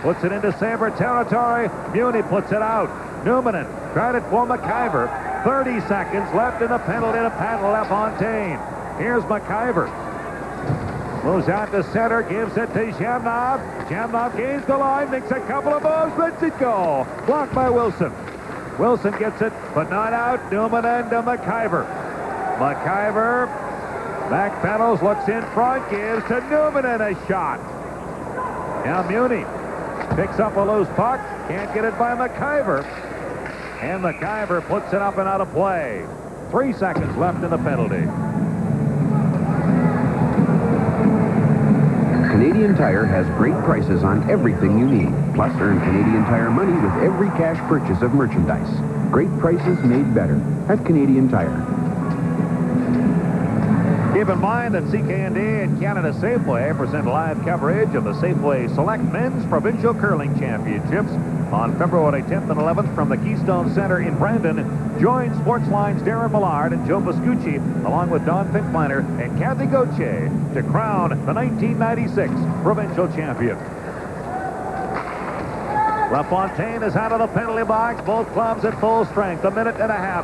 Puts it into Sabre territory. Muni puts it out. Newman tried it for McIver. 30 seconds left in the penalty to Pat LaFontaine. Here's McIver. Moves out to center, gives it to Zhamnov. Zhamnov gains the line, makes a couple of moves, lets it go. Blocked by Wilson. Wilson gets it, but not out. Newman and to McIver. McIver backpedals, looks in front, gives to Newman and a shot. Now Muni picks up a loose puck, can't get it by McIver. And McIver puts it up and out of play. 3 seconds left in the penalty. Canadian Tire has great prices on everything you need. Plus, earn Canadian Tire money with every cash purchase of merchandise. Great prices made better at Canadian Tire. Keep in mind that CKND and Canada Safeway present live coverage of the Safeway Select Men's Provincial Curling Championships on February 10th and 11th from the Keystone Center in Brandon. Join Sportsline's Darren Millard and Joe Pascucci, along with Don Finkminer and Kathy Gauthier, to crown the 1996 provincial champion. LaFontaine is out of the penalty box. Both clubs at full strength. 1.5 minutes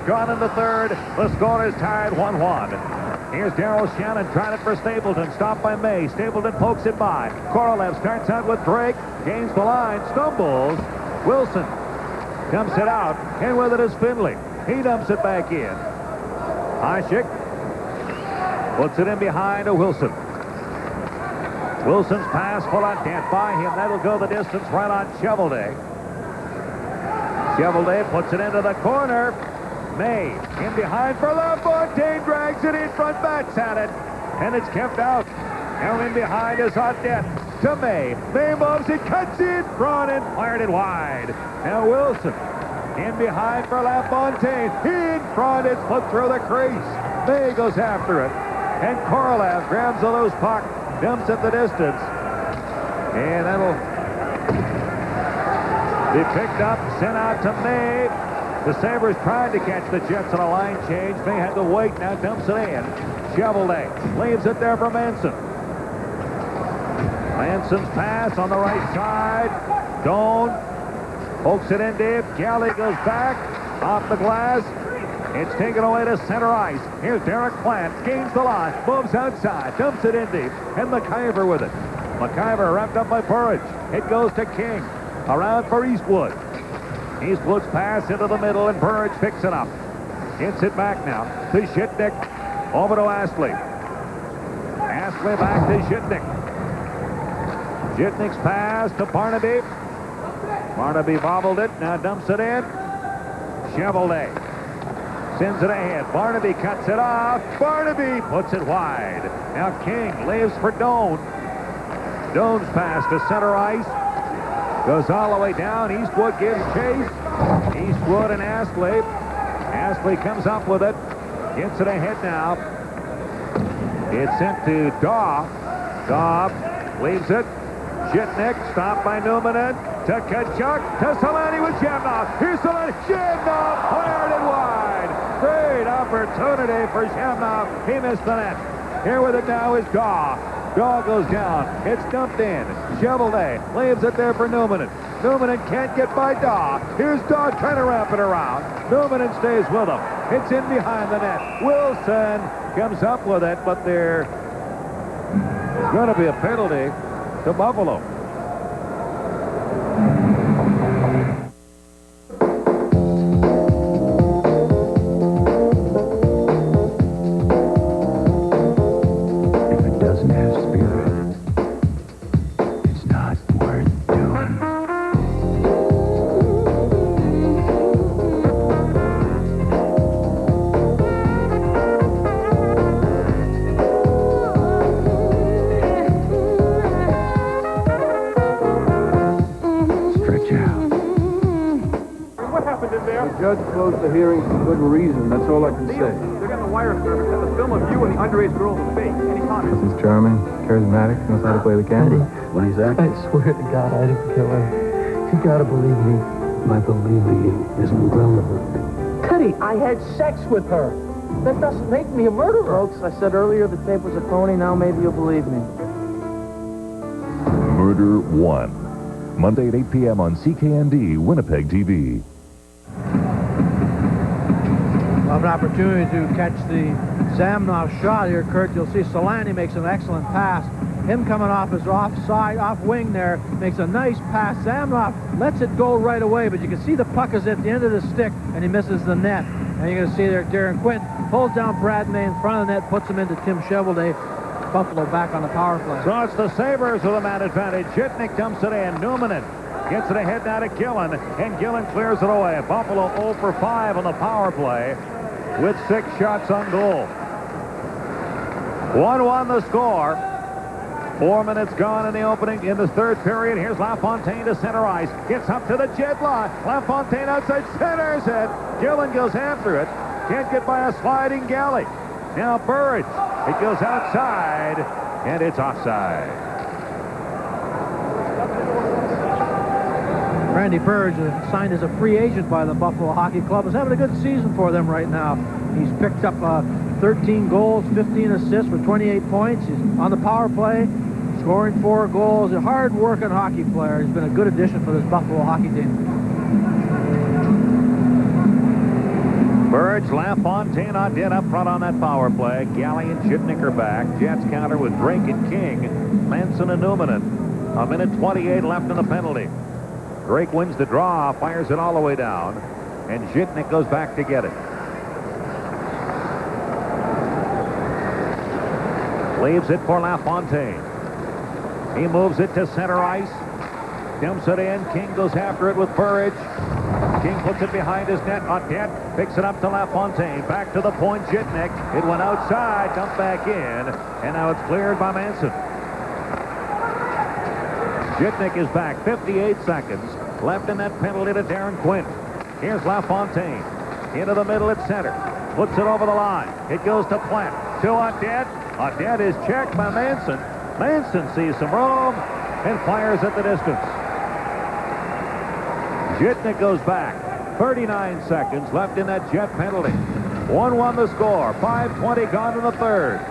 gone in the third. The score is tied 1-1. Here's Darryl Shannon trying it for Stapleton. Stopped by May. Stapleton pokes it by. Korolev starts out with Drake. Gains the line. Stumbles. Wilson dumps it out. And with it is Finley. He dumps it back in. Hasek puts it in behind to Wilson. Wilson's pass full out. Can't buy him. That'll go the distance right on Shovelday. Shovelday puts it into the corner. May in behind for LaFontaine, drags it in front, bats at it, and it's kept out. Now in behind is Audette to May. May moves it, cuts in front and fired it wide. Now Wilson in behind for LaFontaine. In front, it's put through the crease. May goes after it, and Korolev grabs a loose puck, dumps it the distance, and that'll be picked up, sent out to May. The Sabres tried to catch the Jets on a line change. May had to wait, now dumps it in. Shovelday leaves it there for Manson. Manson's pass on the right side. Doan pokes it in deep. Galley goes back, off the glass. It's taken away to center ice. Here's Derek Plant, gains the line, moves outside, dumps it in deep, and McIver with it. McIver wrapped up by Burridge. It goes to King. Around for Eastwood. Eastwood's pass into the middle, and Burridge picks it up. Gets it back now to Zhitnik. Over to Astley. Ashley back to Zhitnik. Zhitnik's pass to Barnaby. Barnaby bobbled it, now dumps it in. Chevrolet sends it ahead. Barnaby cuts it off. Barnaby puts it wide. Now King leaves for Doan. Doan's pass to center ice. Goes all the way down. Eastwood gives chase. Eastwood and Astley. Astley comes up with it. Gets it ahead now. It's sent to Daw. Daw leaves it. Zhitnik stopped by Newman. To Kachuk. To Solani with Shamnoff. Here's Solani. Shamnoff fired it wide. Great opportunity for Shamnoff. He missed the net. Here with it now is Daw. Daw goes down. It's dumped in. Chevrolet leaves it there for Newman. Newman can't get by Daw. Here's Daw trying to wrap it around. Newman stays with him. It's in behind the net. Wilson comes up with it, but there's going to be a penalty to Buffalo. If it doesn't have spirit, it's not worth doing. Stretch out. What happened in there? The judge closed the hearing for good reason. That's all I can say. They're getting the wire service and the film of you and the underage girl in the face. Any comments? He's charming, charismatic, knows how to play the camera. What is that? I swear to God, I didn't kill her. You gotta believe me. My believing you is irrelevant. Teddy, I had sex with her. That doesn't make me a murderer. Folks, I said earlier the tape was a phony. Now maybe you'll believe me. Murder 1. Monday at 8 p.m. on CKND, Winnipeg TV. We'll have an opportunity to catch the Zamnoff shot here, Kurt. You'll see Solani makes an excellent pass. Him coming off his offside, off wing there, makes a nice pass. Zamnoff lets it go right away, but you can see the puck is at the end of the stick, and he misses the net. And you're going to see there Darren Quinn pulls down Brad May in front of the net, puts him into Tim Chevrolet. Buffalo back on the power play. So it's the Sabres with a man advantage. Zhitnik dumps it in. Newman gets it ahead now to Gillen, and Gillen clears it away. Buffalo 0 for 5 on the power play with 6 shots on goal. 1-1 the score. 4 minutes gone in the opening in the third period. Here's LaFontaine to center ice. Gets up to the jet line. LaFontaine outside centers it. Gillen goes after it. Can't get by a sliding galley. Now Burridge. It goes outside, and it's offside. Randy Burridge, signed as a free agent by the Buffalo Hockey Club, is having a good season for them right now. He's picked up 13 goals, 15 assists for 28 points. He's on the power play, scoring 4 goals. A hard-working hockey player. He's been a good addition for this Buffalo hockey team. Burridge, LaFontaine on dead up front on that power play. Galley and Zhitnik are back. Jets counter with Drake and King, Manson and Newman. A minute 28 left in the penalty. Drake wins the draw, fires it all the way down, and Zhitnik goes back to get it. Leaves it for LaFontaine. He moves it to center ice. Dumps it in. King goes after it with Burridge. King puts it behind his net. Audet picks it up to LaFontaine. Back to the point, Zhitnik. It went outside, dumped back in, and now it's cleared by Manson. Zhitnik is back. 58 seconds left in that penalty to Darren Quinn. Here's LaFontaine. Into the middle at center. Puts it over the line. It goes to Plant. To Audet. Audet is checked by Manson. Manson sees some room and fires at the distance. Zhitnik goes back. 39 seconds left in that Jet penalty. 1-1 the score. 5:20 gone in the third.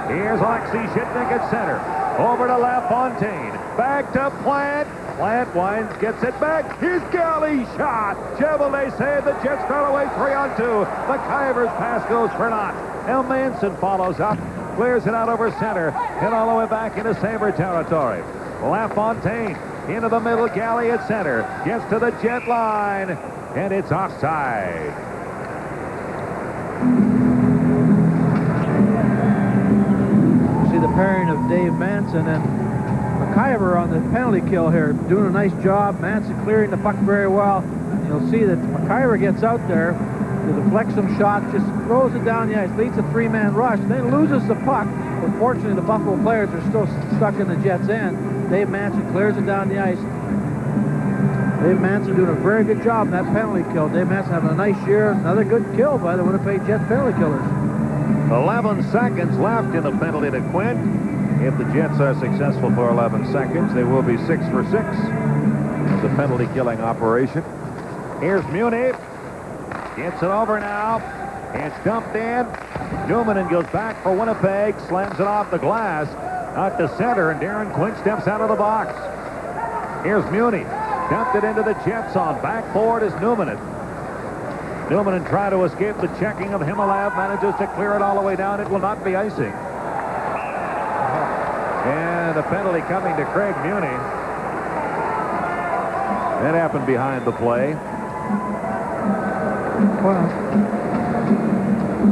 Here's Alexei Zhitnik at center. Over to LaFontaine. Back to Plant. Plant winds, gets it back. Here's Galley shot. Chevrolet saved. The Jets start away 3-on-2. The Kivers pass goes for naught. Now Manson follows up. Clears it out over center. And all the way back into Sabre territory. LaFontaine into the middle. Galley at center. Gets to the Jet line. And it's offside. the pairing of Dave Manson and McIver on the penalty kill here, doing a nice job. Manson clearing the puck very well. And you'll see that McIver gets out there to deflect some shots, just throws it down the ice, leads a three-man rush, then loses the puck. But fortunately, the Buffalo players are still stuck in the Jets' end. Dave Manson clears it down the ice. Dave Manson doing a very good job in that penalty kill. Dave Manson having a nice year. Another good kill by the Winnipeg Jets penalty killers. 11 seconds left in the penalty to Quinn. If the Jets are successful for 11 seconds, they will be 6 for 6 as a penalty killing operation. Here's Muni. Gets it over now. It's dumped in. Newman goes back for Winnipeg. Slams it off the glass. Out to center, and Darren Quinn steps out of the box. Here's Muni. Dumped it into the Jets on. Back forward is Newman. Newman tried to escape the checking of Himalav. Manages to clear it all the way down. It will not be icing. And a penalty coming to Craig Muni. That happened behind the play.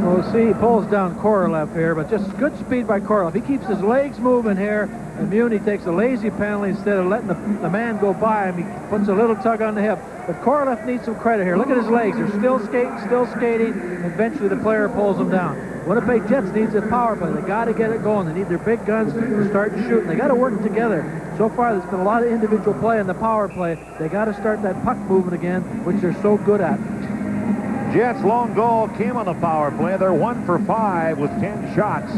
Well, see, he pulls down Korolev here, but just good speed by Korolev. He keeps his legs moving here, and Muni takes a lazy penalty instead of letting the man go by him. He puts a little tug on the hip. But Korolev needs some credit here. Look at his legs. They're still skating. Eventually, the player pulls him down. Winnipeg Jets needs a power play. They got to get it going. They need their big guns to start shooting. They got to work together. So far, there's been a lot of individual play in the power play. They got to start that puck movement again, which they're so good at. Jets' lone goal came on the power play. They're 1 for 5 with 10 shots.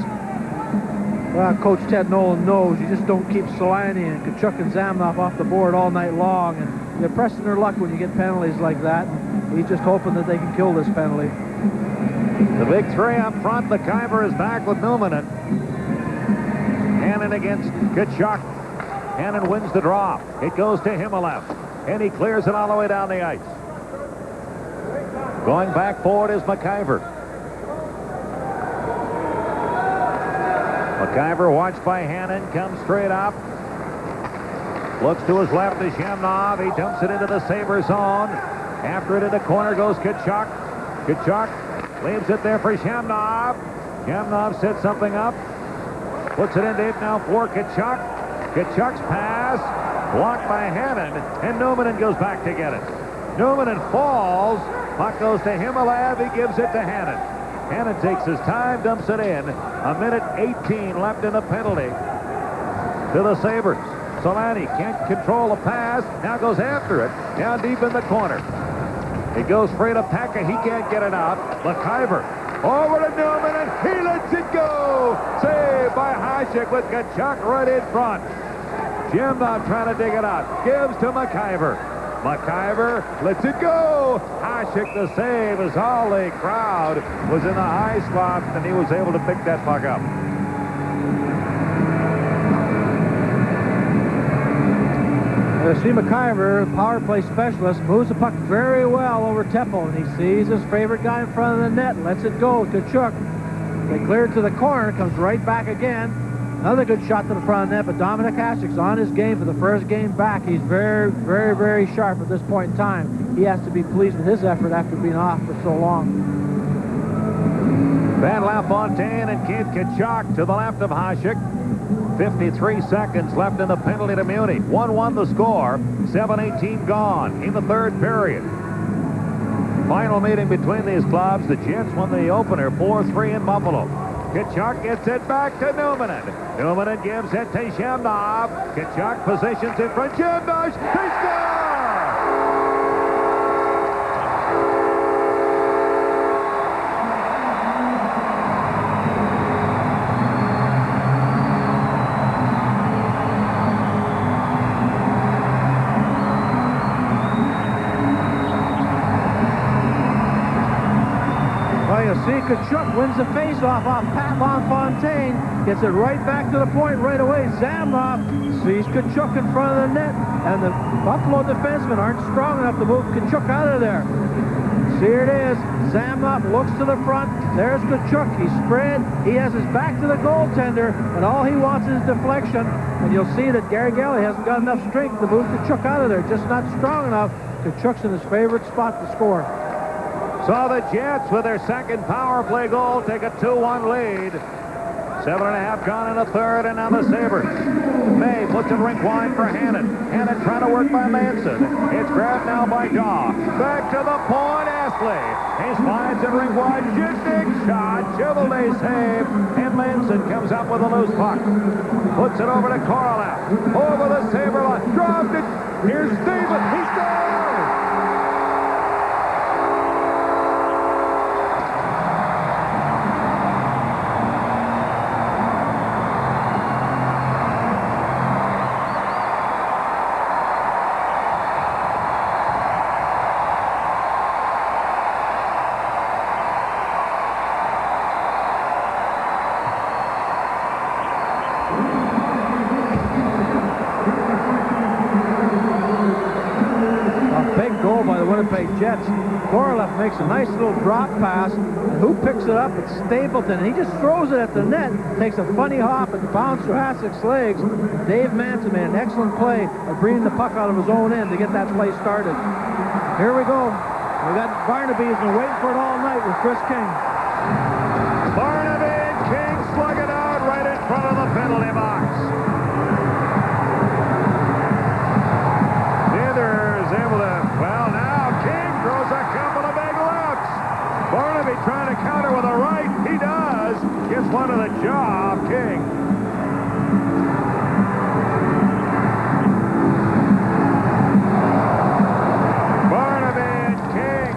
Well, Coach Ted Nolan knows you just don't keep Solani and Tkachuk and Zamnoff off the board all night long. And they're pressing their luck when you get penalties like that. And he's just hoping that they can kill this penalty. The big three up front. McIver is back with Newman. Hannon against Tkachuk. Hannon wins the draw. It goes to Himalav. And he clears it all the way down the ice. Going back forward is McIver. McIver, watched by Hannon, comes straight up. Looks to his left to Shamnov. He dumps it into the Sabres zone. After it in the corner goes Tkachuk. Tkachuk leaves it there for Shamnov. Shamnov sets something up. Puts it in deep now for Tkachuk. Tkachuk's pass blocked by Hannon. And Newman goes back to get it. Newman falls. Puck goes to Himalav. He gives it to Hannon. Hannon takes his time, dumps it in. 1:18 left in the penalty to the Sabres. Solani can't control the pass. Now goes after it. Down deep in the corner. It goes free to Pekka. He can't get it out. McIver over to Newman, and he lets it go. Saved by Hasek with Tkachuk right in front. Jimnov trying to dig it out. Gives to McIver. McIver lets it go. Hasek the save as all the crowd was in the high slot, and he was able to pick that puck up. See McIver, power play specialist, moves the puck very well over Teppo, and he sees his favorite guy in front of the net, lets it go. Tkachuk. They clear it to the corner, comes right back again. Another good shot to the front of the net, but Dominic Hasek's on his game for the first game back. He's very, very, very sharp at this point in time. He has to be pleased with his effort after being off for so long. Van LaFontaine and Keith Tkachuk to the left of Hasek. 53 seconds left in the penalty to Muni. 1-1 the score. 7:18 gone in the third period. Final meeting between these clubs. The Jets won the opener 4-3 in Buffalo. Tkachuk gets it back to Newman. Newman gives it to Shamnov. Tkachuk positions in front. Shamnov, they score! See, Tkachuk wins the face-off off Pat LaFontaine. Gets it right back to the point right away. Zamnoff sees Tkachuk in front of the net, and the Buffalo defensemen aren't strong enough to move Tkachuk out of there. See, here it is. Zamnoff looks to the front. There's Tkachuk. He's spread. He has his back to the goaltender, and all he wants is deflection. And you'll see that Gary Galley hasn't got enough strength to move Tkachuk out of there. Just not strong enough. Tkachuk's in his favorite spot to score. So the Jets, with their second power play goal, take a 2-1 lead. 7.5 gone in the third, and now the Sabres. May puts it rink wide for Hannon. Hannon trying to work by Manson. It's grabbed now by Daw. Back to the point, Astley. He slides it rink wide. Big shot. Chevrolet save. And Manson comes up with a loose puck. Puts it over to Korolev. Over the Sabre line. Dropped it. Here's Steven. He scores! Winnipeg Jets. Korolev makes a nice little drop pass. And who picks it up? It's Stapleton. And he just throws it at the net. Takes a funny hop and bounces through Hasek's legs. Dave Manson made an excellent play of bringing the puck out of his own end to get that play started. Here we go. We got Barnaby has been waiting for it all night with Chris King. Barnaby and King slug it out right in front of the penalty box. Neither is able to, well, now King throws a couple of big lefts. Barnaby trying to counter with a right. He does. Gets one to the jaw of King. Barnaby and King.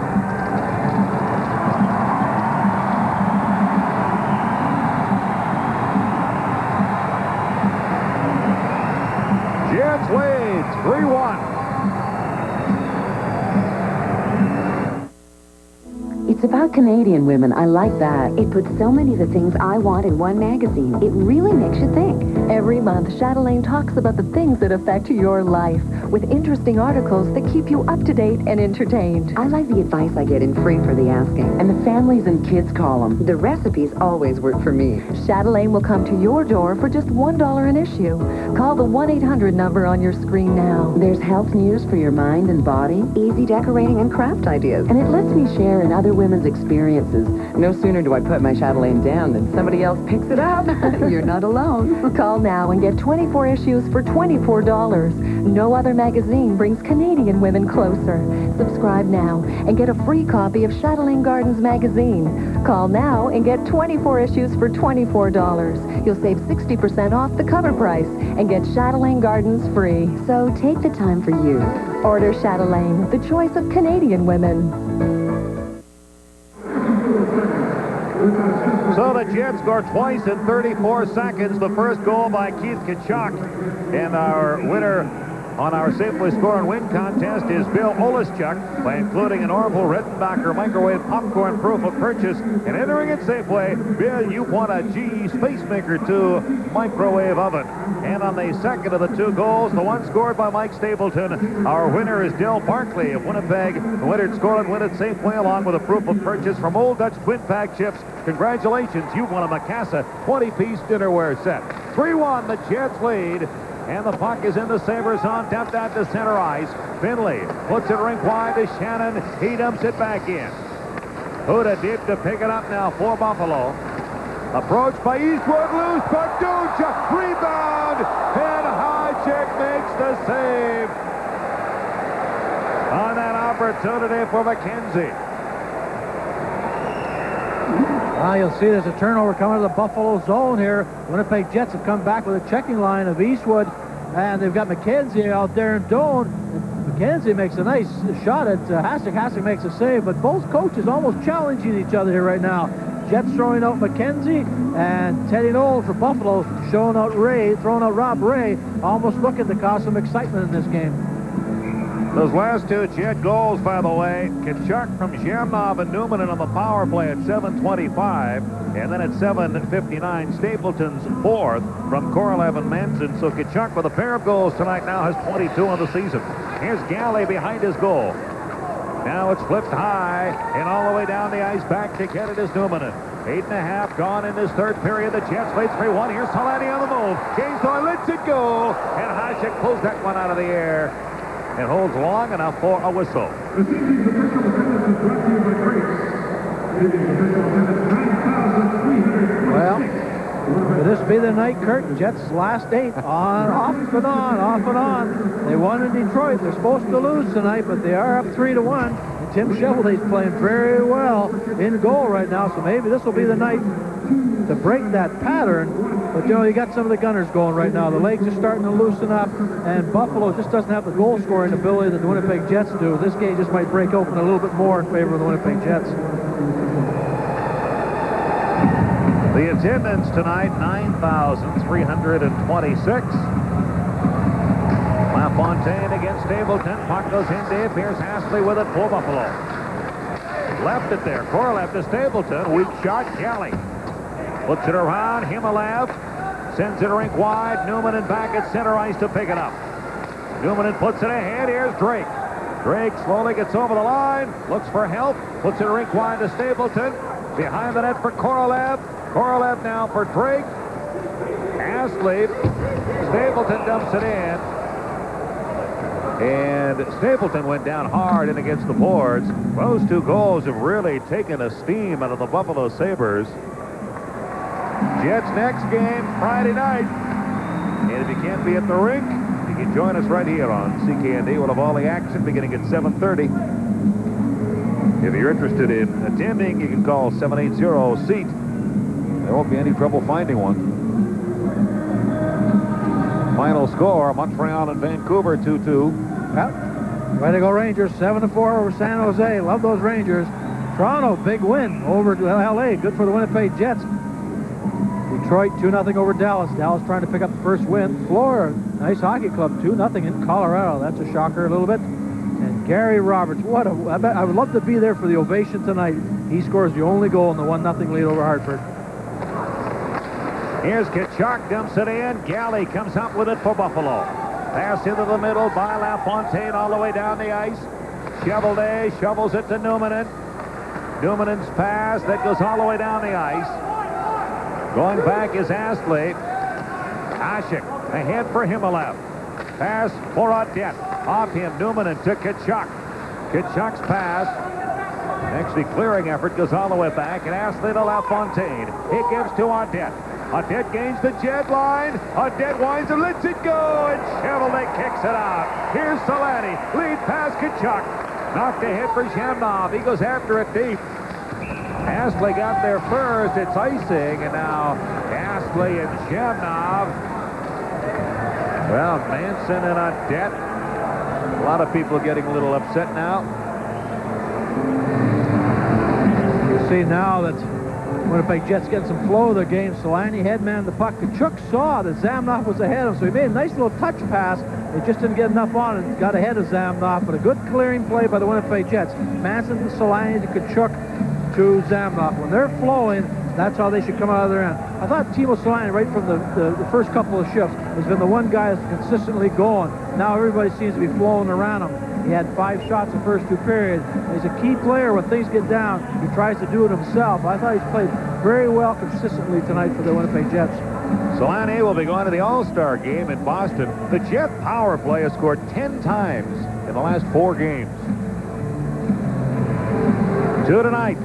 Jets leads 3-1. It's about Canadian women. I like that. It puts so many of the things I want in one magazine. It really makes you think. Every month, Chatelaine talks about the things that affect your life, with interesting articles that keep you up to date and entertained. I like the advice I get in Free for the Asking, and the families and kids column. The recipes always work for me. Chatelaine will come to your door for just $1 an issue. Call the 1-800 number on your screen now. There's health news for your mind and body, easy decorating and craft ideas, and it lets me share in other women's experiences. No sooner do I put my Chatelaine down than somebody else picks it up. You're not alone. Call now and get 24 issues for $24. No other magazine brings Canadian women closer. Subscribe now and get a free copy of Chatelaine Gardens magazine. Call now and get 24 issues for $24. You'll save 60% off the cover price and get Chatelaine Gardens free. So take the time for you. Order Chatelaine, the choice of Canadian women. So the Jets score twice in 34 seconds. The first goal by Keith Tkachuk. And our winner on our Safeway Score and Win contest is Bill Olischuk by including an Orville Rettenbacher microwave popcorn proof of purchase. And entering at Safeway, Bill, you won a GE Spacemaker 2 microwave oven. And on the second of the two goals, the one scored by Mike Stapleton, our winner is Dill Barkley of Winnipeg, who entered Score and Win at Safeway along with a proof of purchase from Old Dutch Twin Pack Chips. Congratulations, you won a Macassa 20-piece dinnerware set. 3-1, the Jets lead. And the puck is in the Sabres on, tapped out to center ice. Finley puts it rink wide to Shannon. He dumps it back in. Huda deep to pick it up now for Buffalo. Approached by Eastwood, loose, Barducha, rebound, and Hajek makes the save. On that opportunity for McKenzie. You'll see there's a turnover coming to the Buffalo zone here. Winnipeg Jets have come back with a checking line of Eastwood, and they've got McKenzie out there in Doan. McKenzie makes a nice shot at Hasek. Hasek makes a save, but both coaches almost challenging each other here right now. Jets throwing out McKenzie, and Teddy Knowles for Buffalo throwing out Rob Ray, almost looking to cause some excitement in this game. Those last two Jet goals, by the way, Tkachuk from Zhemnov and Newman on the power play at 7:25, and then at 7:59, Stapleton's fourth from Korolev and Manson. So Tkachuk with a pair of goals tonight now has 22 on the season. Here's Galley behind his goal. Now it's flipped high and all the way down the ice. Back to get it is Newman. 8.5 gone in this third period. The Jets lead 3-1. Here's Solani on the move. James Doyle lets it go, and Hasek pulls that one out of the air. It holds long enough for a whistle. Well, Could this be the night, Kurt? Jets last 8. On, off and on, off and on. They won in Detroit. They're supposed to lose tonight, but they are up 3-1. And Tim Cheveldae's playing very well in goal right now, so maybe this will be the night to break that pattern. But, you know, you got some of the gunners going right now. The legs are starting to loosen up, and Buffalo just doesn't have the goal-scoring ability that the Winnipeg Jets do. This game just might break open a little bit more in favor of the Winnipeg Jets. The attendance tonight, 9,326. LaFontaine against Stapleton. Puck goes in deep. Here's Astley with it for Buffalo. Left it there. Korolev to Stapleton. Weak shot. Kelly puts it around. Himalev sends it rink wide. Newman and back at center ice to pick it up. Newman puts it ahead. Here's Drake. Drake slowly gets over the line. Looks for help. Puts it rink wide to Stapleton. Behind the net for Korolev. Korolev now for Drake. Astley. Stapleton dumps it in. And Stapleton went down hard in against the boards. Those two goals have really taken a steam out of the Buffalo Sabres. Jets next game Friday night. And if you can't be at the rink, you can join us right here on CKND. We'll have all the action beginning at 7:30. If you're interested in attending, you can call 780-SEAT. There won't be any trouble finding one. Final score, Montreal and Vancouver 2-2. Yep. Way to go, Rangers. 7-4 over San Jose. Love those Rangers. Toronto, big win over L.A. Good for the Winnipeg Jets. Detroit, 2-0 over Dallas. Dallas trying to pick up the first win. Florida, nice hockey club, 2-0 in Colorado. That's a shocker a little bit. And Gary Roberts, I would love to be there for the ovation tonight. He scores the only goal in the 1-0 lead over Hartford. Here's Tkachuk, dumps it in. Galley comes up with it for Buffalo. Pass into the middle by LaFontaine all the way down the ice. Cheveldae shovels it to Newmanen. Newmanen's pass that goes all the way down the ice. Going back is Astley. Ashik ahead for Himalev. Pass for Audette. Off him, Newmanen to Tkachuk. Tkachuk's pass. Actually clearing effort goes all the way back, and Astley to LaFontaine. He gives to Audette. Audette gains the jet line. Audette winds and lets it go, and Cheveldae kicks it out. Here's Solani. Lead pass Tkachuk. Knocked ahead for Shamnov. He goes after it deep. Astley got there first. It's icing, and now Astley and Shamnov. Well, Manson and Audette. A lot of people getting a little upset now. You see now that Winnipeg Jets getting some flow of their game. Solani headman the puck. Tkachuk saw that Zamnoff was ahead of him, so he made a nice little touch pass. It just didn't get enough on it. Got ahead of Zamnoff, but a good clearing play by the Winnipeg Jets. Manson to Solani to Tkachuk to Zamnoff. When they're flowing, that's how they should come out of their end. I thought Timo Solani, right from the first couple of shifts, has been the one guy that's consistently going. Now everybody seems to be flowing around him. He had 5 shots the first 2 periods. He's a key player when things get down. He tries to do it himself. I thought he's played very well consistently tonight for the Winnipeg Jets. Solani will be going to the All-Star game in Boston. The Jet power play has scored 10 times in the last 4 games. 2 tonight.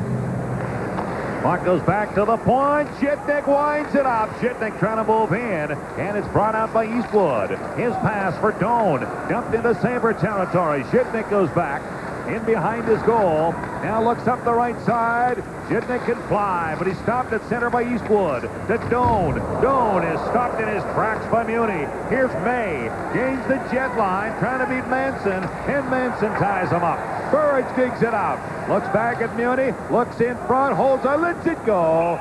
Puck goes back to the point. Shitnik winds it up. Shitnik trying to move in, and it's brought out by Eastwood. His pass for Doan. Dumped into Sabre territory. Shitnik goes back in behind his goal. Now looks up the right side. Shitnik can fly, but he's stopped at center by Eastwood. To Doan. Doan is stopped in his tracks by Muni. Here's May. Gains the jet line, trying to beat Manson, and Manson ties him up. Burridge digs it out. Looks back at Muni. Looks in front. Holds it. Lets it go.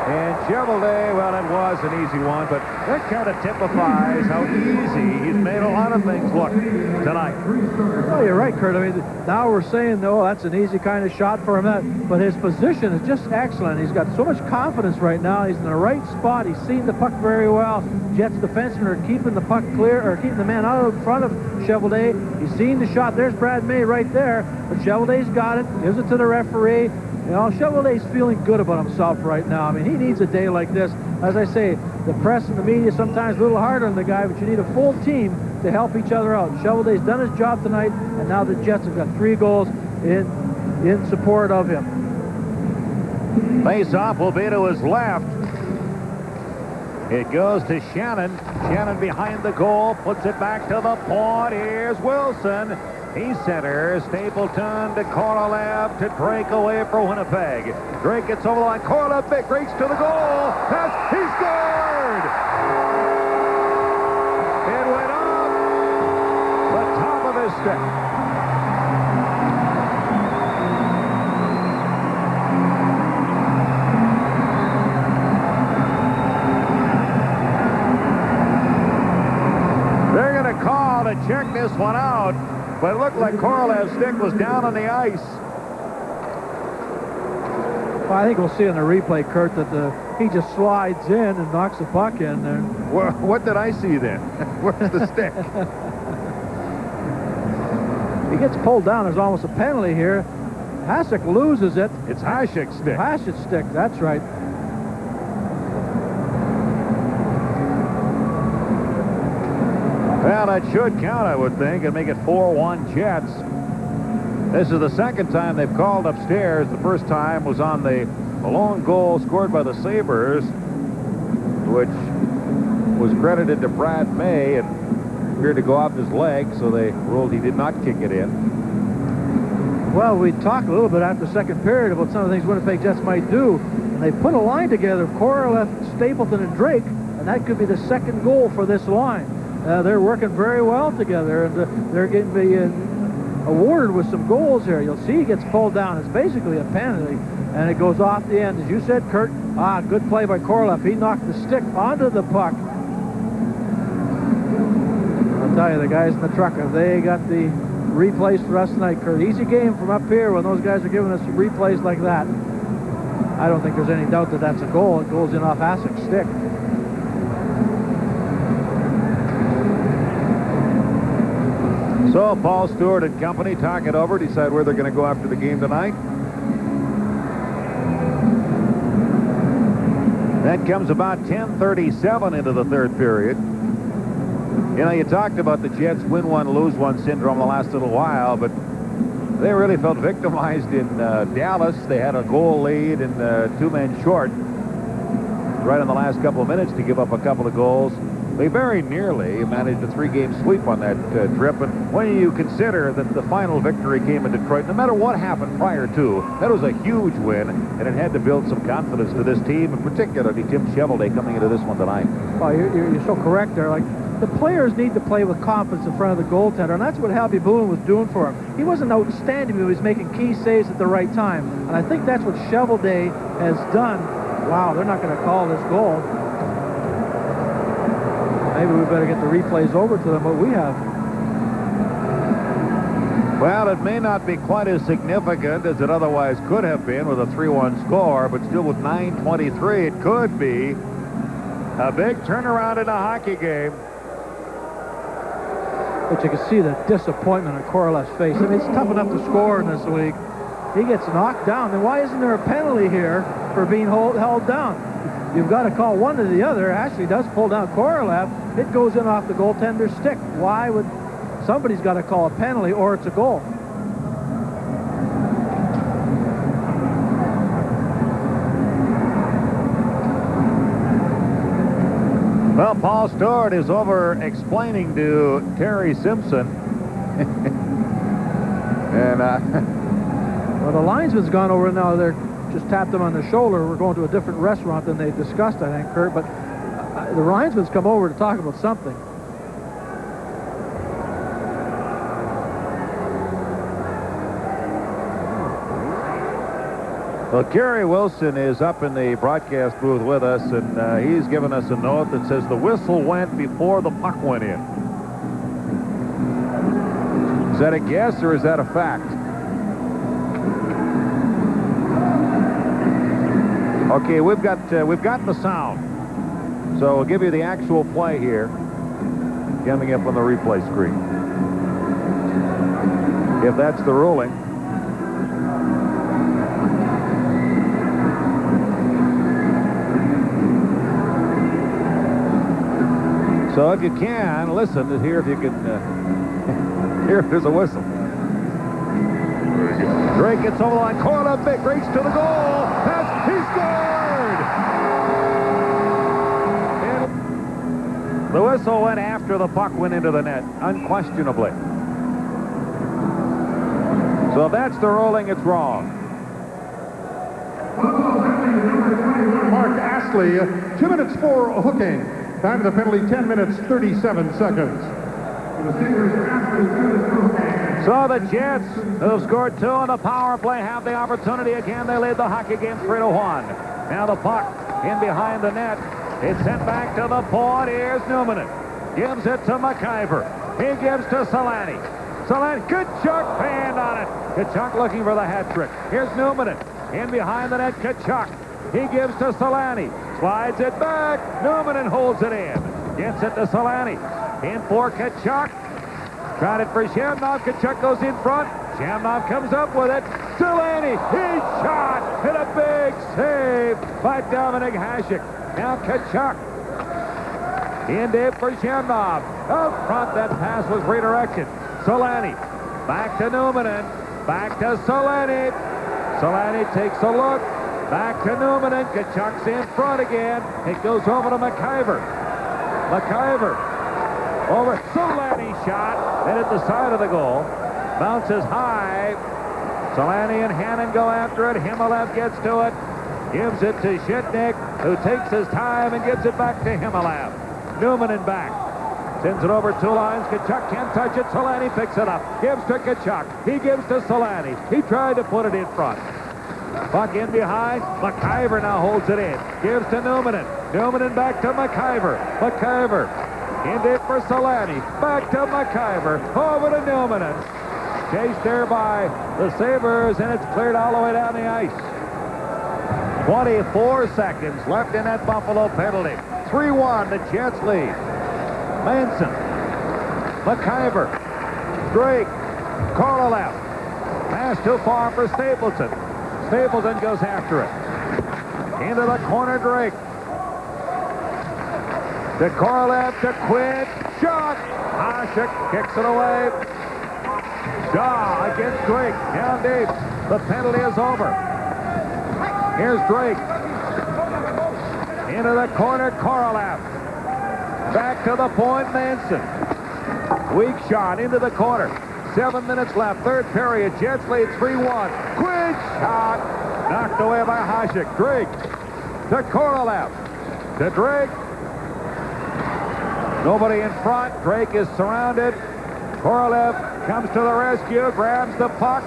And Cheveldae, well, it was an easy one, but that kind of typifies how easy he's made a lot of things look tonight. Oh, you're right, Kurt. I mean, now we're saying, no, that's an easy kind of shot for him. But his position is just excellent. He's got so much confidence right now. He's in the right spot. He's seen the puck very well. Jets defensemen are keeping the puck clear, or keeping the man out of front of Cheveldae. He's seen the shot. There's Brad May right there. But Cheveldae's got it. Gives it to the referee. You know, Cheveldae's feeling good about himself right now. I mean, he needs a day like this. As I say, the press and the media sometimes a little harder on the guy, but you need a full team to help each other out. Cheveldae's done his job tonight, and now the Jets have got 3 goals in support of him. Face-off will be to his left. It goes to Shannon. Shannon behind the goal, puts it back to the point. Here's Wilson. He centers. Stapleton to Korolev to Drake away for Winnipeg. Drake gets over the line. Korolev big race to the goal. Pass. He scored! It went off the top of his stick. They're going to call to check this one out, but it looked like Korolev's stick was down on the ice. Well, I think we'll see in the replay, Kurt, that he just slides in and knocks the puck in there. Well, what did I see then? Where's the stick? He gets pulled down. There's almost a penalty here. Hasek loses it. It's Hasek's stick. Hasek's stick, that's right. Well, that should count, I would think, and make it 4-1 Jets. This is the second time they've called upstairs. The first time was on the lone goal scored by the Sabres, which was credited to Brad May and appeared to go off his leg, so they ruled he did not kick it in. Well, we talked a little bit after the second period about some of the things Winnipeg Jets might do. And they put a line together of Korolev, Stapleton, and Drake, and that could be the second goal for this line. They're working very well together, and they're getting awarded with some goals here. You'll see he gets pulled down. It's basically a penalty, and it goes off the end. As you said, Kurt, good play by Korolev. He knocked the stick onto the puck. I'll tell you, the guys in the truck, they got the replays for us tonight, Kurt. Easy game from up here when those guys are giving us replays like that. I don't think there's any doubt that that's a goal. It goes in off Hasek's stick. So Paul Stewart and company talk it over, decide where they're going to go after the game tonight. That comes about 10:37 into the third period. You know, you talked about the Jets win one, lose one syndrome the last little while, but they really felt victimized in Dallas. They had a goal lead and 2 men short right in the last couple of minutes to give up a couple of goals. They very nearly managed a 3-game sweep on that trip, and when you consider that the final victory came in Detroit, no matter what happened prior to, that was a huge win, and it had to build some confidence to this team, and particularly Tim Cheveldae coming into this one tonight. Well, you're so correct there. Like, the players need to play with confidence in front of the goaltender, and that's what Halby Boone was doing for him. He wasn't outstanding, but he was making key saves at the right time, and I think that's what Cheveldae has done. Wow, they're not going to call this goal. Maybe we better get the replays over to them, what we have. Well, it may not be quite as significant as it otherwise could have been with a 3-1 score, but still with 9:23, it could be a big turnaround in a hockey game. But you can see the disappointment on Korolev's face. I mean, it's tough enough to score in this league. He gets knocked down. Then why isn't there a penalty here for being held down? You've got to call one or the other. Ashley does pull down Korolev. It goes in off the goaltender's stick. Why would somebody's got to call a penalty or it's a goal? Well, Paul Stewart is over explaining to Terry Simpson. And well, the linesman's gone over now. They're just tapped him on the shoulder. We're going to a different restaurant than they discussed, I think, Kurt. But the linesman's come over to talk about something. Well, Gary Wilson is up in the broadcast booth with us, and he's given us a note that says the whistle went before the puck went in. Is that a guess or is that a fact? Okay, we've got the sound, so we'll give you the actual play here, coming up on the replay screen. If that's the ruling. So if you can, listen to hear if you can hear if there's a whistle. Drake gets over the line. Korolev big race to the goal. He scored! The whistle went after the puck went into the net, unquestionably. So if that's the ruling, it's wrong. Mark Astley, 2 minutes for hooking. Time of the penalty, 10 minutes, 37 seconds. So the Jets, who've scored 2 on the power play, have the opportunity again. They lead the hockey game 3-1. Now the puck in behind the net. It's sent back to the point. Here's Newman. Gives it to McIver. He gives to Solani. Solani, Kachuk, hand on it. Kachuk looking for the hat trick. Here's Newman. In behind the net, Kachuk. He gives to Solani. Slides it back. Newman holds it in. Gets it to Solani. In for Kachuk. Tried it for Shamnov. Kachuk goes in front. Shamnov comes up with it. Solani, he shot. Hit a big save by Dominic Hasek. Now Kachuk. In deep for Shamnov. Out front, that pass was redirected. Solani. Back to Newman. Back to Solani. Solani takes a look. Back to Newman. Kachuk's in front again. It goes over to McIver. McIver. Over. Solani shot. And at the side of the goal. Bounces high. Solani and Hannon go after it. Himalev gets to it. Gives it to Shitnik, who takes his time and gives it back to Himalev. Newman in back. Sends it over 2 lines. Kachuk can't touch it. Solani picks it up. Gives to Kachuk. He gives to Solani. He tried to put it in front. Puck in behind. McIver now holds it in. Gives to Newman. Newman back to McIver. McIver. In deep for Solani. Back to McIver. Over to Newman. Chased there by the Sabres, and it's cleared all the way down the ice. 24 seconds left in that Buffalo penalty. 3-1, the Jets lead. Manson. McIver. Drake. Korolev. Pass too far for Stapleton. Stapleton goes after it. Into the corner, Drake. To Korolev, to Quinn. Shot. Hasek kicks it away. Shaw against Drake. Down deep. The penalty is over. Here's Drake. Into the corner, Korolev. Back to the point, Manson. Weak shot into the corner. 7 minutes left, third period. Jets lead 3-1. Quick shot. Knocked away by Hasek. Drake to Korolev. To Drake. Nobody in front. Drake is surrounded. Korolev comes to the rescue, grabs the puck.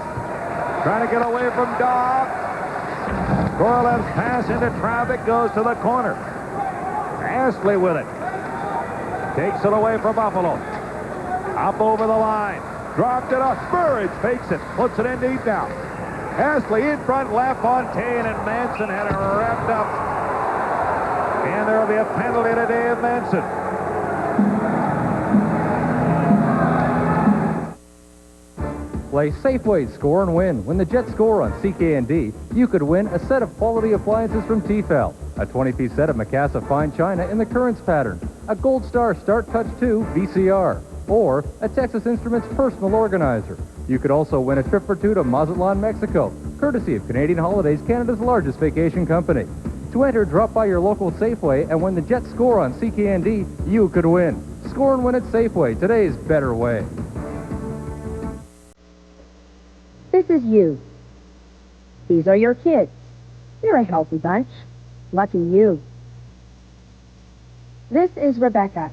Trying to get away from Daw. Korolev's pass into traffic goes to the corner. Astley with it. Takes it away from Buffalo. Up over the line. Dropped it off. Burridge fakes it. Puts it in deep now. Astley in front. LaFontaine and Manson had it wrapped up. And there will be a penalty to Dave Manson. Play Safeway Score and Win. When the Jets score on CKND, you could win a set of quality appliances from Tefal, a 20-piece set of Mikasa fine china in the Currents pattern, a Gold Star Start Touch 2 VCR, or a Texas Instruments personal organizer. You could also win a trip for 2 to Mazatlan, Mexico, courtesy of Canadian Holidays, Canada's largest vacation company. To enter, drop by your local Safeway, and when the Jets score on CKND, you could win. Score and win at Safeway, today's better way. This is you. These are your kids. They're a healthy bunch. Lucky you. This is Rebecca.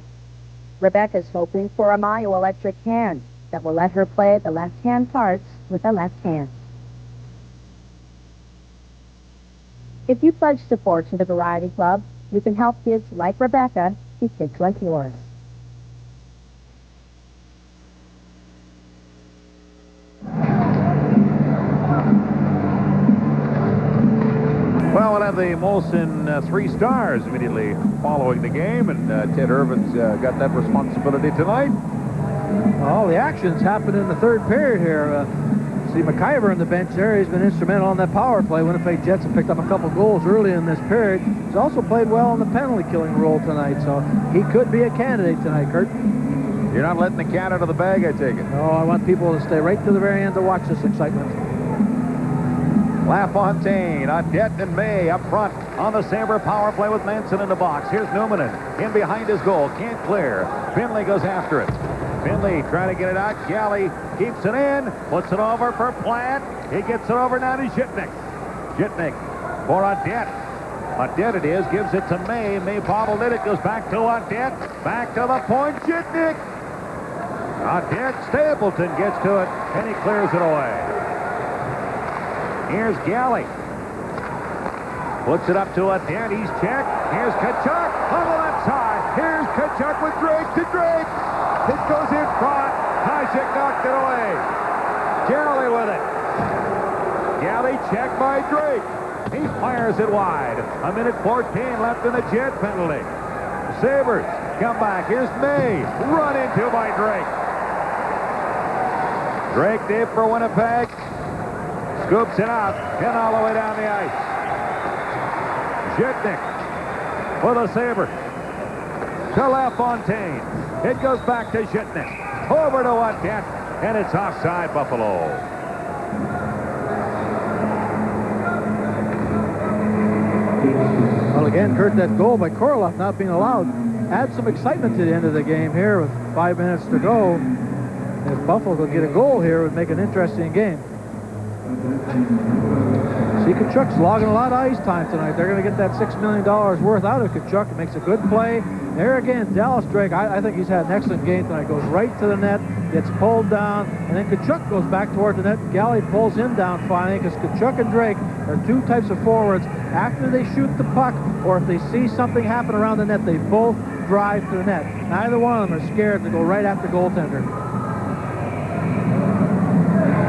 Rebecca's hoping for a myoelectric hand that will let her play the left-hand parts with the left hand. If you pledge support to the Variety Club, you can help kids like Rebecca be kids like yours. Well, we'll have the Molson 3 stars immediately following the game, and Ted Irvin's got that responsibility tonight. Well, the action's happened in the third period here. See McIver on the bench there. He's been instrumental on that power play. Winnipeg Jets have picked up a couple goals early in this period. He's also played well on the penalty-killing role tonight, so he could be a candidate tonight, Kurt. You're not letting the cat out of the bag, I take it. No, I want people to stay right to the very end to watch this excitement. LaFontaine, Audette and May up front on the Sabre power play with Manson in the box. Here's Newman in behind his goal. Can't clear. Finley goes after it. Finley trying to get it out. Galley keeps it in. Puts it over for Plant. He gets it over now to Zhitnik. Zhitnik for Audette. Audette it is. Gives it to May. May bobbled it. It goes back to Audette. Back to the point. Zhitnik. Audette. Stapleton gets to it, and he clears it away. Here's Galley. Puts it up to Audette. He's checked. Here's Tkachuk on the left side. Here's Tkachuk with Drake to Drake. It goes in front. Hasek knocked it away. Galley with it. Galley checked by Drake. He fires it wide. 1:14 left in the Jet penalty. Sabres come back. Here's May. Run into by Drake. Drake deep for Winnipeg. Scoops it out. And all the way down the ice. Zhitnik for the Sabres. To LaFontaine. It goes back to Zhitnik. Over to Audette. And it's offside, Buffalo. Well, again, Kurt, that goal by Korolev not being allowed adds some excitement to the end of the game here with 5 minutes to go. If Buffalo could get a goal here, it would make an interesting game. See, Tkachuk's logging a lot of ice time tonight. They're going to get that $6 million worth out of Tkachuk. It makes a good play. There again, Dallas Drake, I think he's had an excellent game tonight. Goes right to the net, gets pulled down, and then Tkachuk goes back toward the net. Galley pulls him down finally because Tkachuk and Drake are two types of forwards. After they shoot the puck or if they see something happen around the net, they both drive to the net. Neither one of them are scared to go right after goaltender.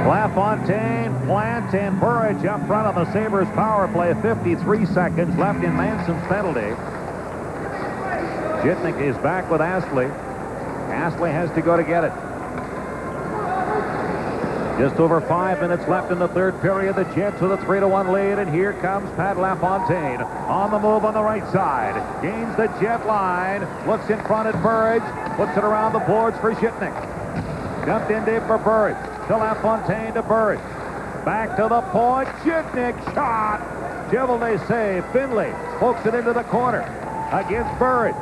LaFontaine, Plant, and Burridge up front on the Sabres power play. 53 seconds left in Manson's penalty. Zhitnik is back with Astley. Astley has to go to get it. Just over 5 minutes left in the third period. The Jets with a 3-1 lead, and here comes Pat LaFontaine on the move on the right side. Gains the Jet line. Looks in front at Burridge. Puts it around the boards for Zhitnik. Dumped in deep for Burridge. To LaFontaine to Burridge. Back to the point. Zhitnik shot. Giveaway save. Finley pokes it into the corner against Burridge.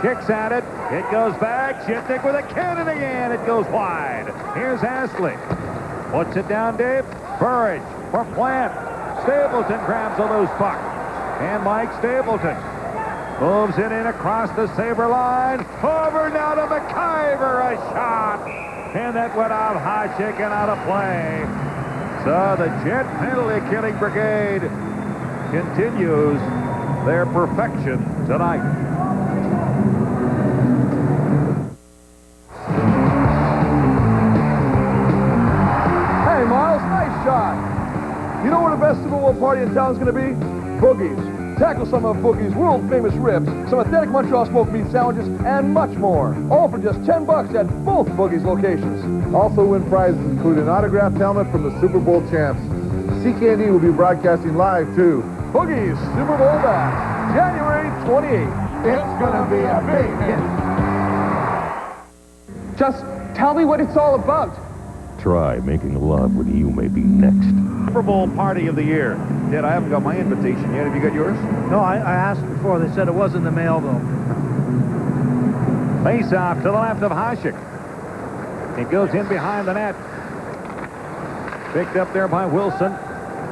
Kicks at it. It goes back. Zhitnik with a cannon again. It goes wide. Here's Astley. Puts it down deep. Burridge for Plant. Stapleton grabs a loose puck. And Mike Stapleton moves it in across the Sabre line. Over now to McIver. A shot. And that went out Hasek and out of play. So the Jet penalty killing brigade continues their perfection tonight. Hey, Miles, nice shot. You know where the best Super Bowl party in town is going to be? Boogie's. Tackle some of Boogie's world-famous ribs, some authentic Montreal smoked meat sandwiches, and much more. All for just $10 at both Boogie's locations. Also win prizes include an autographed helmet from the Super Bowl champs. CKND will be broadcasting live, too. Boogie's Super Bowl Bash, January 28th. It's going to be a big hit. Just tell me what it's all about. Try making love when you may be next. Super Bowl party of the year. Ted, I haven't got my invitation yet. Have you got yours? No, I asked before. They said it was in the mail, though. Face off to the left of Hasek. It goes in behind the net. Picked up there by Wilson.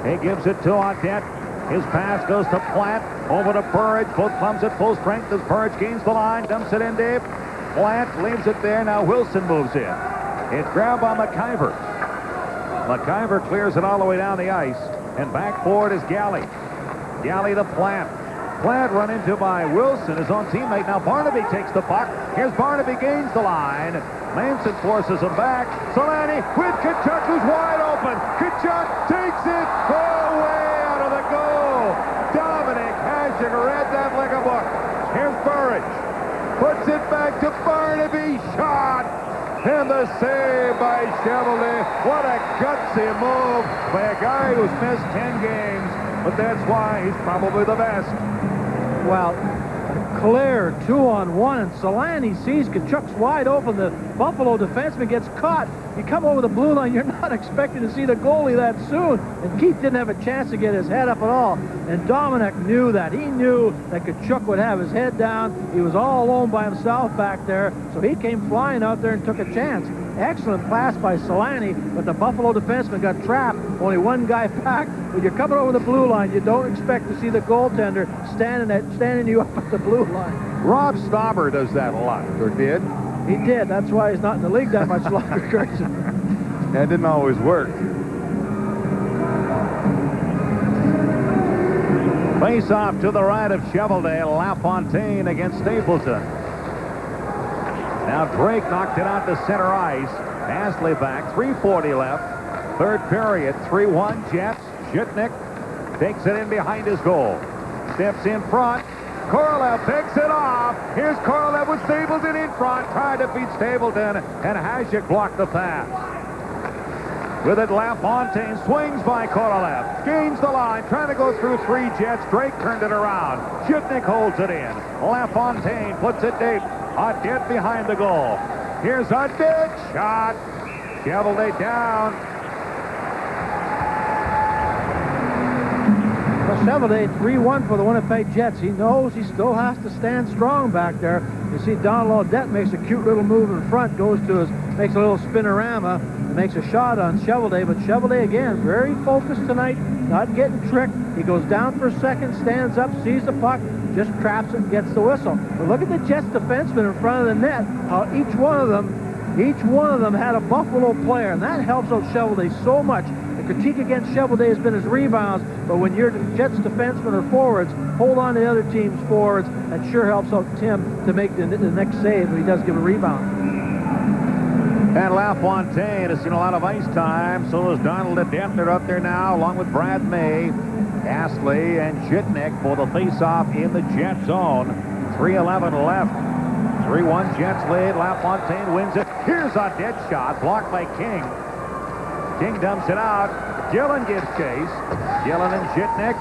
He gives it to Audette. His pass goes to Plant. Over to Burridge. Both thumbs at full strength as Burridge gains the line. Dumps it in deep. Plant leaves it there. Now Wilson moves in. It's grabbed by McIver. McIver clears it all the way down the ice. And back forward is Galley. Galley to Plant. Plant run into by Wilson, his own teammate. Now Barnaby takes the puck. Here's Barnaby, gains the line. Manson forces him back. Solani with Tkachuk, who's wide open. Tkachuk takes it way out of the goal. Dominic Hasek read that like a book. Here's Burridge. Puts it back to Barnaby. Shot. And the save by Chevalier. What a gutsy move by a guy who's missed 10 games. But that's why he's probably the best. Well, Clear, 2-on-1, and Solani sees Kachuk's wide open. The Buffalo defenseman gets caught. You come over the blue line, you're not expecting to see the goalie that soon. And Keith didn't have a chance to get his head up at all. And Dominic knew that. He knew that Kachuk would have his head down. He was all alone by himself back there, so he came flying out there and took a chance. Excellent pass by Solani, but the Buffalo defenseman got trapped. Only one guy back. When you're coming over the blue line, you don't expect to see the goaltender standing you up at the blue line. Rob Stauber does that a lot, or did? He did. That's why he's not in the league that much longer, Gerson. That didn't always work. Face off to the right of Cheveldae. LaFontaine against Stapleton. Now Drake knocked it out to center ice. Astley back. 3:40 left. Third period. 3-1 Jets. Shitnick takes it in behind his goal. Steps in front. Korolev picks it off. Here's Korolev with Stapleton in front. Tried to beat Stapleton, and Hasek blocked the pass. With it, LaFontaine swings by Korolev. Gains the line, trying to go through 3 Jets. Drake turned it around. Shitnick holds it in. LaFontaine puts it deep. Audette behind the goal. Here's Audette. Shot. Cheveldae down. Cheveldae 3-1 for the Winnipeg Jets. He knows he still has to stand strong back there. You see Donald Audette makes a cute little move in front, makes a little spinorama, makes a shot on Cheveldae, but Cheveldae again very focused tonight, not getting tricked. He goes down for a second, stands up, sees the puck, just traps it and gets the whistle. But look at the Jets defensemen in front of the net, how each one of them had a Buffalo player, and that helps out Cheveldae so much. Critique against Cheveldae has been his rebounds, but when your Jets defensemen or forwards hold on to the other team's forwards, that sure helps out Tim to make the next save when he does give a rebound. And LaFontaine has seen a lot of ice time. So is Donald Audette. They're up there now, along with Brad May, Astley, and Shitnick for the face-off in the Jet zone. 3:11 left. 3-1 Jets lead. LaFontaine wins it. Here's Audette's shot, blocked by King. King dumps it out. Gillen gives chase. Gillen and Shitnick.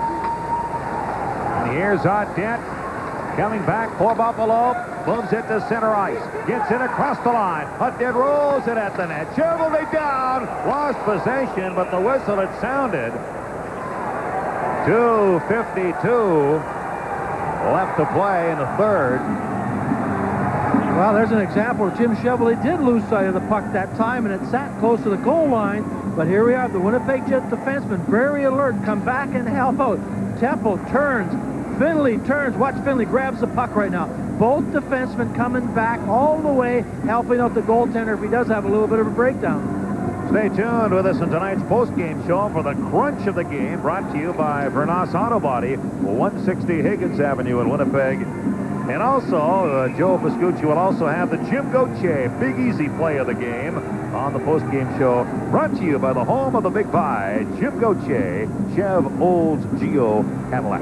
And here's Audette coming back for Buffalo. Moves it to center ice. Gets it across the line. Audette rolls it at the net. Cheveldae down. Lost possession, but the whistle had sounded. 2:52 left to play in the third. Well, there's an example where Jim Cheveldae did lose sight of the puck that time, and it sat close to the goal line. But here we are, the Winnipeg Jets defenseman, very alert, come back and help out. Temple turns, Finley turns. Watch Finley grabs the puck right now. Both defensemen coming back all the way, helping out the goaltender if he does have a little bit of a breakdown. Stay tuned with us in tonight's post-game show for the crunch of the game, brought to you by Vernas Auto Body, 160 Higgins Avenue in Winnipeg. And also, Joe Pascucci will also have the Jim Gauthier Big Easy play of the game on the post-game show, brought to you by the home of the Big Buy, Jim Gauthier, Chev Olds Geo Cadillac.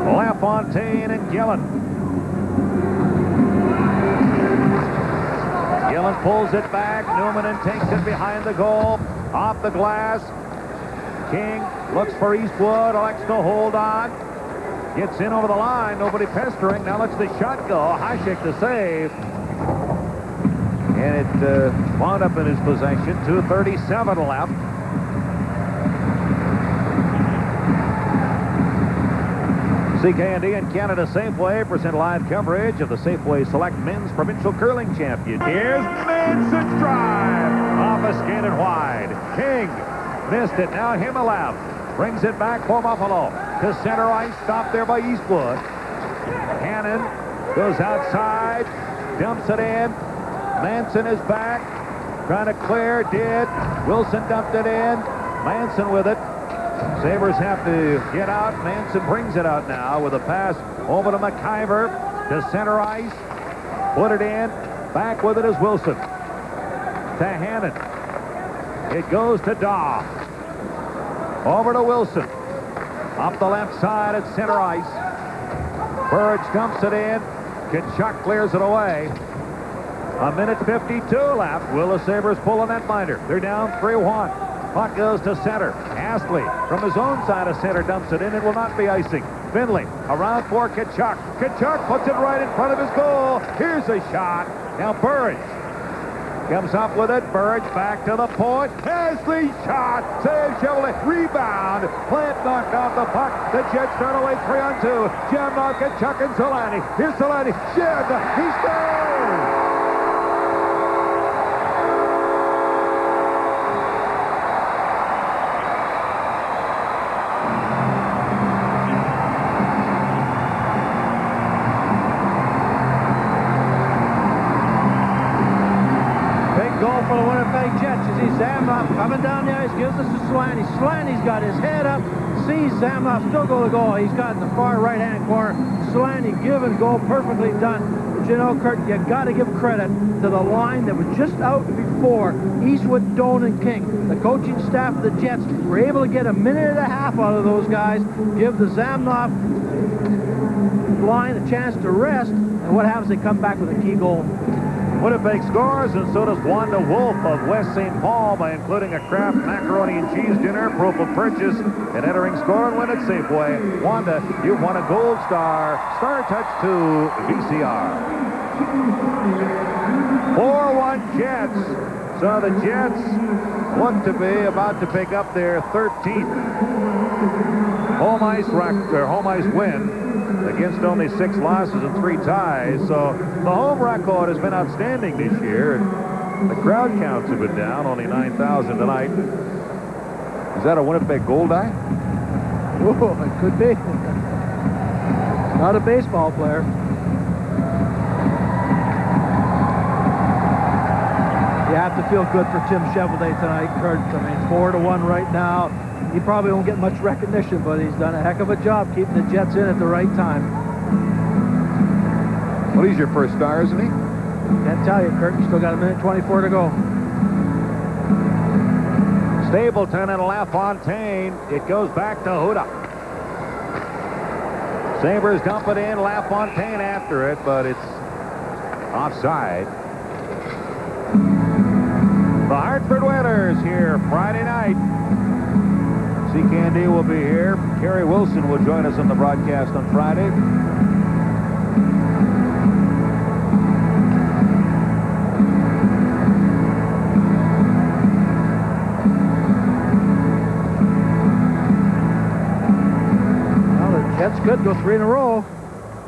LaFontaine and Gillen. Gillen pulls it back. Newman takes it behind the goal. Off the glass. King looks for Eastwood. Elects to hold on. Gets in over the line. Nobody pestering. Now lets the shot go. Hasek to save. And it wound up in his possession. 2:37 left. CKND and Canada Safeway present live coverage of the Safeway Select Men's Provincial Curling Champion. Here's Manson's drive. Off a skated wide. King missed it. Now Himmelab brings it back for Buffalo. To center ice. Stopped there by Eastwood. Hannon goes outside. Dumps it in. Manson is back. Trying to clear. Did. Wilson dumped it in. Manson with it. Sabres have to get out. Manson brings it out now with a pass over to McIver. To center ice. Put it in. Back with it is Wilson. To Hannon. It goes to Daw. Over to Wilson. Up the left side at center ice. Burridge dumps it in. Kachuk clears it away. 1:52 left. Will the Sabres pull a netminder? They're down 3-1. Puck goes to center. Astley from his own side of center dumps it in. It will not be icing. Finley around for Tkachuk. Tkachuk puts it right in front of his goal. Here's a shot. Now Burridge comes up with it. Burridge back to the point. Astley shot. Save Chevrolet. Rebound. Plant knocked off the puck. The Jets turn away 3-on-2. Jamnock, Tkachuk, and Solani. Here's Solani. Jed. He scores. For the Winnipeg Jets, you see Zamnoff coming down the ice, gives us to Slaney. Slaney's got his head up, sees Zamnoff still go to goal. He's got in the far right-hand corner. Slaney give and go, perfectly done. But you know, Kurt, you got to give credit to the line that was just out before. Eastwood, Doan, and King. The coaching staff of the Jets were able to get a minute and a half out of those guys, give the Zamnoff line a chance to rest, and what happens? They come back with a key goal. Winnipeg scores, and so does Wanda Wolf of West St. Paul by including a Kraft macaroni and cheese dinner, proof of purchase, and entering Score and Win at Safeway. Wanda, you've won a Gold Star. Star Touch 2 VCR. 4-1 Jets. So the Jets look to be about to pick up their 13th home ice win against only 6 losses and 3 ties. So the home record has been outstanding this year. The crowd counts have been down, only 9,000 tonight. Is that a Winnipeg gold eye? Oh, it could be. Not a baseball player. You have to feel good for Tim Chevrolet tonight, Kurt. I mean, 4-1 right now. He probably won't get much recognition, but he's done a heck of a job keeping the Jets in at the right time. Well, he's your first star, isn't he? Can't tell you, Kurt. You still got 1:24 to go. Stapleton and LaFontaine. It goes back to Huda. Sabres dump it in. LaFontaine after it, but it's offside. The Hartford Whalers here Friday night. CKND will be here. Kerry Wilson will join us on the broadcast on Friday. Well, the Jets could go 3 in a row.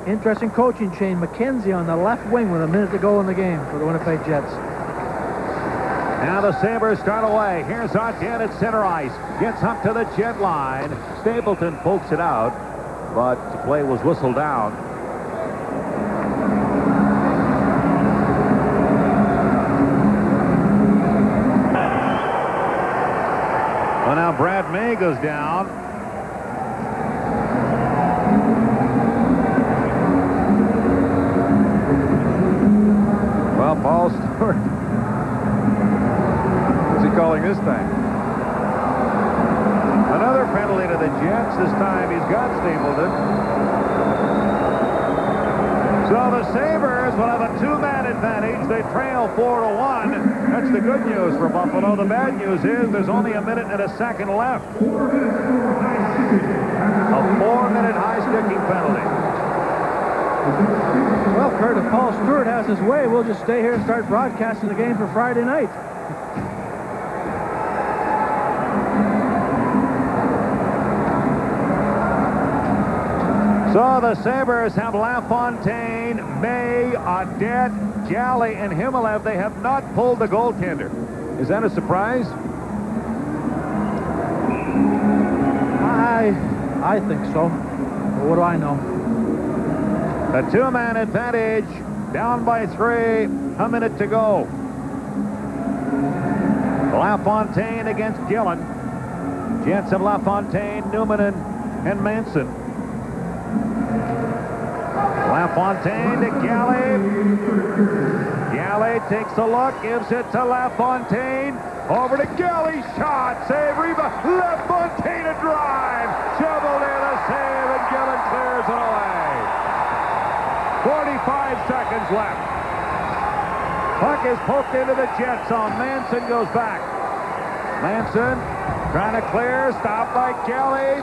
Interesting coaching change. McKenzie on the left wing with a minute to go in the game for the Winnipeg Jets. Now the Sabres start away. Here's Arden at center ice. Gets up to the Jet line. Stapleton pokes it out, but the play was whistled down. Well, now Brad May goes down. Well, Paul Stewart. Calling this thing. Another penalty to the Jets. This time he's got Stapleton. So the Sabres will have a 2-man advantage. They trail 4-1. That's the good news for Buffalo. The bad news is there's only a minute and a second left. A 4-minute high-sticking penalty. Well, Kurt, if Paul Stewart has his way, we'll just stay here and start broadcasting the game for Friday night. So the Sabres have LaFontaine, May, Audet, Jolly, and Himmelev. They have not pulled the goaltender. Is that a surprise? I think so. But what do I know? A 2-man advantage. Down by 3. A minute to go. LaFontaine against Gillen. Jets have LaFontaine, Newman, and Manson. LaFontaine to Galley. Galley takes a look, gives it to LaFontaine. Over to Galley, shot, save, rebound. LaFontaine a drive. Chevrolet the save, and Gillen clears it away. 45 seconds left. Puck is poked into the Jet zone. Manson goes back. Manson trying to clear, stopped by Kelly.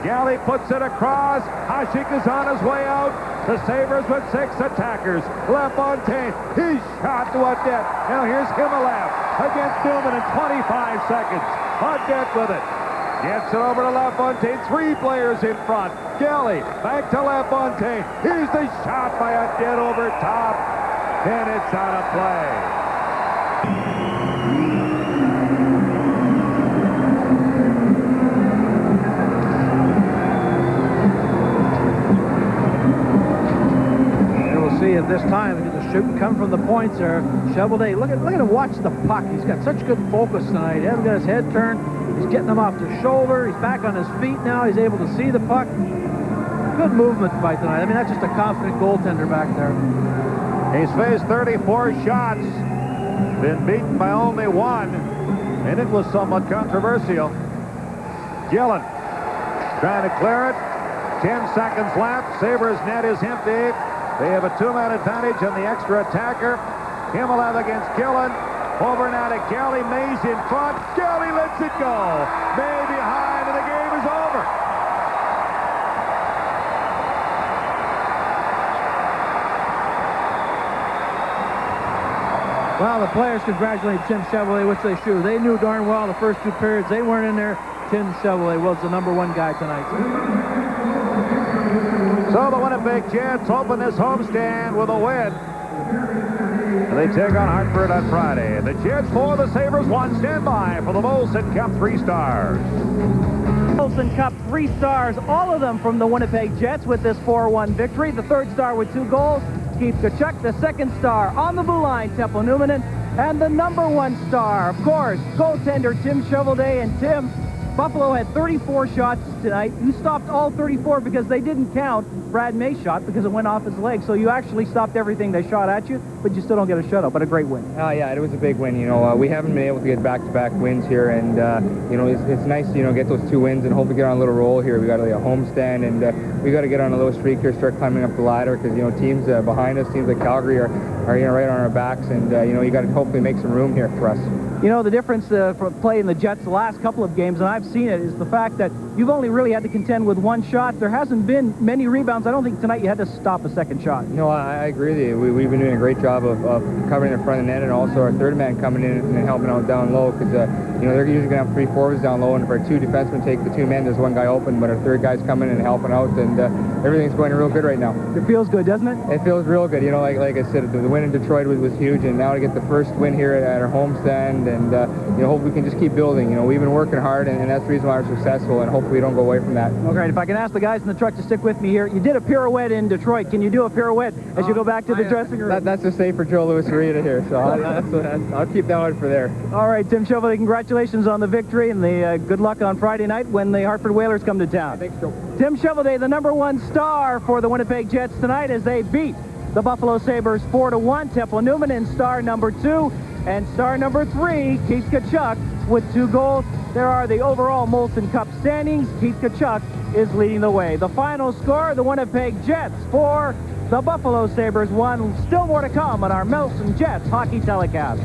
Kelly puts it across. Hasek is on his way out. The Sabres with 6 attackers. LaFontaine, he's shot to a debt. Now here's Himmelab against Newman in 25 seconds. On debt with it. Gets it over to LaFontaine. 3 players in front. Kelly back to LaFontaine. Here's the shot by a dead over top. And it's out of play. See if this time the shoot come from the points there. Shovelday, look at him watch the puck. He's got such good focus tonight. He hasn't got his head turned. He's getting him off the shoulder. He's back on his feet now. He's able to see the puck. Good movement by tonight. I mean, that's just a confident goaltender back there. He's faced 34 shots. Been beaten by only 1. And it was somewhat controversial. Gillen trying to clear it. 10 seconds left. Sabres net is empty. They have a 2-man advantage on the extra attacker. Himmelab against Gillen. Over now to Kelly. Mays in front. Kelly lets it go. May behind, and the game is over. Well, the players congratulate Tim Chevrolet, which they should. They knew darn well the first 2 periods they weren't in there. Tim Chevrolet was the #1 guy tonight. So the Winnipeg Jets open this homestand with a win. And they take on Hartford on Friday. The Jets 4, the Sabres 1. Stand by for the Molson Cup 3 stars. Molson Cup 3 stars, all of them from the Winnipeg Jets with this 4-1 victory. The 3rd star with 2 goals, Keith Tkachuk. The 2nd star on the blue line, Teppo Numminen. And the #1 star, of course, goaltender Tim Shovelday. And Tim, Buffalo had 34 shots tonight. You stopped all 34 because they didn't count Brad May's shot because it went off his leg. So you actually stopped everything they shot at you, but you still don't get a shutout, but a great win. Yeah, it was a big win. You know, we haven't been able to get back-to-back wins here, and, you know, it's nice to, you know, get those 2 wins and hopefully get on a little roll here. We got a homestand, and we got to get on a little streak here, start climbing up the ladder because, you know, teams behind us, teams like Calgary are you know, right on our backs, and, you know, you got to hopefully make some room here for us. You know, the difference for playing the Jets the last couple of games, and I've seen it, is the fact that you've only really had to contend with 1 shot. There hasn't been many rebounds. I don't think tonight you had to stop a 2nd shot. No, I agree with you. We've been doing a great job of covering the front of the net, and also our 3rd man coming in and helping out down low because, you know, they're usually going to have 3 forwards down low, and if our 2 defensemen take the 2 men, there's 1 guy open, but our 3rd guy's coming in and helping out, and everything's going real good right now. It feels good, doesn't it? It feels real good. You know, like I said, the win in Detroit was huge, and now to get the first win here at our homestand, and, you know, hope we can just keep building. You know, we've been working hard, and that's the reason why we're successful, and hopefully we don't go away from that. Okay, if I can ask the guys in the truck to stick with me here. You did a pirouette in Detroit. Can you do a pirouette as you go back to the dressing room? That's just safe for Joe Louis Arena here, so I'll keep that one for there. All right, Tim Shoveley, congratulations on the victory, and the good luck on Friday night when the Hartford Whalers come to town. Thanks, Joe. Tim Shoveley, the #1 star for the Winnipeg Jets tonight as they beat the Buffalo Sabres 4-1. Teppo Numminen, star #2, and star #3, Keith Tkachuk, with 2 goals. There are the overall Molson Cup standings. Keith Tkachuk is leading the way. The final score, the Winnipeg Jets 4, the Buffalo Sabres 1. Still more to come on our Molson Jets hockey telecast.